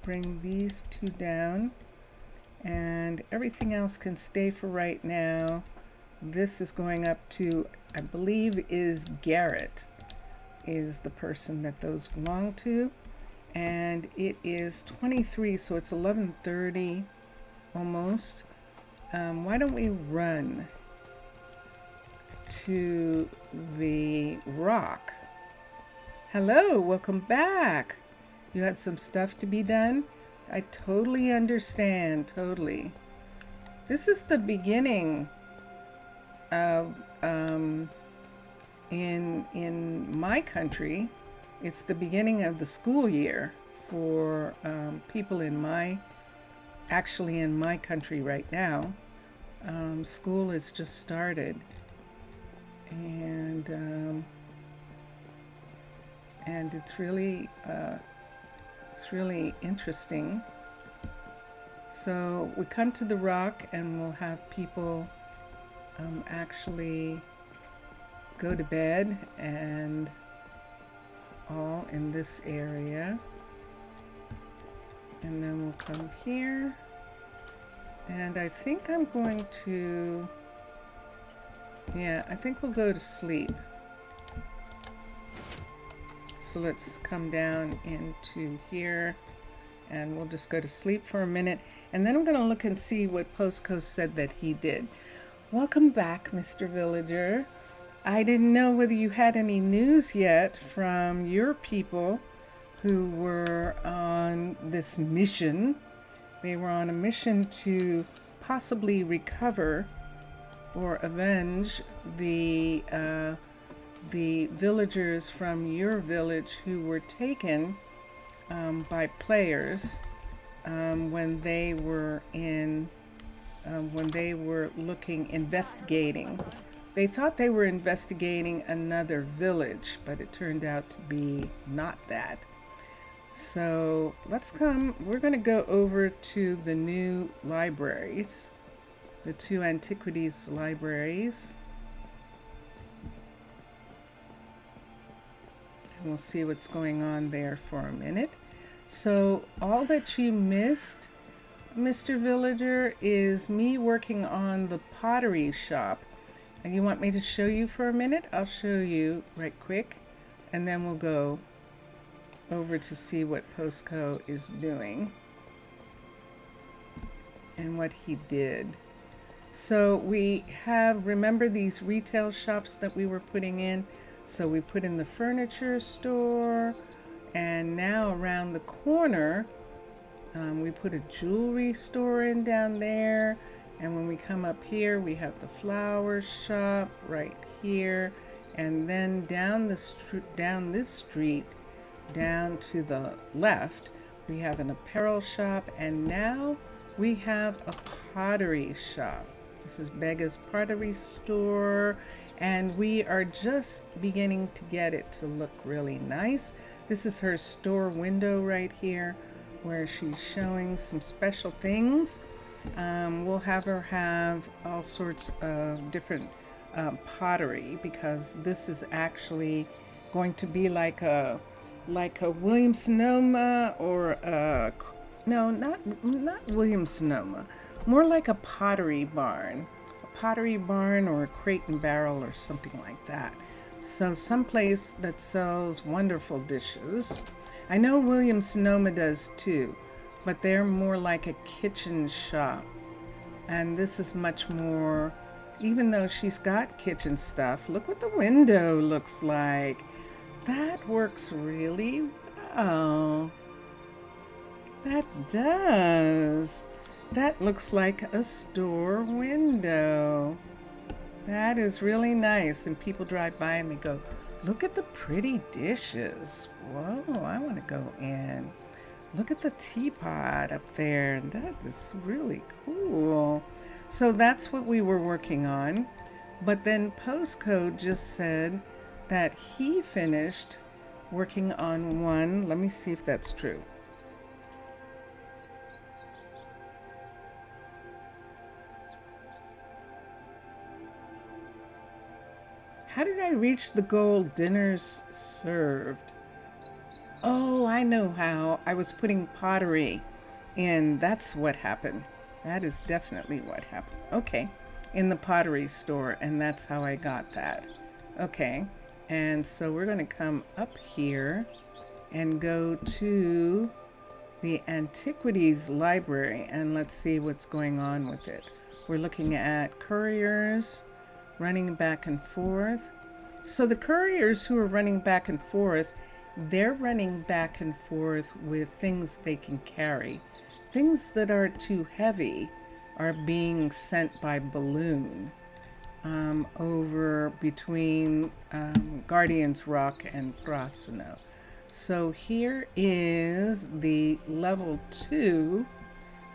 bring these 2 down, and everything else can stay for right now. This is going up to, I believe, is Garrett, is the person that those belong to. And it is 23, so it's 11:30 almost. Why don't we run to the rock? Hello, welcome back. You had some stuff to be done? I totally understand, totally. This is the beginning of, in my country, it's the beginning of the school year for people in my country right now. School has just started, and it's really interesting. So we come to the rock, and we'll have people actually go to bed, and all in this area. And then we'll come here, and I think I'm going to, I think we'll go to sleep. So let's come down into here, and we'll just go to sleep for a minute, and then I'm going to look and see what Postco said that he did. Welcome back, Mr. Villager. I didn't know whether you had any news yet from your people who were on this mission. They were on a mission to possibly recover or avenge the villagers from your village who were taken by players when they were investigating. They thought they were investigating another village, but it turned out to be not that. So we're going to go over to the new libraries, the 2 antiquities libraries. And we'll see what's going on there for a minute. So all that you missed, Mr. Villager, is me working on the pottery shop. And you want me to show you for a minute? I'll show you right quick, and then we'll go over to see what Postco is doing and what he did. So we have, remember these retail shops that we were putting in? So we put in the furniture store, and now around the corner, we put a jewelry store in down there. And when we come up here, we have the flower shop right here. And then down this street, down to the left, we have an apparel shop. And now we have a pottery shop. This is Begga's Pottery Store, and we are just beginning to get it to look really nice. This is her store window right here where she's showing some special things. We'll have her have all sorts of different pottery, because this is actually going to be like a Williams Sonoma, or no, not Williams Sonoma, more like a pottery barn or a crate and barrel or something like that. So someplace that sells wonderful dishes. I know Williams Sonoma does too, but they're more like a kitchen shop. And this is much more, even though she's got kitchen stuff, look what the window looks like. That works really well. That does. That looks like a store window. That is really nice. And people drive by and they go, look at the pretty dishes. Whoa, I want to go in. Look at the teapot up there. That is really cool. So that's what we were working on. But then Postcode just said that he finished working on one. Let me see if that's true. How did I reach the goal? Dinners served. Oh, I know how. I was putting pottery in. That's what happened. That is definitely what happened. Okay. In the pottery store, and that's how I got that. Okay. And so we're going to come up here and go to the Antiquities Library, and let's see what's going on with it. We're looking at couriers running back and forth. So the couriers who are running back and forth, they're running back and forth with things they can carry. Things that are too heavy are being sent by balloon over between Guardian's Rock and Grosvenor. So here is the level 2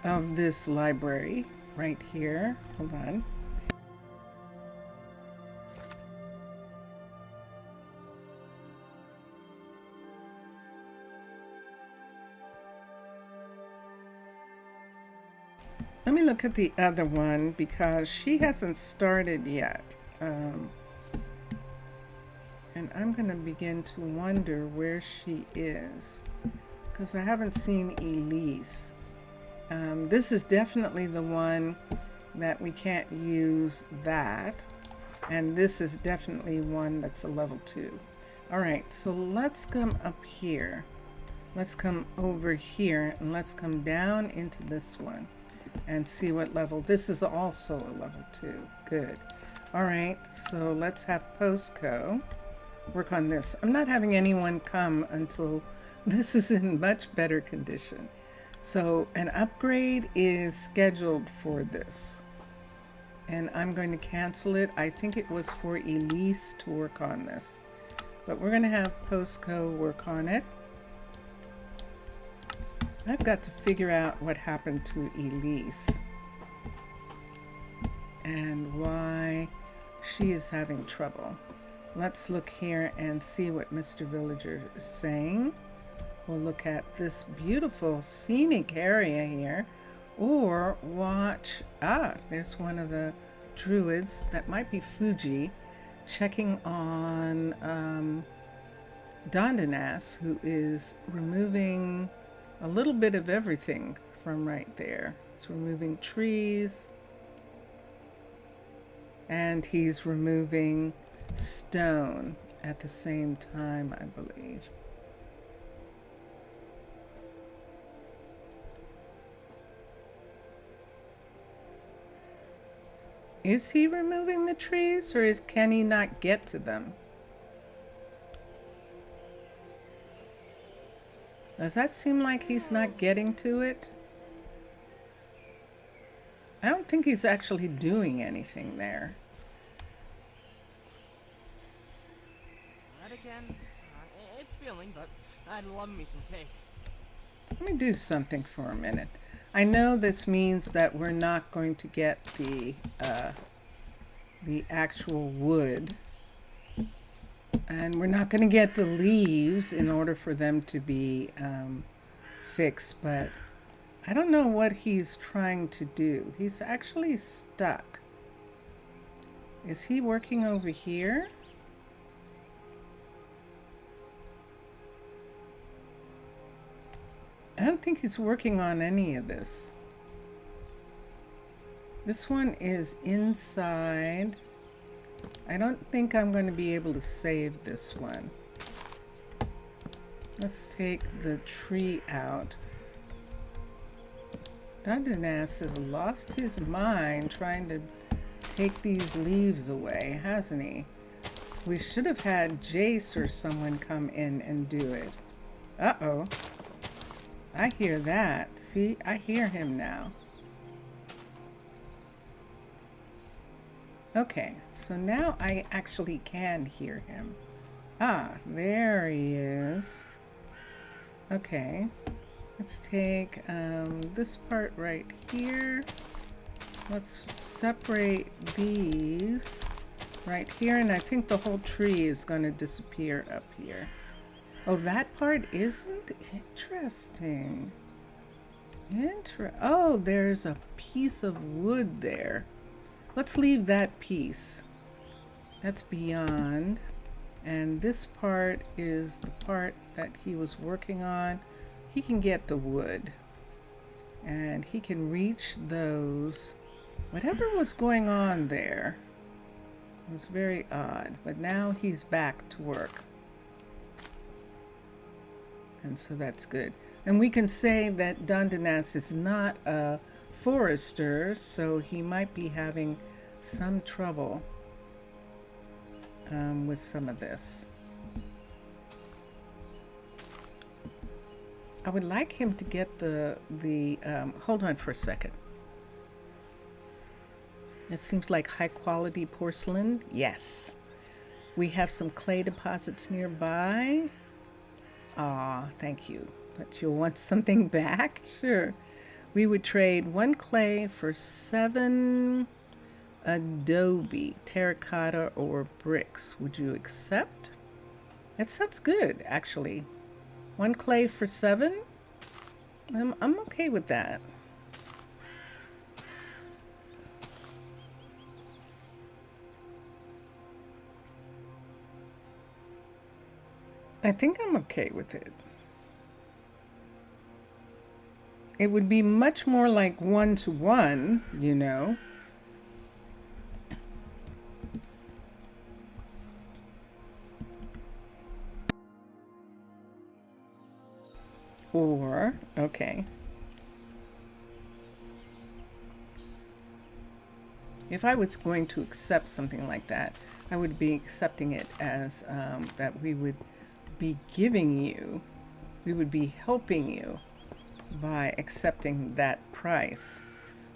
of this library right here. Hold on. Let me look at the other one because she hasn't started yet. And I'm going to begin to wonder where she is because I haven't seen Elise. This is definitely the one that we can't use that. And this is definitely one that's a level 2. All right, so let's come up here. Let's come over here and let's come down into this one and see what level. This is also a level 2. Good. All right, so let's have Postco work on this. I'm not having anyone come until this is in much better condition. So an upgrade is scheduled for this. And I'm going to cancel it. I think it was for Elise to work on this. But we're going to have Postco work on it. I've got to figure out what happened to Elise and why she is having trouble. Let's look here and see what Mr. Villager is saying. We'll look at this beautiful scenic area here, or watch, there's one of the druids, that might be Fuji, checking on Dondanas, who is removing a little bit of everything from right there. It's removing trees, and he's removing stone at the same time, I believe. Is he removing the trees, or can he not get to them? Does that seem like he's not getting to it? I don't think he's actually doing anything there. Not again. It's feeling, but I'd love me some cake. Let me do something for a minute. I know this means that we're not going to get the actual wood, and we're not going to get the leaves in order for them to be fixed, but I don't know what he's trying to do. He's actually stuck. Is he working over here? I don't think he's working on any of this. This one is inside. I don't think I'm going to be able to save this one. Let's take the tree out. Dundas has lost his mind trying to take these leaves away, hasn't he? We should have had Jace or someone come in and do it. Uh-oh. I hear that. See, I hear him now. Okay, so now I actually can hear him. Ah, there he is. Okay, let's take this part right here. Let's separate these right here, and I think the whole tree is going to disappear up here. Oh, that part isn't? Interesting. Oh, there's a piece of wood there. Let's leave that piece. That's beyond. And this part is the part that he was working on. He can get the wood. And he can reach those. Whatever was going on there was very odd. But now he's back to work. And so that's good. And we can say that Dundas is not a forester, so he might be having some trouble with some of this. I would like him to get the hold on for a second. It seems like high quality porcelain. Yes. We have some clay deposits nearby. Aw, thank you. But you'll want something back? Sure. We would trade 1 clay for 7 adobe, terracotta, or bricks. Would you accept? That sounds good, actually. 1 clay for 7? I'm okay with that. I think I'm okay with it. It would be much more like 1-to-1, you know. Or, okay. If I was going to accept something like that, I would be accepting it as that we would be giving you, we would be helping you by accepting that price.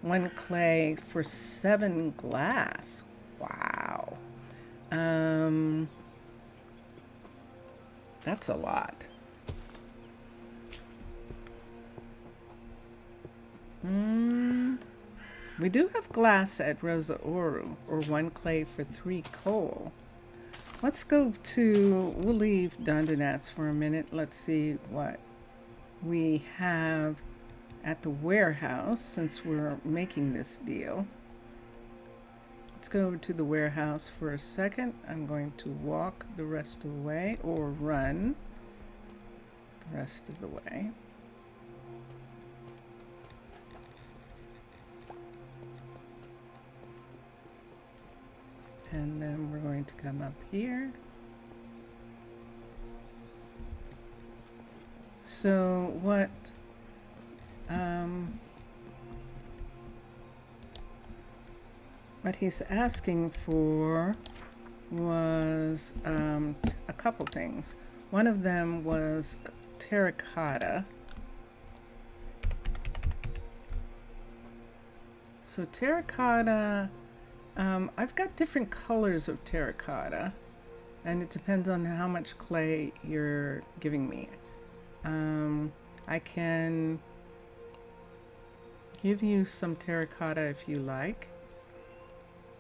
1 clay for 7 glass. Wow. That's a lot. We do have glass at Rosa Ouro, or 1 clay for 3 coal. Let's go to, we'll leave Dundas for a minute. Let's see what we have at the warehouse since we're making this deal. Let's go over to the warehouse for a second. I'm going to walk the rest of the way, or run the rest of the way. And then we're going to come up here. So what What he's asking for was a couple things. One of them was terracotta. So terracotta, I've got different colors of terracotta, and it depends on how much clay you're giving me. I can give you some terracotta if you like.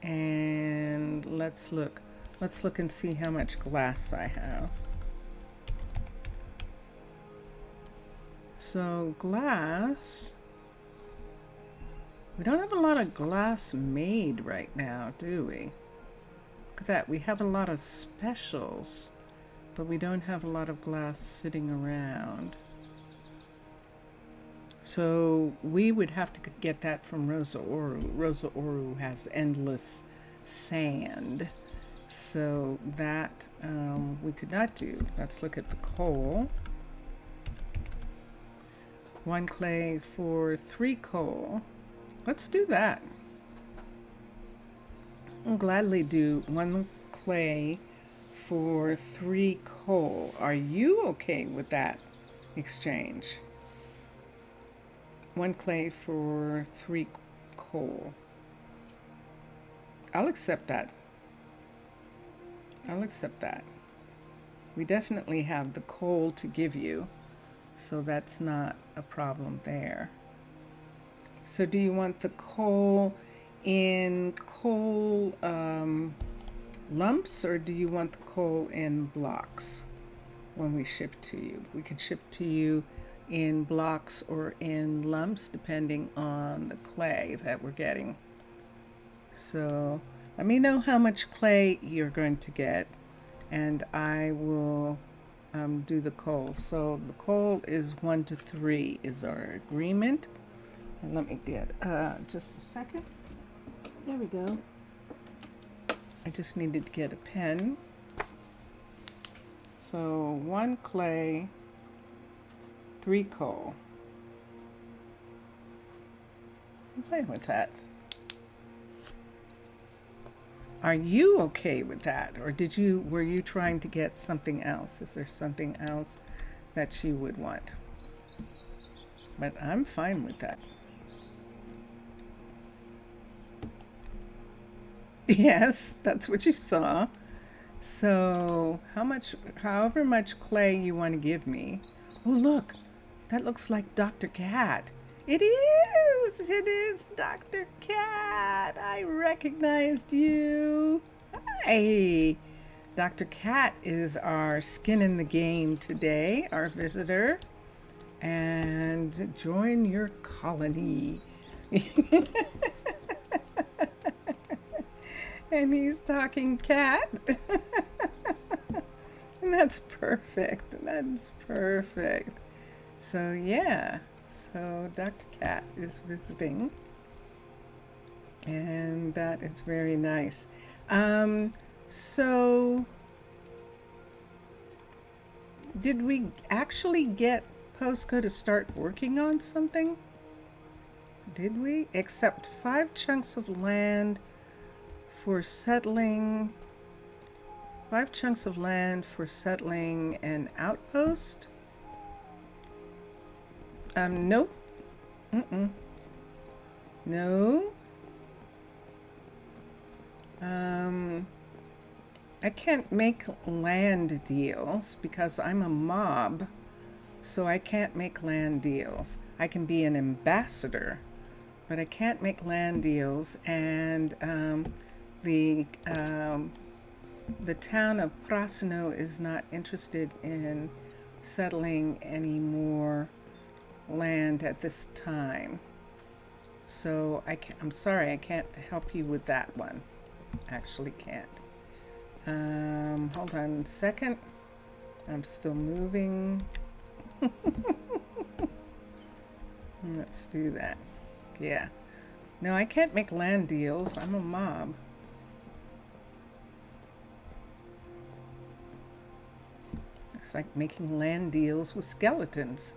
And let's look and see how much glass I have. So glass, we don't have a lot of glass made right now, do we? Look at that, we have a lot of specials, but we don't have a lot of glass sitting around. So we would have to get that from Rosa Ouro. Rosa Ouro has endless sand. So that we could not do. Let's look at the coal. 1 clay for 3 coal. Let's do that. I'll gladly do 1 clay for 3 coal. Are you okay with that exchange? 1 clay for 3 coal. I'll accept that. I'll accept that. We definitely have the coal to give you, so that's not a problem there. So do you want the coal in coal lumps, or do you want the coal in blocks when we ship to you? We could ship to you in blocks or in lumps depending on the clay that we're getting. So let me know how much clay you're going to get, and I will do the coal. So the coal is 1 to 3 is our agreement. And let me get just a second. There we go. I just needed to get a pen. So 1 clay, 3 coal. I'm playing with that. Are you okay with that? Or were you trying to get something else? Is there something else that you would want? But I'm fine with that. Yes, that's what you saw. So however much clay you want to give me. Oh, look, that looks like Dr. Cat. It is Dr. Cat. I recognized you. Hi. Dr. Cat is our skin in the game today, our visitor. And join your colony. And he's talking cat. And that's perfect. That's perfect. So yeah. So Dr. Cat is visiting, and that is very nice. So did we actually get Postco to start working on something? Did we? Accept 5 chunks of land for settling. 5 chunks of land for settling an outpost. Nope. No. I can't make land deals because I'm a mob, so I can't make land deals. I can be an ambassador, but I can't make land deals, and the town of Prasino is not interested in settling any more land at this time. So I'm sorry, I can't help you with that one. Actually can't. Hold on a second. I'm still moving. Let's do that. Yeah. No, I can't make land deals. I'm a mob. It's like making land deals with skeletons.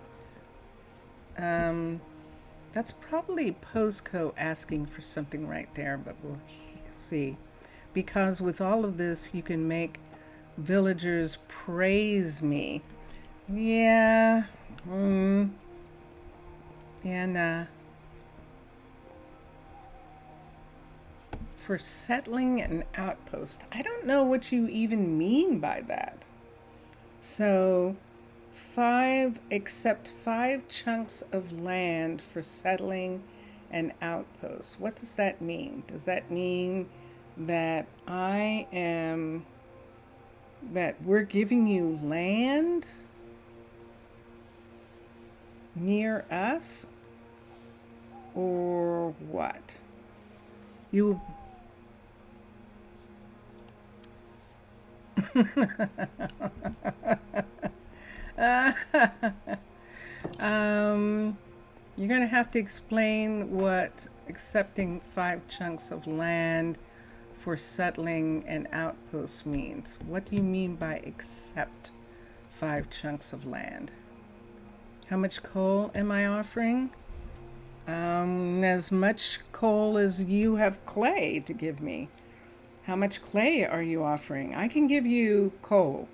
That's probably Postco asking for something right there, but we'll See, because with all of this, you can make villagers praise me. Yeah. And for settling an outpost, I don't know what you even mean by that. So, accept 5 chunks of land for settling an outpost. What does that mean? Does that mean that that we're giving you land near us, or what? You you're going to have to explain what accepting 5 chunks of land for settling an outpost means. What do you mean by accept 5 chunks of land? How much coal am I offering? As much coal as you have clay to give me. How much clay are you offering? I can give you coal.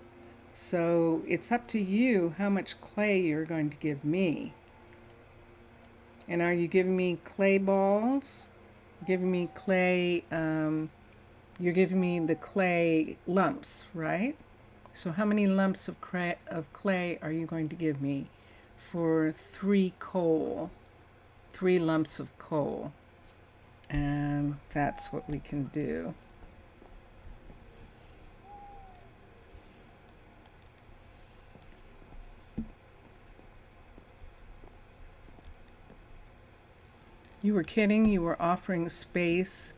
So it's up to you how much clay you're going to give me. And are you giving me clay balls? Giving me clay, you're giving me the clay lumps, right? So how many lumps of clay are you going to give me for 3 coal? 3 lumps of coal. And that's what we can do. You were kidding. You were offering space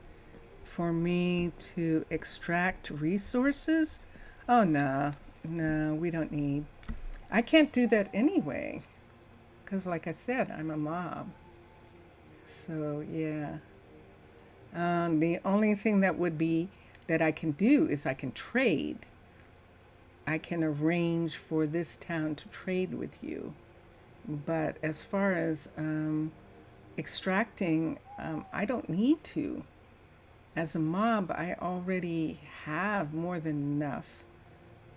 for me to extract resources? Oh, no, we don't need. I can't do that anyway. Because like I said, I'm a mob. So, yeah. The only thing that I can do is I can trade. I can arrange for this town to trade with you. But as far as extracting, I don't need to. As a mob, I already have more than enough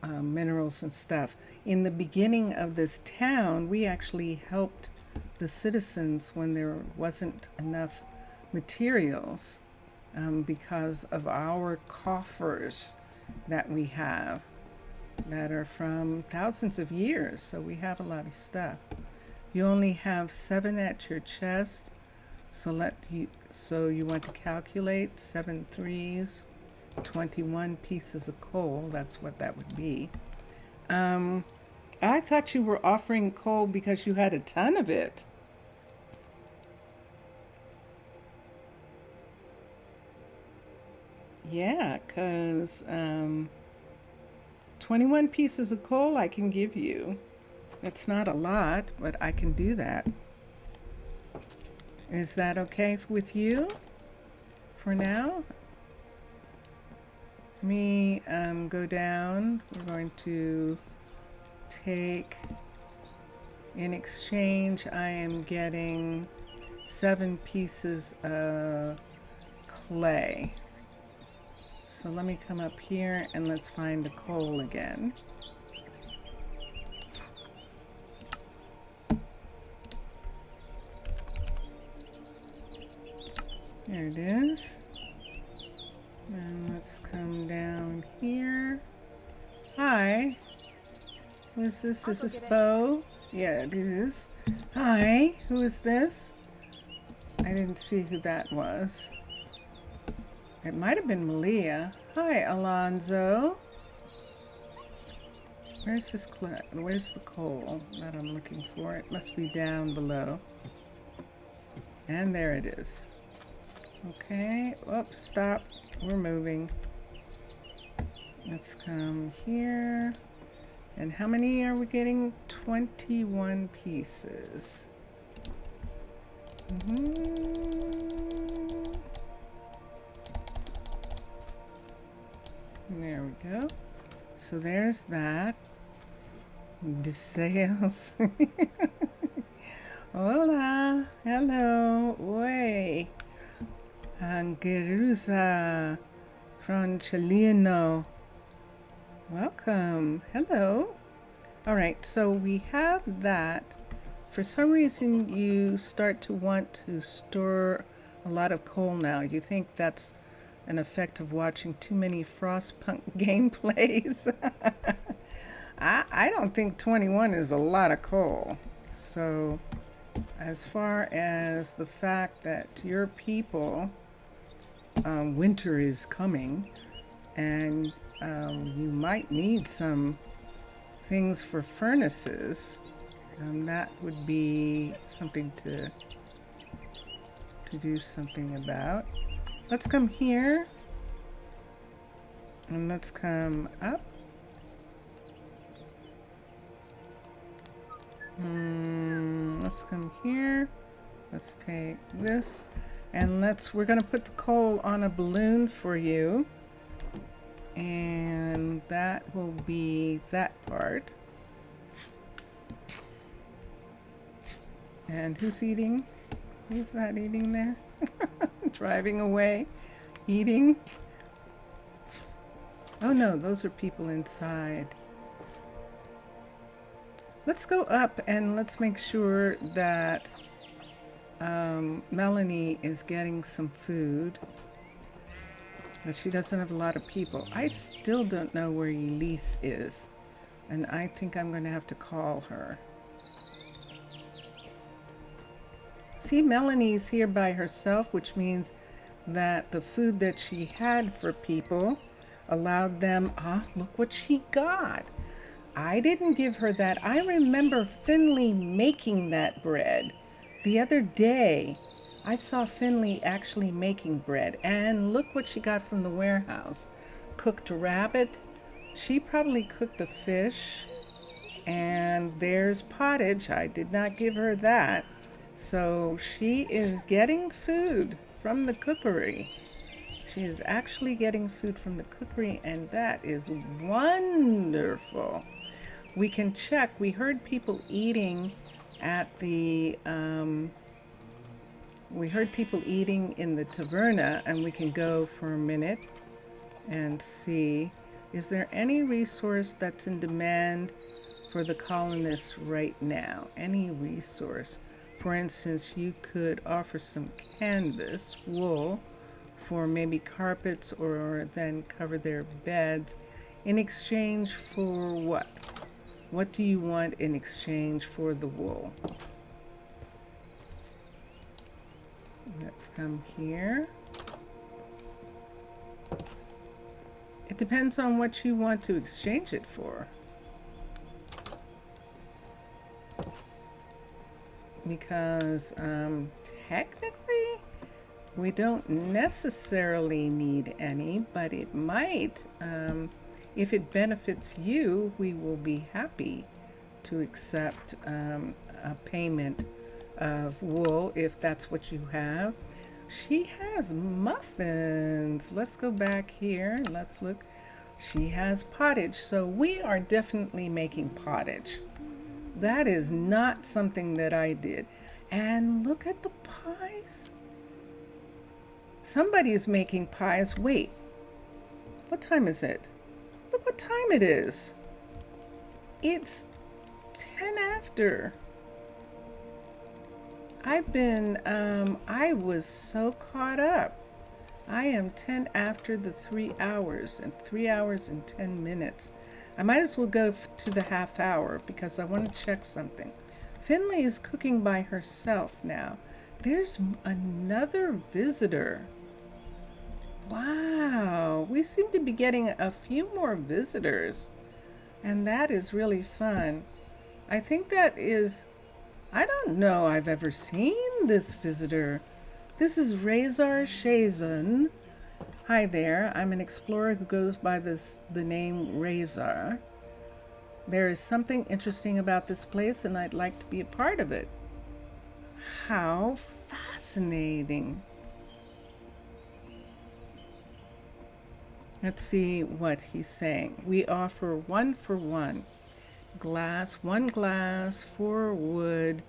minerals and stuff. In the beginning of this town, we actually helped the citizens when there wasn't enough materials because of our coffers that we have that are from thousands of years. So we have a lot of stuff. You only have 7 at your chest, so you want to calculate 7 3s, 21 pieces of coal. That's what that would be. I thought you were offering coal because you had a ton of it. Yeah, because 21 pieces of coal I can give you. It's not a lot, but I can do that. Is that okay with you for now? Let me go down. We're going to take, in exchange, I am getting 7 pieces of clay. So let me come up here and let's find the coal again. There it is. And let's come down here. Hi. Who is this? Is this Bo? Yeah, it is. Hi. Who is this? I didn't see who that was. It might have been Malia. Hi, Alonzo. Where's this where's the coal that I'm looking for? It must be down below. And there it is. Okay. Oops, stop. We're moving. Let's come here. And how many are we getting? 21 pieces. There we go. So there's that. The sales. Hola. Hello. Way. Angeruza Franchelino. Welcome. Hello. All right, so we have that. For some reason, you start to want to store a lot of coal now. You think that's an effect of watching too many Frostpunk gameplays. I don't think 21 is a lot of coal. So as far as the fact that your people, winter is coming, and you might need some things for furnaces, that would be something to do something about. Let's come here, and let's come up. Let's come here. Let's take this, and we're gonna put the coal on a balloon for you, and that will be that part. And who's eating? Who's that eating there? Driving away, eating. Oh no, those are people inside. Let's go up and let's make sure that Melanie is getting some food. But she doesn't have a lot of people. I still don't know where Elise is, and I think I'm going to have to call her. See, Melanie's here by herself, which means that the food that she had for people allowed them, look what she got. I didn't give her that. I remember Finley making that bread. The other day, I saw Finley actually making bread, and look what she got from the warehouse. Cooked rabbit. She probably cooked the fish, and there's pottage. I did not give her that. So she is getting food from the cookery. She is actually getting food from the cookery, and that is wonderful. We can check. We heard people eating at the, we heard people eating in the taverna, and we can go for a minute and see, is there any resource that's in demand for the colonists right now? Any resource? For instance, you could offer some canvas, wool, for maybe carpets, or then cover their beds in exchange for what? What do you want in exchange for the wool? Let's come here. It depends on what you want to exchange it for. Because technically, we don't necessarily need any, but it might. If it benefits you, we will be happy to accept a payment of wool if that's what you have. She has muffins. Let's go back here and let's look. She has pottage, so we are definitely making pottage. That is not something that I did. And look at the pies. Somebody is making pies. Wait, what time is it? Look what time it is. It's 10 after. I was so caught up. I am 10 after the 3 hours, and 3 hours and 10 minutes. I might as well go to the half hour because I want to check something. Finley is cooking by herself now. There's another visitor. Wow, we seem to be getting a few more visitors, and that is really fun. I think that is, I don't know I've ever seen this visitor. This is Razor Shazan. Hi there, I'm an explorer who goes by the name Razor. There is something interesting about this place, and I'd like to be a part of it. How fascinating. Let's see what he's saying. We offer 1 for 1. Glass, 1 glass, 4 wood,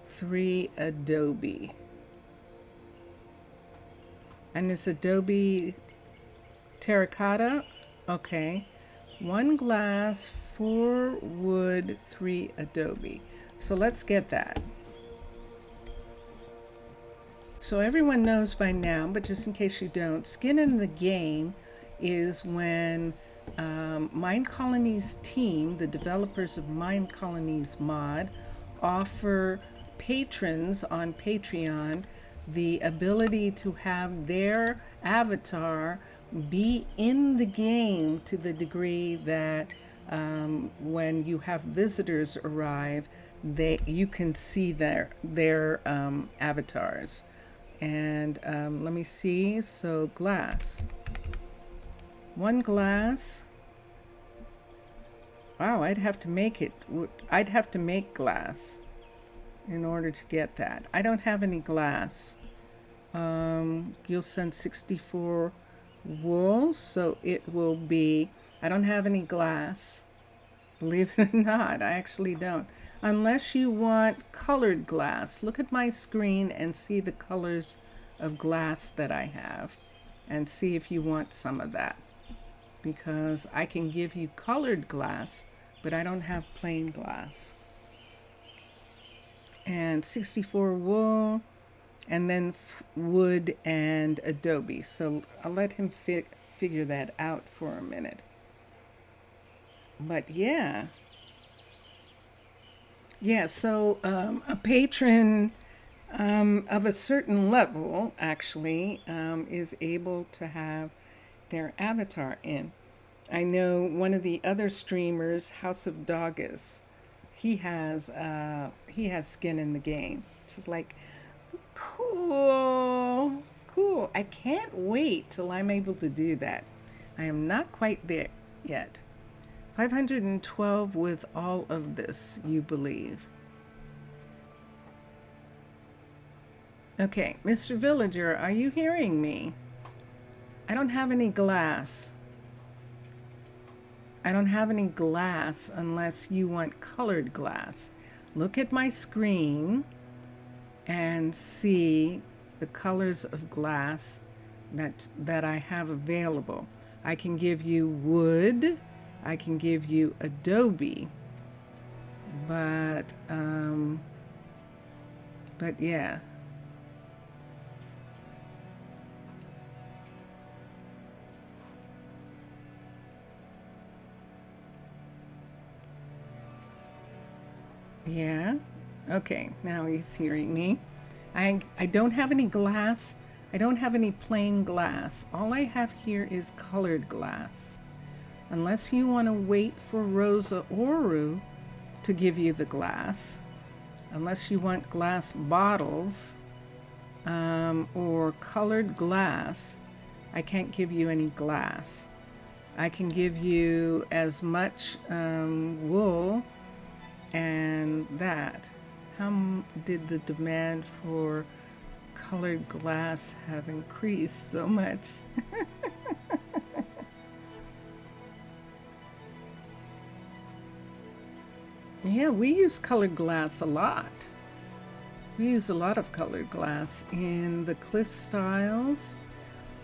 3 adobe. And it's adobe terracotta. Okay. 1 glass, 4 wood, 3 adobe. So let's get that. So everyone knows by now, but just in case you don't, skin in the game is when Minecolonies team, the developers of Minecolonies mod, offer patrons on Patreon the ability to have their avatar be in the game to the degree that when you have visitors arrive, you can see their avatars. And let me see. So glass. 1 glass. Wow, I'd have to make glass in order to get that. I don't have any glass. You'll send 64 wool, so it will be, I don't have any glass. Believe it or not, I actually don't. Unless you want colored glass. Look at my screen and see the colors of glass that I have and see if you want some of that. Because I can give you colored glass, but I don't have plain glass. And 64 wool, and then wood and adobe. So I'll let him figure that out for a minute. But yeah. Yeah, so a patron of a certain level actually is able to have their avatar in. I know one of the other streamers, House of Doggus, he has skin in the game. Just like, cool. I can't wait till I'm able to do that. I am not quite there yet. 512 with all of this, you believe. Okay, Mr. Villager, are you hearing me? I don't have any glass. I don't have any glass unless you want colored glass. Look at my screen and see the colors of glass that I have available. I can give you wood, I can give you adobe, but yeah. Yeah. Okay, now he's hearing me. I don't have any glass. I don't have any plain glass. All I have here is colored glass. Unless you want to wait for Rosa Ouro to give you the glass. Unless you want glass bottles or colored glass, I can't give you any glass. I can give you as much wool and that. How did the demand for colored glass have increased so much? Yeah, we use colored glass a lot. We use a lot of colored glass in the cliff styles,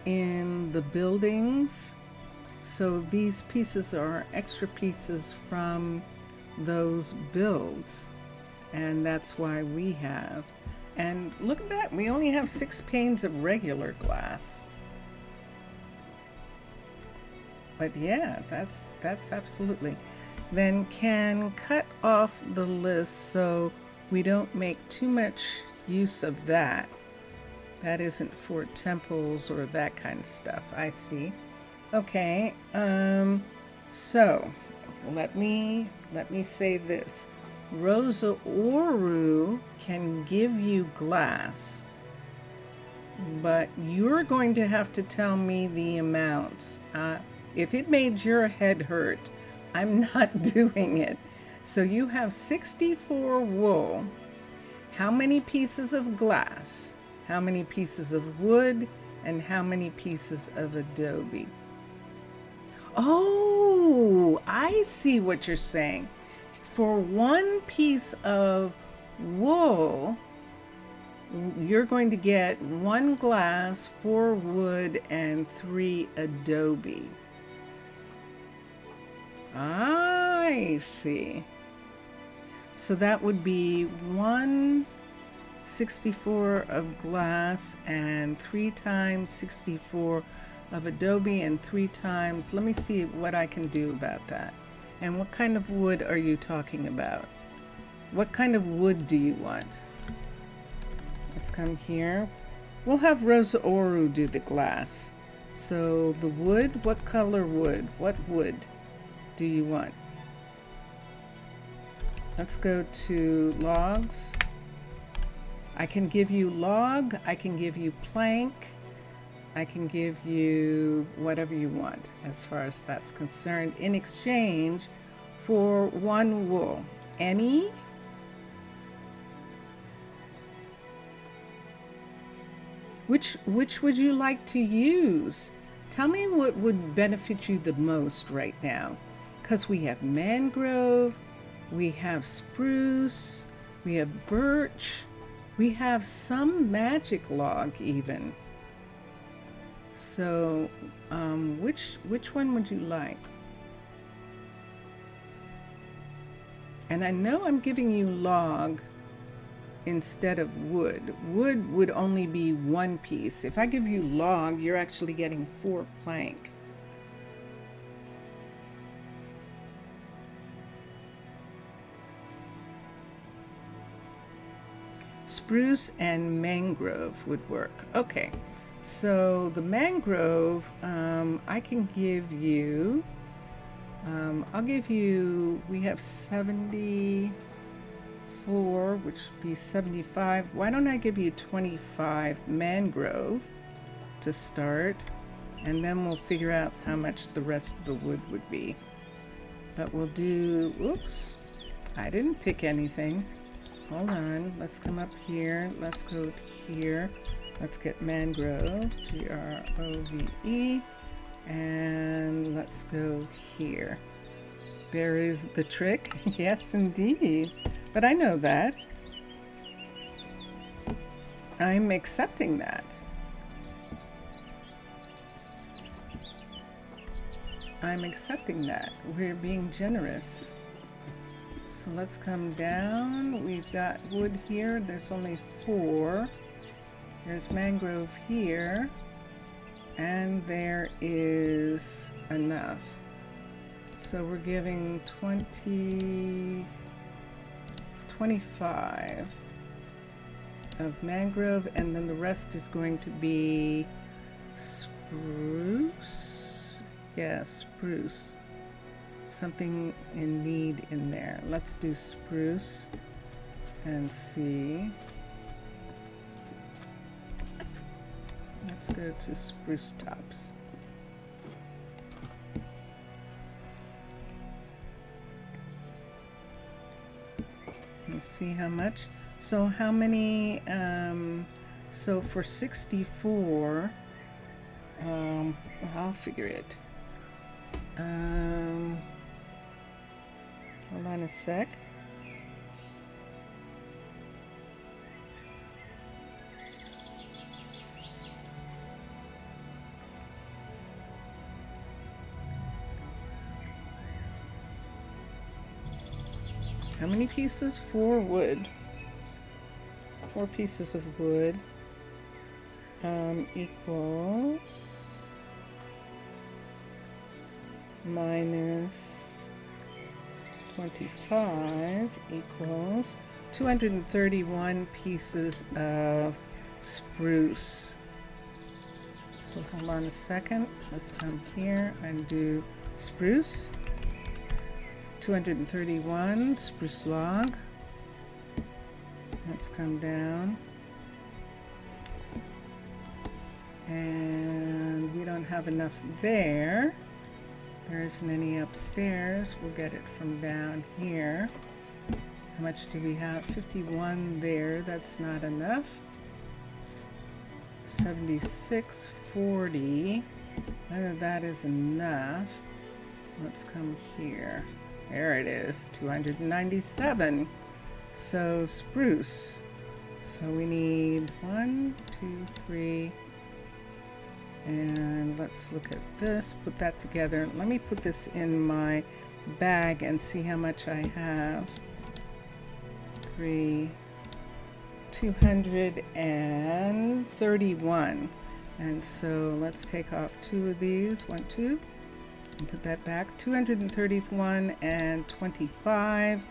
in the buildings. So these pieces are extra pieces from those builds, and that's why we have. And look at that, we only have 6 panes of regular glass. But yeah, that's absolutely. Then can cut off the list so we don't make too much use of that. That isn't for temples or that kind of stuff. I see. Okay, so let me say this. Rosa Ouro can give you glass, but you're going to have to tell me the amounts. If it made your head hurt, I'm not doing it. So you have 64 wool. How many pieces of glass? How many pieces of wood? And how many pieces of adobe? Oh, I see what you're saying. For 1 piece of wool, you're going to get 1 glass, 4 wood, and 3 adobe. I see. So that would be 1/64 of glass and 3 times 64 of adobe and 3 times, let me see what I can do about that. And what kind of wood are you talking about? What kind of wood do you want? Let's come here. We'll have Rosa Ouro do the glass. So the wood, what color wood? What wood do you want? Let's go to logs. I can give you log, I can give you plank, I can give you whatever you want as far as that's concerned in exchange for 1 wool. Any? Which would you like to use? Tell me what would benefit you the most right now. Because we have mangrove, we have spruce, we have birch, we have some magic log even. So, which one would you like? And I know I'm giving you log instead of wood. Wood would only be 1 piece. If I give you log, you're actually getting 4 plank. Spruce and mangrove would work. Okay, so the mangrove, I can give you, I'll give you, we have 74, which would be 75. Why don't I give you 25 mangrove to start, and then we'll figure out how much the rest of the wood would be. But we'll do, oops, I didn't pick anything. Hold on, let's come up here, let's go here, let's get mangrove, Grove, and let's go here. There is the trick, yes indeed, but I know that. I'm accepting that. I'm accepting that. We're being generous. So let's come down. We've got wood here. There's only 4. There's mangrove here. And there is enough. So we're giving 25 of mangrove, and then the rest is going to be spruce. Yeah, spruce. Something in need in there. Let's do spruce and see. Let's go to spruce tops. Let's see how much. So how many, so for 64, I'll figure it. Hold on a sec. How many pieces? 4 wood. 4 pieces of wood equals minus 25 equals 231 pieces of spruce. So hold on a second. Let's come here and do spruce. 231 spruce log. Let's come down. And we don't have enough there. There isn't any upstairs. We'll get it from down here. How much do we have? 51 there. That's not enough. 76.40. None of that is enough. Let's come here. There it is. 297. So spruce. So we need 1, 2, 3, and let's look at this, put that together. Let me put this in my bag and see how much I have. 231. And so let's take off 2 of these, 1, 2, and put that back. 231 and 25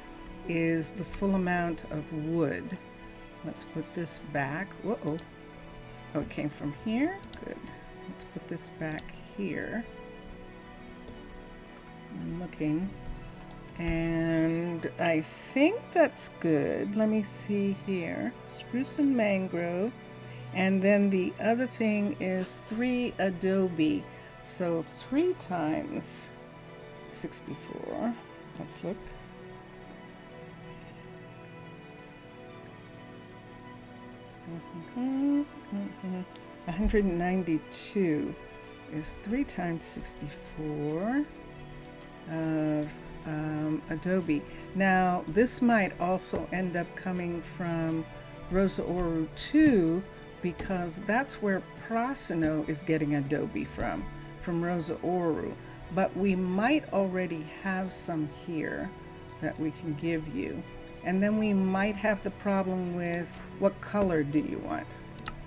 is the full amount of wood. Let's put this back. Whoa. Oh, it came from here? Good. Let's put this back here. I'm looking. And I think that's good. Let me see here. Spruce and mangrove. And then the other thing is 3 adobe. So 3 times 64. Let's look. Mm-hmm. 192 is 3 times 64 of adobe. Now this might also end up coming from Rosa Ouro too, because that's where Prosino is getting adobe from Rosa Ouro. But we might already have some here that we can give you. And then we might have the problem with what color do you want?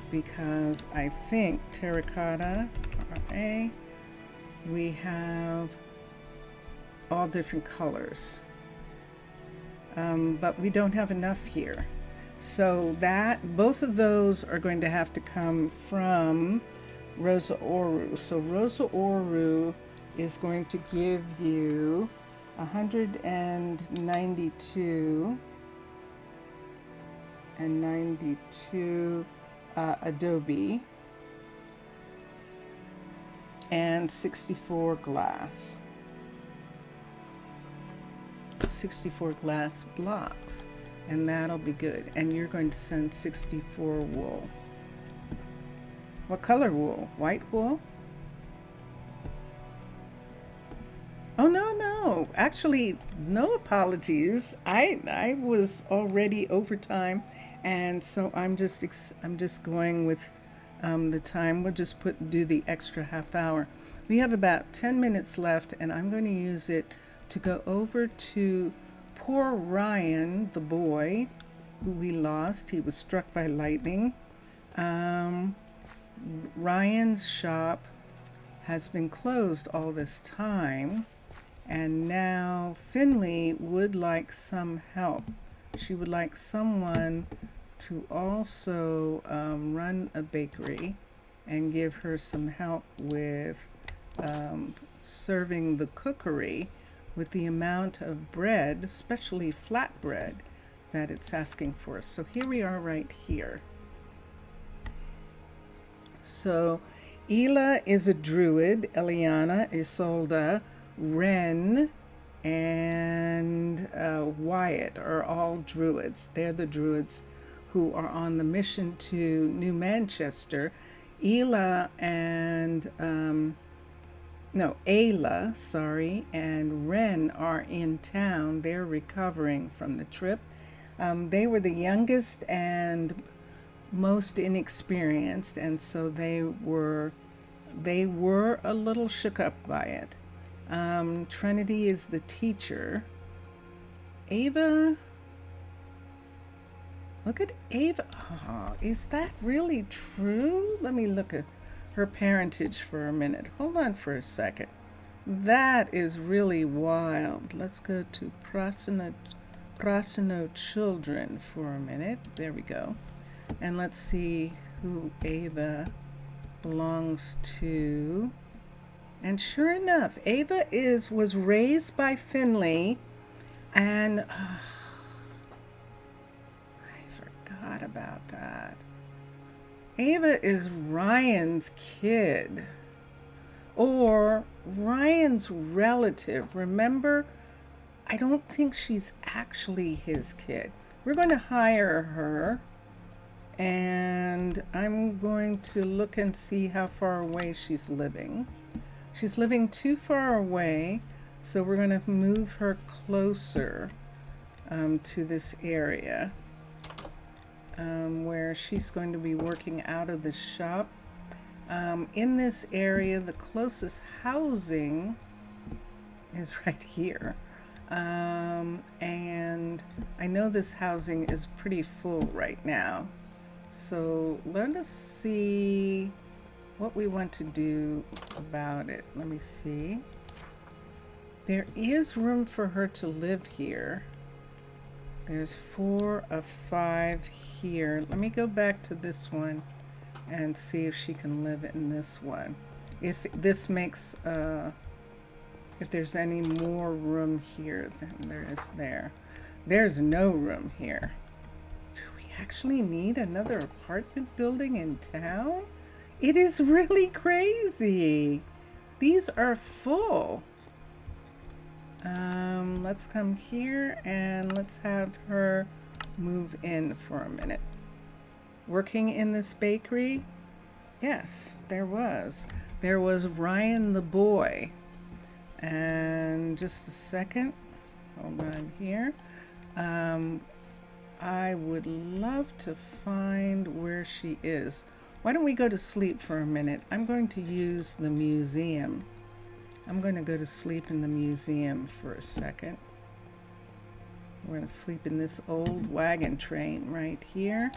Because I think terracotta, RA, we have all different colors. But we don't have enough here. So that both of those are going to have to come from Rosa Ouro. So Rosa Ouro is going to give you 192 and 92 adobe and 64 glass. 64 glass blocks, and that'll be good. And you're going to send 64 wool. What color wool? White wool? Oh, no. Actually, no apologies. I was already over time, and so I'm just going with the time. We'll just do the extra half hour. We have about 10 minutes left, and I'm going to use it to go over to poor Ryan, the boy who we lost. He was struck by lightning. Ryan's shop has been closed all this time, and now Finley would like some help. She would like someone to also run a bakery and give her some help with serving the cookery with the amount of bread, especially flat bread, that it's asking for. So here we are right here. So Ela is a druid, Eliana, Isolda, Ren, and Wyatt are all druids. They're the druids who are on the mission to New Manchester. Ela and Ayla, and Ren are in town. They're recovering from the trip. They were the youngest and most inexperienced, and so they were a little shook up by it. Trinity is the teacher. Ava, look at Ava. Oh, is that really true? Let me look at her parentage for a minute. Hold on for a second. That is really wild. Let's go to Prosino children for a minute. There we go. And let's see who Ava belongs to. And sure enough, Ava was raised by Finley, and I forgot about that. Ava is Ryan's kid, or Ryan's relative. Remember, I don't think she's actually his kid. We're going to hire her, and I'm going to look and see how far away she's living. She's living too far away, so we're going to move her closer to this area. where she's going to be working out of the shop. In this area, the closest housing is right here. And I know this housing is pretty full right now. So let us see what we want to do about it. Let me see. There is room for her to live here. There's 4 of 5 here. Let me go back to this one and see if she can live in this one. If this makes, if there's any more room here than there is there. There's no room here. Do we actually need another apartment building in town? It is really crazy. These are full. Let's come here and let's have her move in for a minute. Working in this bakery? Yes, there was. There was Ryan the boy. And just a second. Hold on here. I would love to find where she is. Why don't we go to sleep for a minute? I'm going to use the museum. I'm going to go to sleep in the museum for a second. We're going to sleep in this old wagon train right here.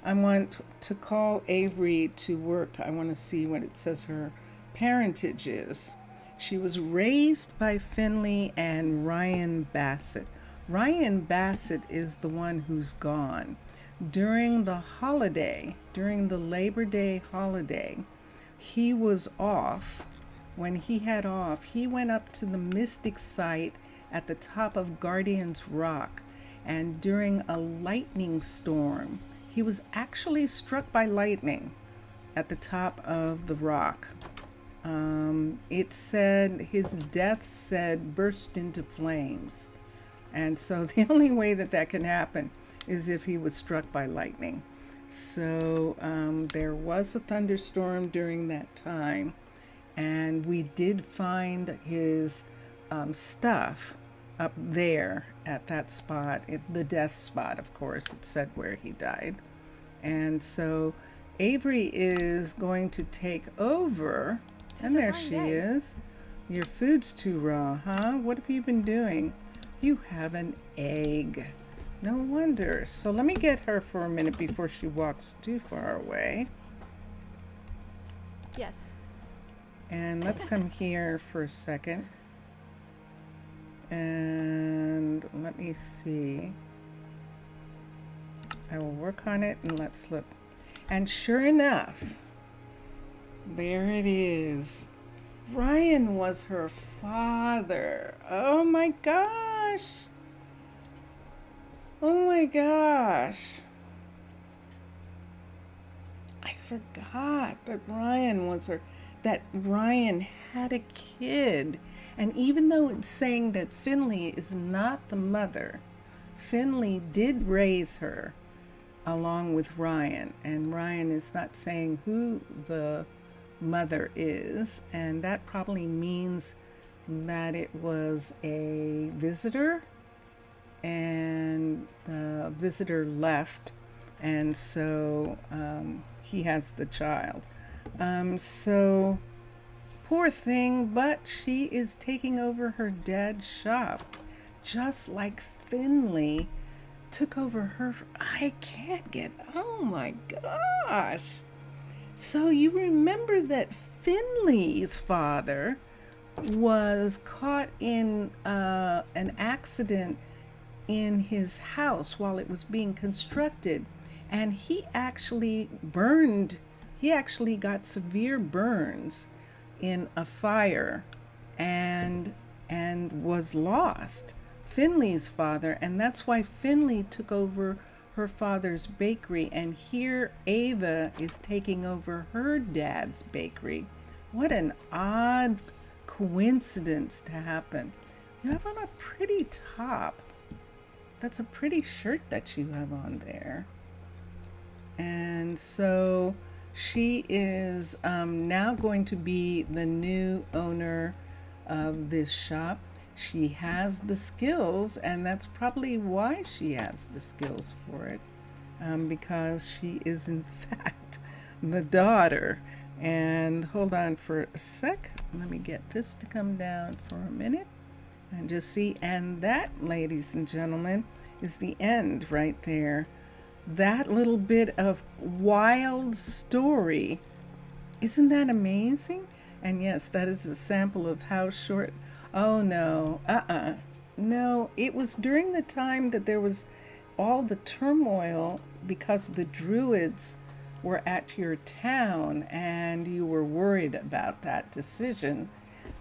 I want to call Avery to work. I want to see what it says her parentage is. She was raised by Finley and Ryan Bassett. Ryan Bassett is the one who's gone. During the holiday, during the Labor Day holiday, he was off. When he had off, he went up to the mystic site at the top of Guardian's Rock, and during a lightning storm, he was actually struck by lightning at the top of the rock. It said, his death said, burst into flames. And so the only way that that can happen is if he was struck by lightning. So there was a thunderstorm during that time. And we did find his stuff up there at that spot, the death spot, of course. It said where he died. And so Avery is going to take over. And there she is. Your food's too raw, huh? What have you been doing? You have an egg. No wonder. So let me get her for a minute before she walks too far away. Yes. And let's come here for a second. And let me see. I will work on it and let's look. And sure enough, there it is. Ryan was her father. Oh my gosh. Oh my gosh. I forgot that Ryan was her, that Ryan had a kid. And even though it's saying that Finley is not the mother, Finley did raise her along with Ryan. And Ryan is not saying who the mother is. And that probably means that it was a visitor. And the visitor left. And so he has the child. So poor thing, but she is taking over her dad's shop, just like Finley took over her. I can't get, oh my gosh. So you remember that Finley's father was caught in an accident in his house while it was being constructed, and he actually got severe burns in a fire and was lost. Finley's father, and that's why Finley took over her father's bakery, and here Ava is taking over her dad's bakery. What an odd coincidence to happen. You have on a pretty top. That's a pretty shirt that you have on there. And so she is now going to be the new owner of this shop. She has the skills, and that's probably why she has the skills for it. because she is in fact the daughter. And hold on for a sec. Let me get this to come down for a minute and just see. And that, ladies and gentlemen, is the end right there. That little bit of wild story. Isn't that amazing? And yes, that is a sample of how short. Oh no, no, it was during the time that there was all the turmoil because the Druids were at your town and you were worried about that decision.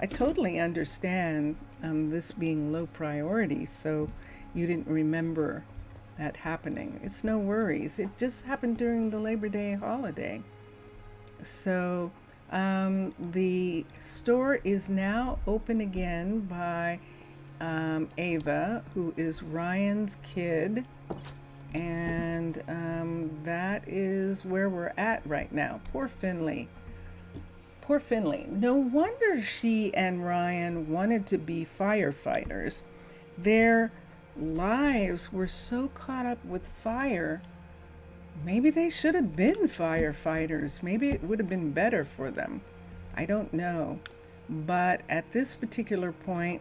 I totally understand this being low priority, so you didn't remember that happening. It's no worries. It just happened during the Labor Day holiday. So the store is now open again by Ava, who is Ryan's kid. And that is where we're at right now. Poor Finley. Poor Finley. No wonder she and Ryan wanted to be firefighters. Their lives were so caught up with fire. Maybe they should have been firefighters. Maybe it would have been better for them. I don't know. But at this particular point,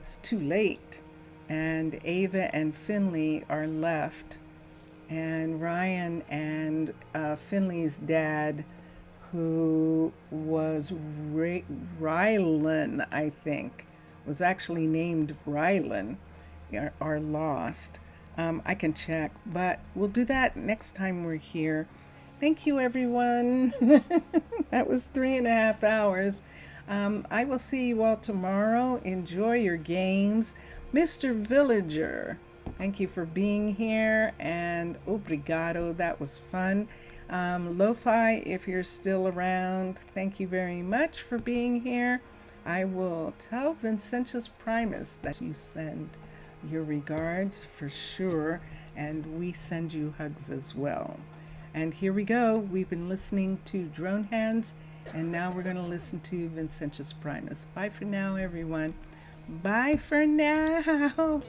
it's too late. And Ava and Finley are left. And Ryan and Finley's dad, who was Rylan, I think, was actually named Rylan, are lost. I can check, but we'll do that next time we're here. Thank you, everyone. That was 3.5 hours. I will see you all tomorrow. Enjoy your games. Mr. Villager, thank you for being here, and obrigado, that was fun. Lo-Fi, if you're still around, thank you very much for being here. I will tell Vincentius Primus that you send your regards for sure, and we send you hugs as well. And here we go. We've been listening to Drone Hands, and now we're going to listen to Vincentius Primus. Bye for now, everyone. Bye for now.